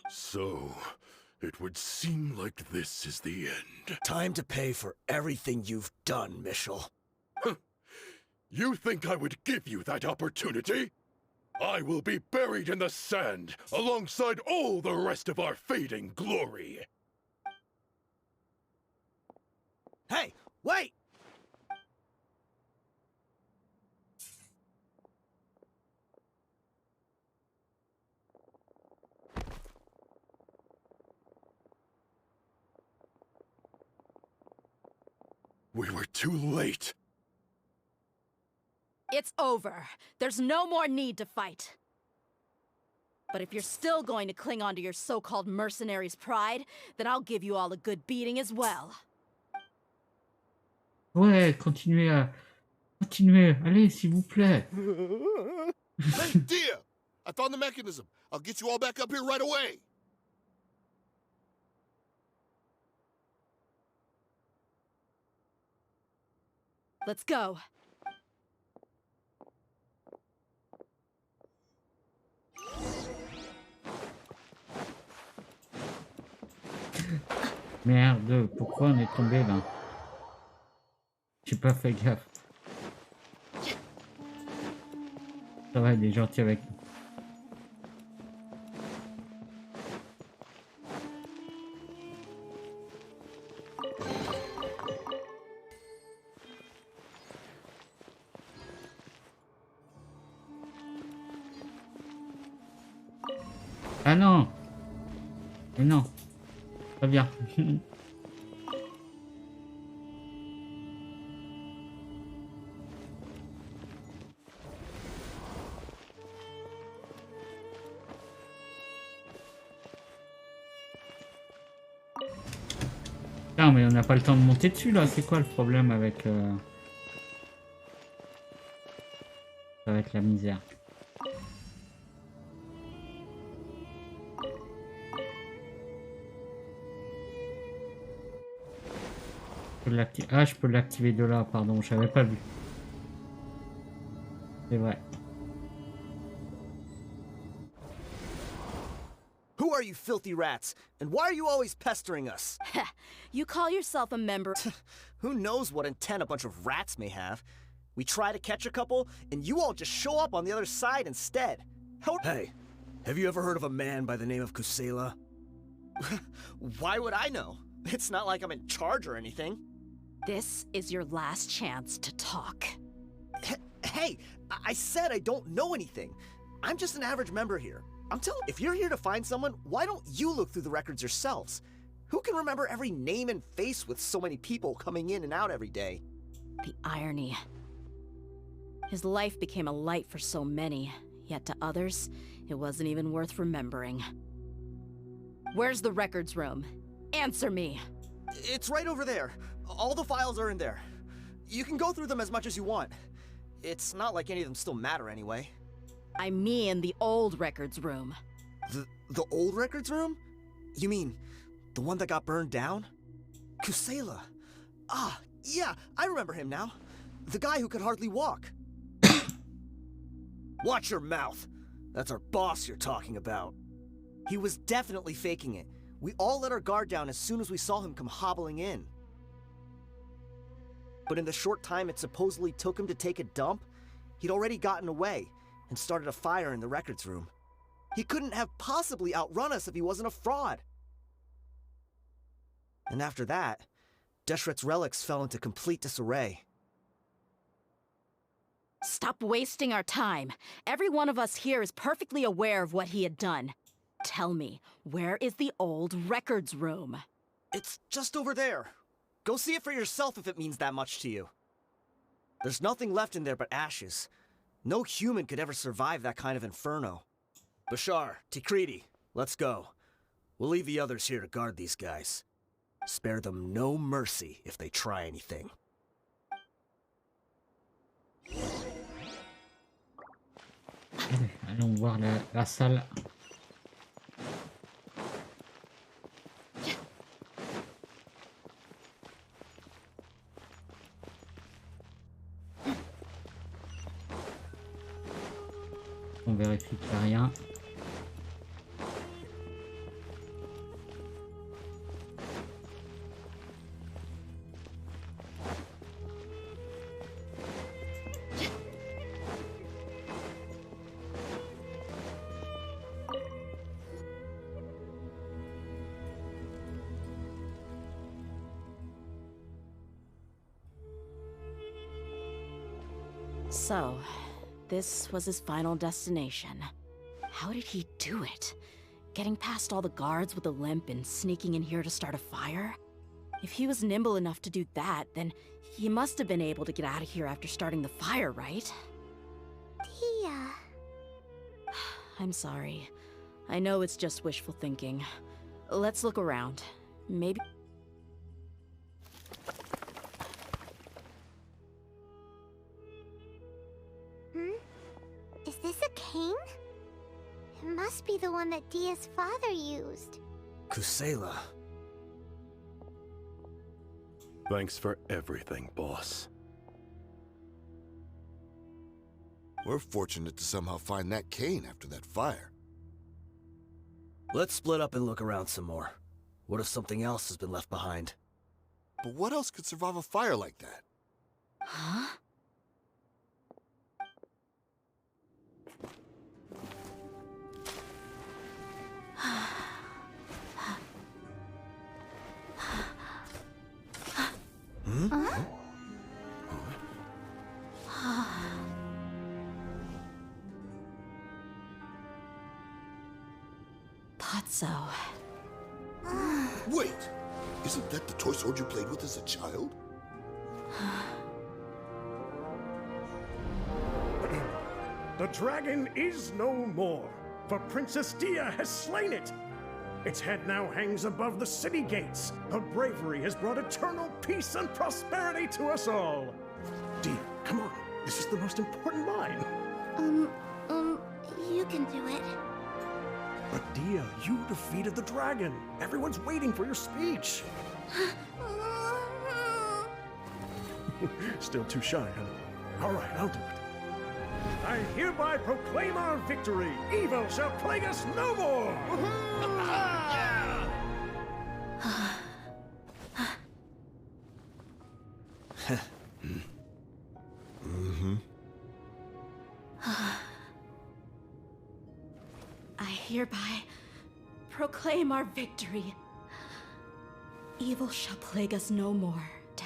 So, it would seem like this is the end. Time to pay for everything you've done, Mitchell. You think I would give you that opportunity? I will be buried in the sand alongside all the rest of our fading glory. Hey, wait! We were too late. It's over. There's no more need to fight. But if you're still going to cling on to your so-called mercenary's pride, then I'll give you all a good beating as well. Ouais, continuez. Allez, s'il vous plaît. Hey, Dehya! I found the mechanism. I'll get you all back up here right away. Let's go. Merde, pourquoi on est tombé là? J'ai pas fait gaffe. Ça va, il est gentil avec nous. Ah non! Mais non! Très bien. Non mais on n'a pas le temps de monter dessus là, c'est quoi le problème avec ça va être la misère. Ah, je peux l'activer de là, pardon, j'avais pas vu. C'est vrai. Who are you filthy rats? And why are you always pestering us? You call yourself a member? Who knows what intent a bunch of rats may have? We try to catch a couple, and you all just show up on the other side instead. Hey, have you ever heard of a man by the name of Kusela? Why would I know? It's not like I'm in charge or anything. This is your last chance to talk. Hey, I said I don't know anything. I'm just an average member here. I'm telling you, if you're here to find someone, why don't you look through the records yourselves? Who can remember every name and face with so many people coming in and out every day? The irony. His life became a light for so many, yet to others, it wasn't even worth remembering. Where's the records room? Answer me! It's right over there. All the files are in there. You can go through them as much as you want. It's not like any of them still matter anyway. I mean the old records room. The old records room? You mean the one that got burned down? Kusela. Ah, yeah, I remember him now. The guy who could hardly walk. Watch your mouth. That's our boss you're talking about. He was definitely faking it. We all let our guard down as soon as we saw him come hobbling in. But in the short time it supposedly took him to take a dump, he'd already gotten away and started a fire in the records room. He couldn't have possibly outrun us if he wasn't a fraud. And after that, Deshret's relics fell into complete disarray. Stop wasting our time. Every one of us here is perfectly aware of what he had done. Tell me, where is the old records room? It's just over there. Go see it for yourself if it means that much to you. There's nothing left in there but ashes. No human could ever survive that kind of inferno. Bashar, Tikriti, let's go. We'll leave the others here to guard these guys. Spare them no mercy if they try anything. Allons voir la salle. On vérifie qu'il n'y a rien. So, this was his final destination. How did he do it? Getting past all the guards with a limp and sneaking in here to start a fire? If he was nimble enough to do that, then he must have been able to get out of here after starting the fire, right? Dehya. I'm sorry. I know it's just wishful thinking. Let's look around. Maybe... Is this a cane? It must be the one that Dehya's father used. Kusela. Thanks for everything, boss. We're fortunate to somehow find that cane after that fire. Let's split up and look around some more. What if something else has been left behind? But what else could survive a fire like that? Huh? Thought so. Wait! Isn't that the toy sword you played with as a child? The dragon is no more, for Princess Dehya has slain it. Its head now hangs above the city gates. Her bravery has brought eternal peace and prosperity to us all. Dehya, come on. This is the most important line. You can do it. But Dehya, you defeated the dragon. Everyone's waiting for your speech. Still too shy, huh? All right, I'll do it. I hereby proclaim our victory. Evil shall plague us no more. I hereby proclaim our victory. Evil shall plague us no more, Dad.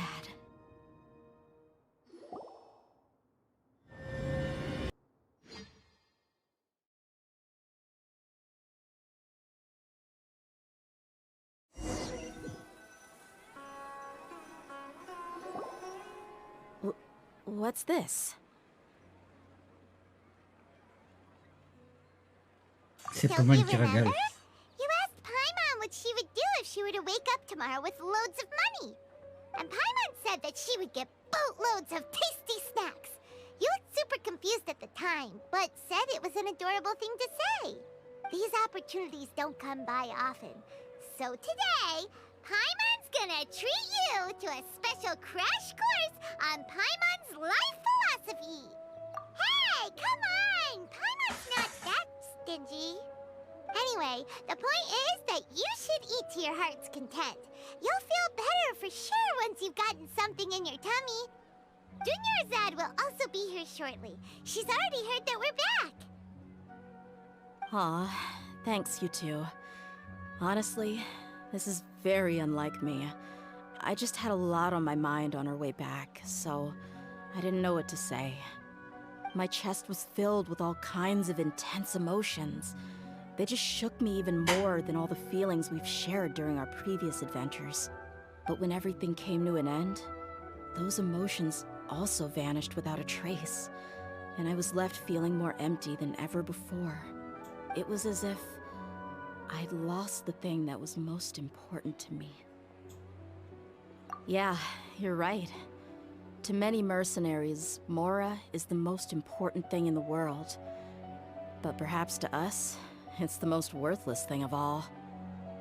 What's this? C'est So pas mal you qui remember? régale. You asked Paimon what she would do if she were to wake up tomorrow with loads of money. And Paimon said that she would get boatloads of tasty snacks. You looked super confused at the time, but said it was an adorable thing to say. These opportunities don't come by often. So today, Paimon's gonna treat you to a special crash course on Paimon's life philosophy. Hey, come on! Paimon's not that stingy. Anyway, the point is that you should eat to your heart's content. You'll feel better for sure once you've gotten something in your tummy. Dunyarzad will also be here shortly. She's already heard that we're back. Aw, thanks, you two. Honestly, this is very unlike me. I just had a lot on my mind on our way back, so I didn't know what to say. My chest was filled with all kinds of intense emotions. They just shook me even more than all the feelings we've shared during our previous adventures. But when everything came to an end, those emotions also vanished without a trace, and I was left feeling more empty than ever before. It was as if I'd lost the thing that was most important to me. Yeah, you're right. To many mercenaries, Mora is the most important thing in the world. But perhaps to us, it's the most worthless thing of all.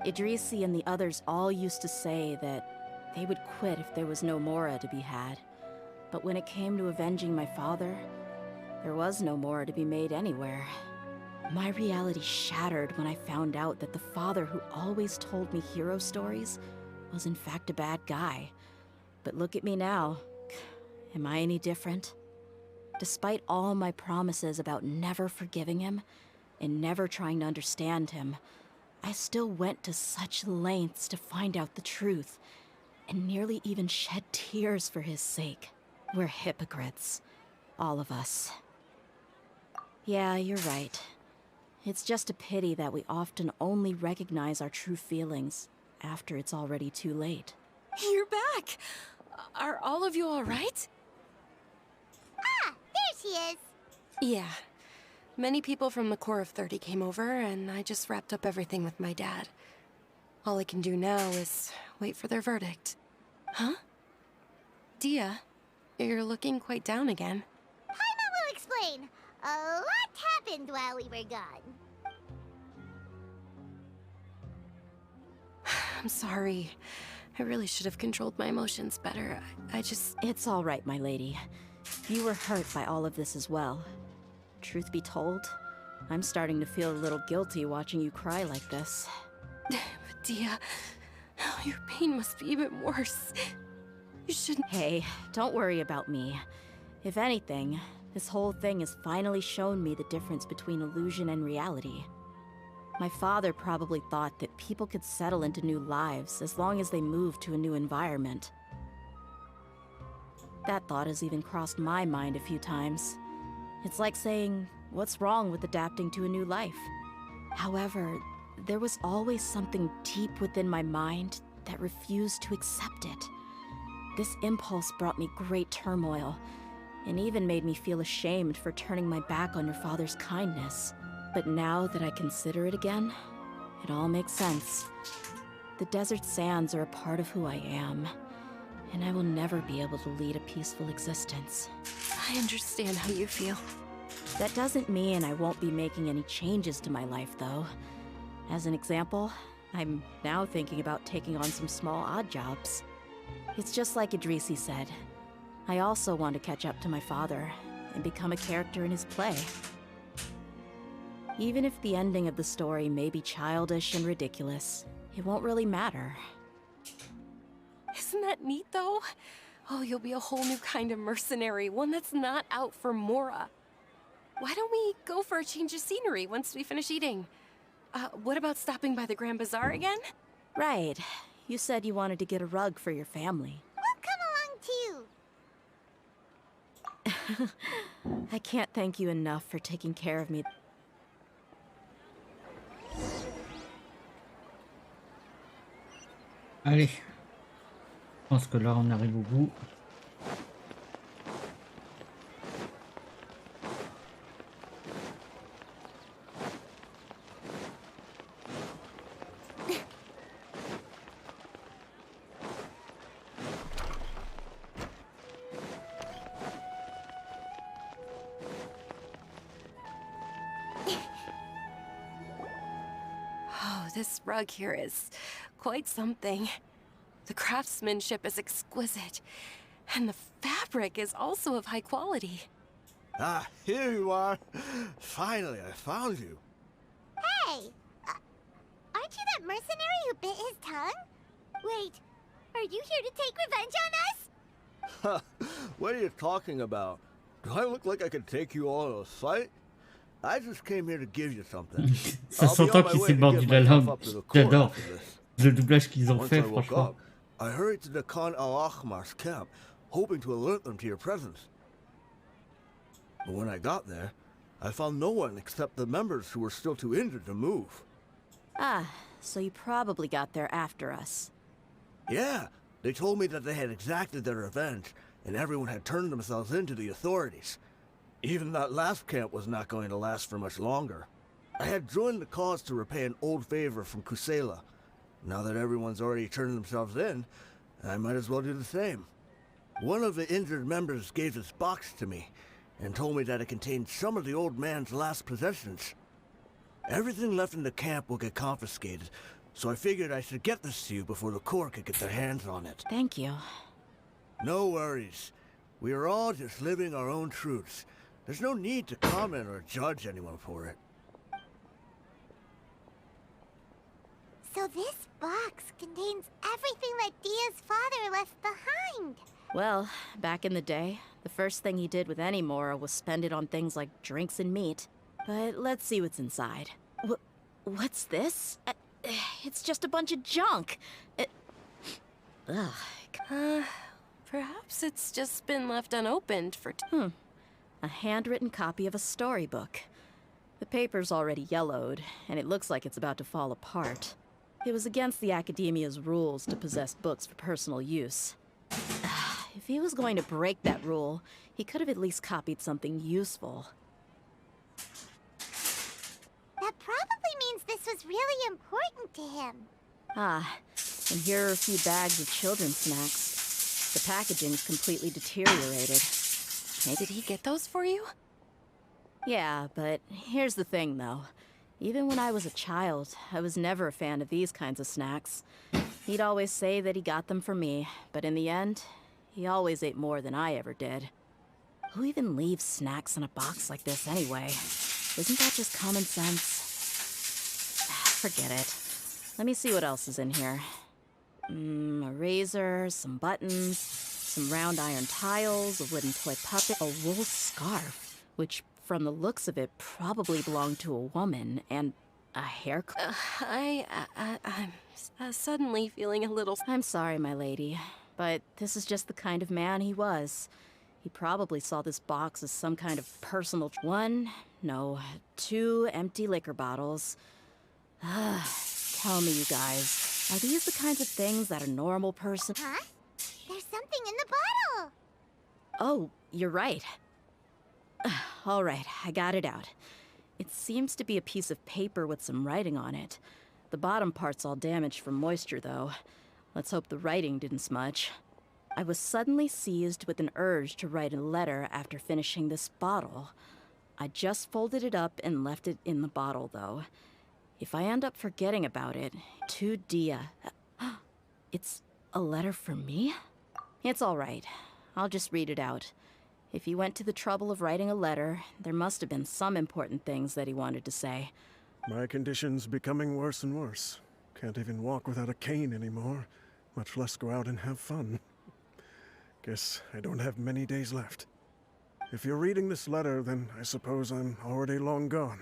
Idrisi and the others all used to say that they would quit if there was no Mora to be had. But when it came to avenging my father, there was no Mora to be made anywhere. My reality shattered when I found out that the father who always told me hero stories was in fact a bad guy. But look at me now. Am I any different? Despite all my promises about never forgiving him and never trying to understand him, I still went to such lengths to find out the truth, and nearly even shed tears for his sake. We're hypocrites. All of us. Yeah, you're right. It's just a pity that we often only recognize our true feelings after it's already too late. You're back! Are all of you alright? Ah, there she is. Yeah. Many people from the Corps of 30 came over, and I just wrapped up everything with my dad. All I can do now is wait for their verdict. Huh? Dehya, you're looking quite down again. Paimon will explain. A lot happened while we were gone. I'm sorry. I really should have controlled my emotions better. I just... It's all right, my lady. You were hurt by all of this as well. Truth be told, I'm starting to feel a little guilty watching you cry like this. But Dehya, your pain must be even worse. You shouldn't... Hey, don't worry about me. If anything, this whole thing has finally shown me the difference between illusion and reality. My father probably thought that people could settle into new lives as long as they moved to a new environment. That thought has even crossed my mind a few times. It's like saying, what's wrong with adapting to a new life? However, there was always something deep within my mind that refused to accept it. This impulse brought me great turmoil, and even made me feel ashamed for turning my back on your father's kindness. But now that I consider it again, it all makes sense. The desert sands are a part of who I am, and I will never be able to lead a peaceful existence. I understand how you feel. That doesn't mean I won't be making any changes to my life, though. As an example, I'm now thinking about taking on some small odd jobs. It's just like Idrisi said. I also want to catch up to my father and become a character in his play. Even if the ending of the story may be childish and ridiculous, it won't really matter. Isn't that neat, though? Oh, you'll be a whole new kind of mercenary, one that's not out for Mora. Why don't we go for a change of scenery once we finish eating? What about stopping by the Grand Bazaar again? Right. You said you wanted to get a rug for your family. We'll come along too. I can't thank you enough for taking care of me. Allez, je pense que là on arrive au bout. Oh, this rug here is quite something. The craftsmanship is exquisite, and the fabric is also of high quality. Ah, here you are. Finally, I found you. Hey! Aren't you that mercenary who bit his tongue? Wait, are you here to take revenge on us? What are you talking about? Do I look like I could take you all to a fight? I just came here to give you something. Ça s'entend qu'il s'est mordu la langue. J'adore le doublage qu'ils ont Once fait, I woke franchement. up, I hurried to the Khan al-Ahmar's camp, hoping to alert them to your presence. But when I got there, I found no one except the members who were still too injured to move. Ah, so you probably got there after us. Yeah, they told me that they had exacted their revenge, and everyone had turned themselves in to the authorities. Even that last camp was not going to last for much longer. I had joined the cause to repay an old favor from Kusela. Now that everyone's already turned themselves in, I might as well do the same. One of the injured members gave this box to me, and told me that it contained some of the old man's last possessions. Everything left in the camp will get confiscated, so I figured I should get this to you before the Corps could get their hands on it. Thank you. No worries. We are all just living our own truths. There's no need to comment or judge anyone for it. So this box contains everything that Dehya's father left behind. Well, back in the day, the first thing he did with any Mora was spend it on things like drinks and meat. But let's see what's inside. What's this? It's just a bunch of junk. Ugh. Perhaps it's just been left unopened for... A handwritten copy of a storybook. The paper's already yellowed, and it looks like it's about to fall apart. It was against the Academia's rules to possess books for personal use. If he was going to break that rule, he could have at least copied something useful. That probably means this was really important to him. Ah, and here are a few bags of children's snacks. The packaging's completely deteriorated. Did he get those for you? Yeah, but here's the thing, though. Even when I was a child, I was never a fan of these kinds of snacks. He'd always say that he got them for me, but in the end, he always ate more than I ever did. Who even leaves snacks in a box like this anyway? Isn't that just common sense? Forget it. Let me see what else is in here. A razor, some buttons, some round iron tiles, a wooden toy puppet, a wool scarf, which from the looks of it probably belonged to a woman, and a hair I'm suddenly feeling a little... I'm sorry, my lady, but this is just the kind of man he was. He probably saw this box as some kind of personal... 2 empty liquor bottles. Tell me, you guys, are these the kinds of things that a normal person... Huh? There's something in the bottle! Oh, you're right. All right, I got it out. It seems to be a piece of paper with some writing on it. The bottom part's all damaged from moisture, though. Let's hope the writing didn't smudge. I was suddenly seized with an urge to write a letter after finishing this bottle. I just folded it up and left it in the bottle, though. If I end up forgetting about it, to Dehya... It's a letter for me? It's all right. I'll just read it out. If he went to the trouble of writing a letter, there must have been some important things that he wanted to say. My condition's becoming worse and worse. Can't even walk without a cane anymore, much less go out and have fun. Guess I don't have many days left. If you're reading this letter, then I suppose I'm already long gone.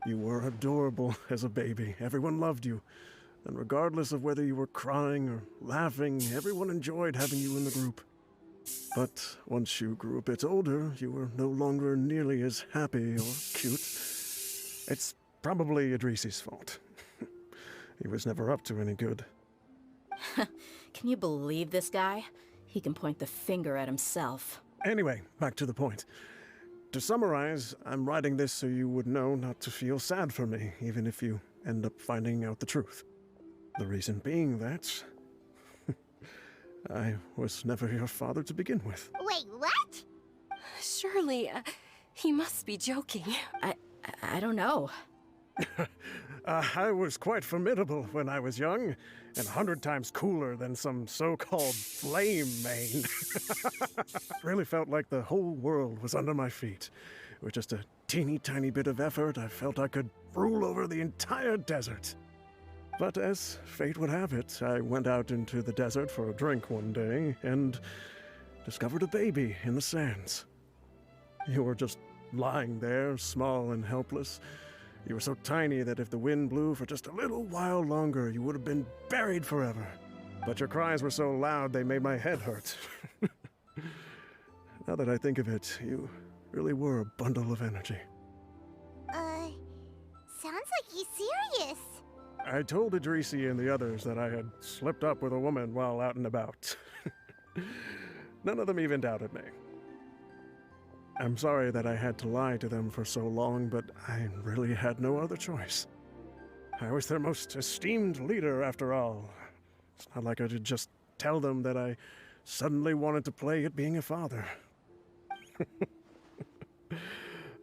You were adorable as a baby. Everyone loved you. And regardless of whether you were crying or laughing, everyone enjoyed having you in the group. But once you grew a bit older, you were no longer nearly as happy or cute. It's probably Idrisi's fault. He was never up to any good. Can you believe this guy? He can point the finger at himself. Anyway, back to the point. To summarize, I'm writing this so you would know not to feel sad for me, even if you end up finding out the truth. The reason being that... I was never your father to begin with. Wait, what? Surely, he must be joking. I don't know. I was quite formidable when I was young, and 100 times cooler than some so-called flame main. Really felt like the whole world was under my feet. With just a teeny tiny bit of effort, I felt I could rule over the entire desert. But as fate would have it, I went out into the desert for a drink one day and discovered a baby in the sands. You were just lying there, small and helpless. You were so tiny that if the wind blew for just a little while longer, you would have been buried forever. But your cries were so loud they made my head hurt. Now that I think of it, you really were a bundle of energy. Sounds like he's serious. I told Idrisi and the others that I had slipped up with a woman while out and about. None of them even doubted me. I'm sorry that I had to lie to them for so long, but I really had no other choice. I was their most esteemed leader, after all. It's not like I could just tell them that I suddenly wanted to play at being a father.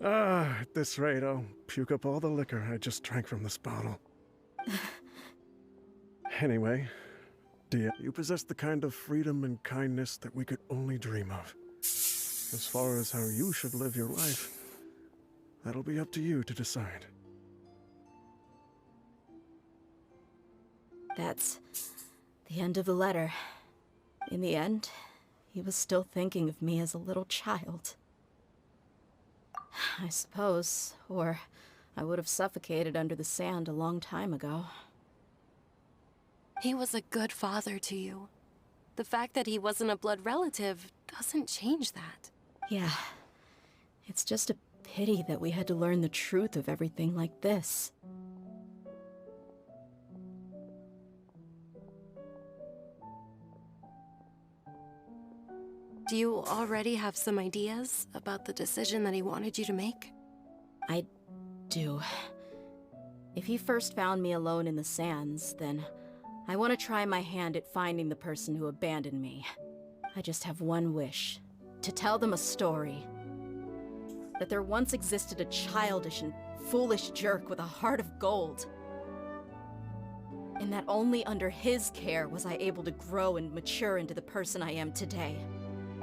At this rate, I'll puke up all the liquor I just drank from this bottle. Anyway, Dehya, you possess the kind of freedom and kindness that we could only dream of. As far as how you should live your life, that'll be up to you to decide. That's the end of the letter. In the end, he was still thinking of me as a little child. I suppose, or I would have suffocated under the sand a long time ago. He was a good father to you. The fact that he wasn't a blood relative doesn't change that. Yeah. It's just a pity that we had to learn the truth of everything like this. Do you already have some ideas about the decision that he wanted you to make? I do. If he first found me alone in the sands, then I want to try my hand at finding the person who abandoned me. I just have one wish. To tell them a story. That there once existed a childish and foolish jerk with a heart of gold. And that only under his care was I able to grow and mature into the person I am today.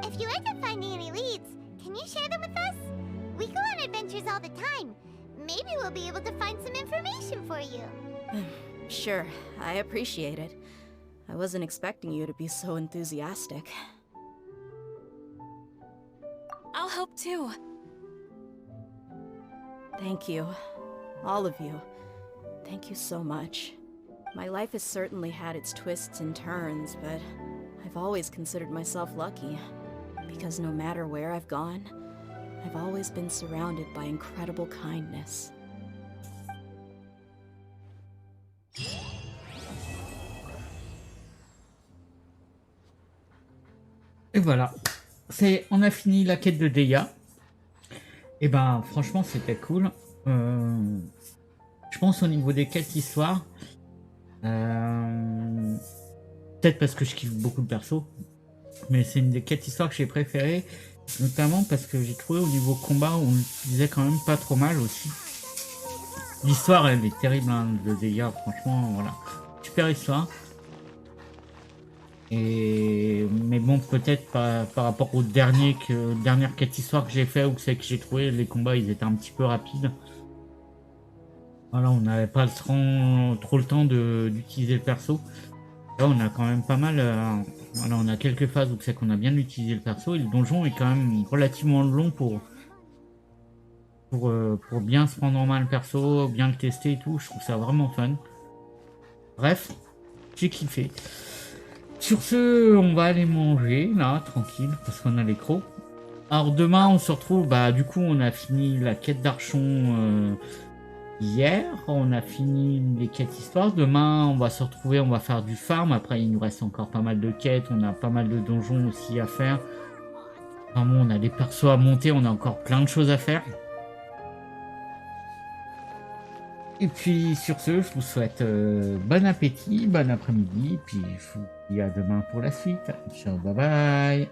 If you end up finding any leads, can you share them with us? We go on adventures all the time. Maybe we'll be able to find some information for you. Sure, I appreciate it. I wasn't expecting you to be so enthusiastic. I'll help too. Thank you. All of you. Thank you so much. My life has certainly had its twists and turns, but I've always considered myself lucky. Because no matter where I've gone, I've always been surrounded by incredible kindness. Et voilà, on a fini la quête de Dehya. Et ben franchement c'était cool. Je pense au niveau des quêtes histoire, peut-être parce que je kiffe beaucoup le perso, mais c'est une des quêtes histoire que j'ai préférées, notamment parce que j'ai trouvé au niveau combat on l'utilisait quand même pas trop mal aussi. L'histoire elle est terrible hein, de Dehya, franchement voilà, super histoire. Mais bon, peut-être par rapport aux dernières quêtes histoire que j'ai fait ou celles que j'ai trouvé, les combats ils étaient un petit peu rapides. Voilà, on n'avait pas trop le temps d'utiliser le perso. Là, on a quand même pas mal. Voilà, on a quelques phases où c'est qu'on a bien utilisé le perso et le donjon est quand même relativement long pour bien se prendre en main le perso, bien le tester et tout. Je trouve ça vraiment fun. Bref, j'ai kiffé. Sur ce, on va aller manger, là, tranquille, parce qu'on a les crocs. Alors demain, on se retrouve, du coup, on a fini la quête d'Archon hier. On a fini les quêtes histoire. Demain, on va se retrouver, on va faire du farm. Après, il nous reste encore pas mal de quêtes. On a pas mal de donjons aussi à faire. Enfin bon, on a des persos à monter, on a encore plein de choses à faire. Et puis sur ce, je vous souhaite bon appétit, bon après-midi, puis je vous dis à demain pour la suite. Ciao, bye bye.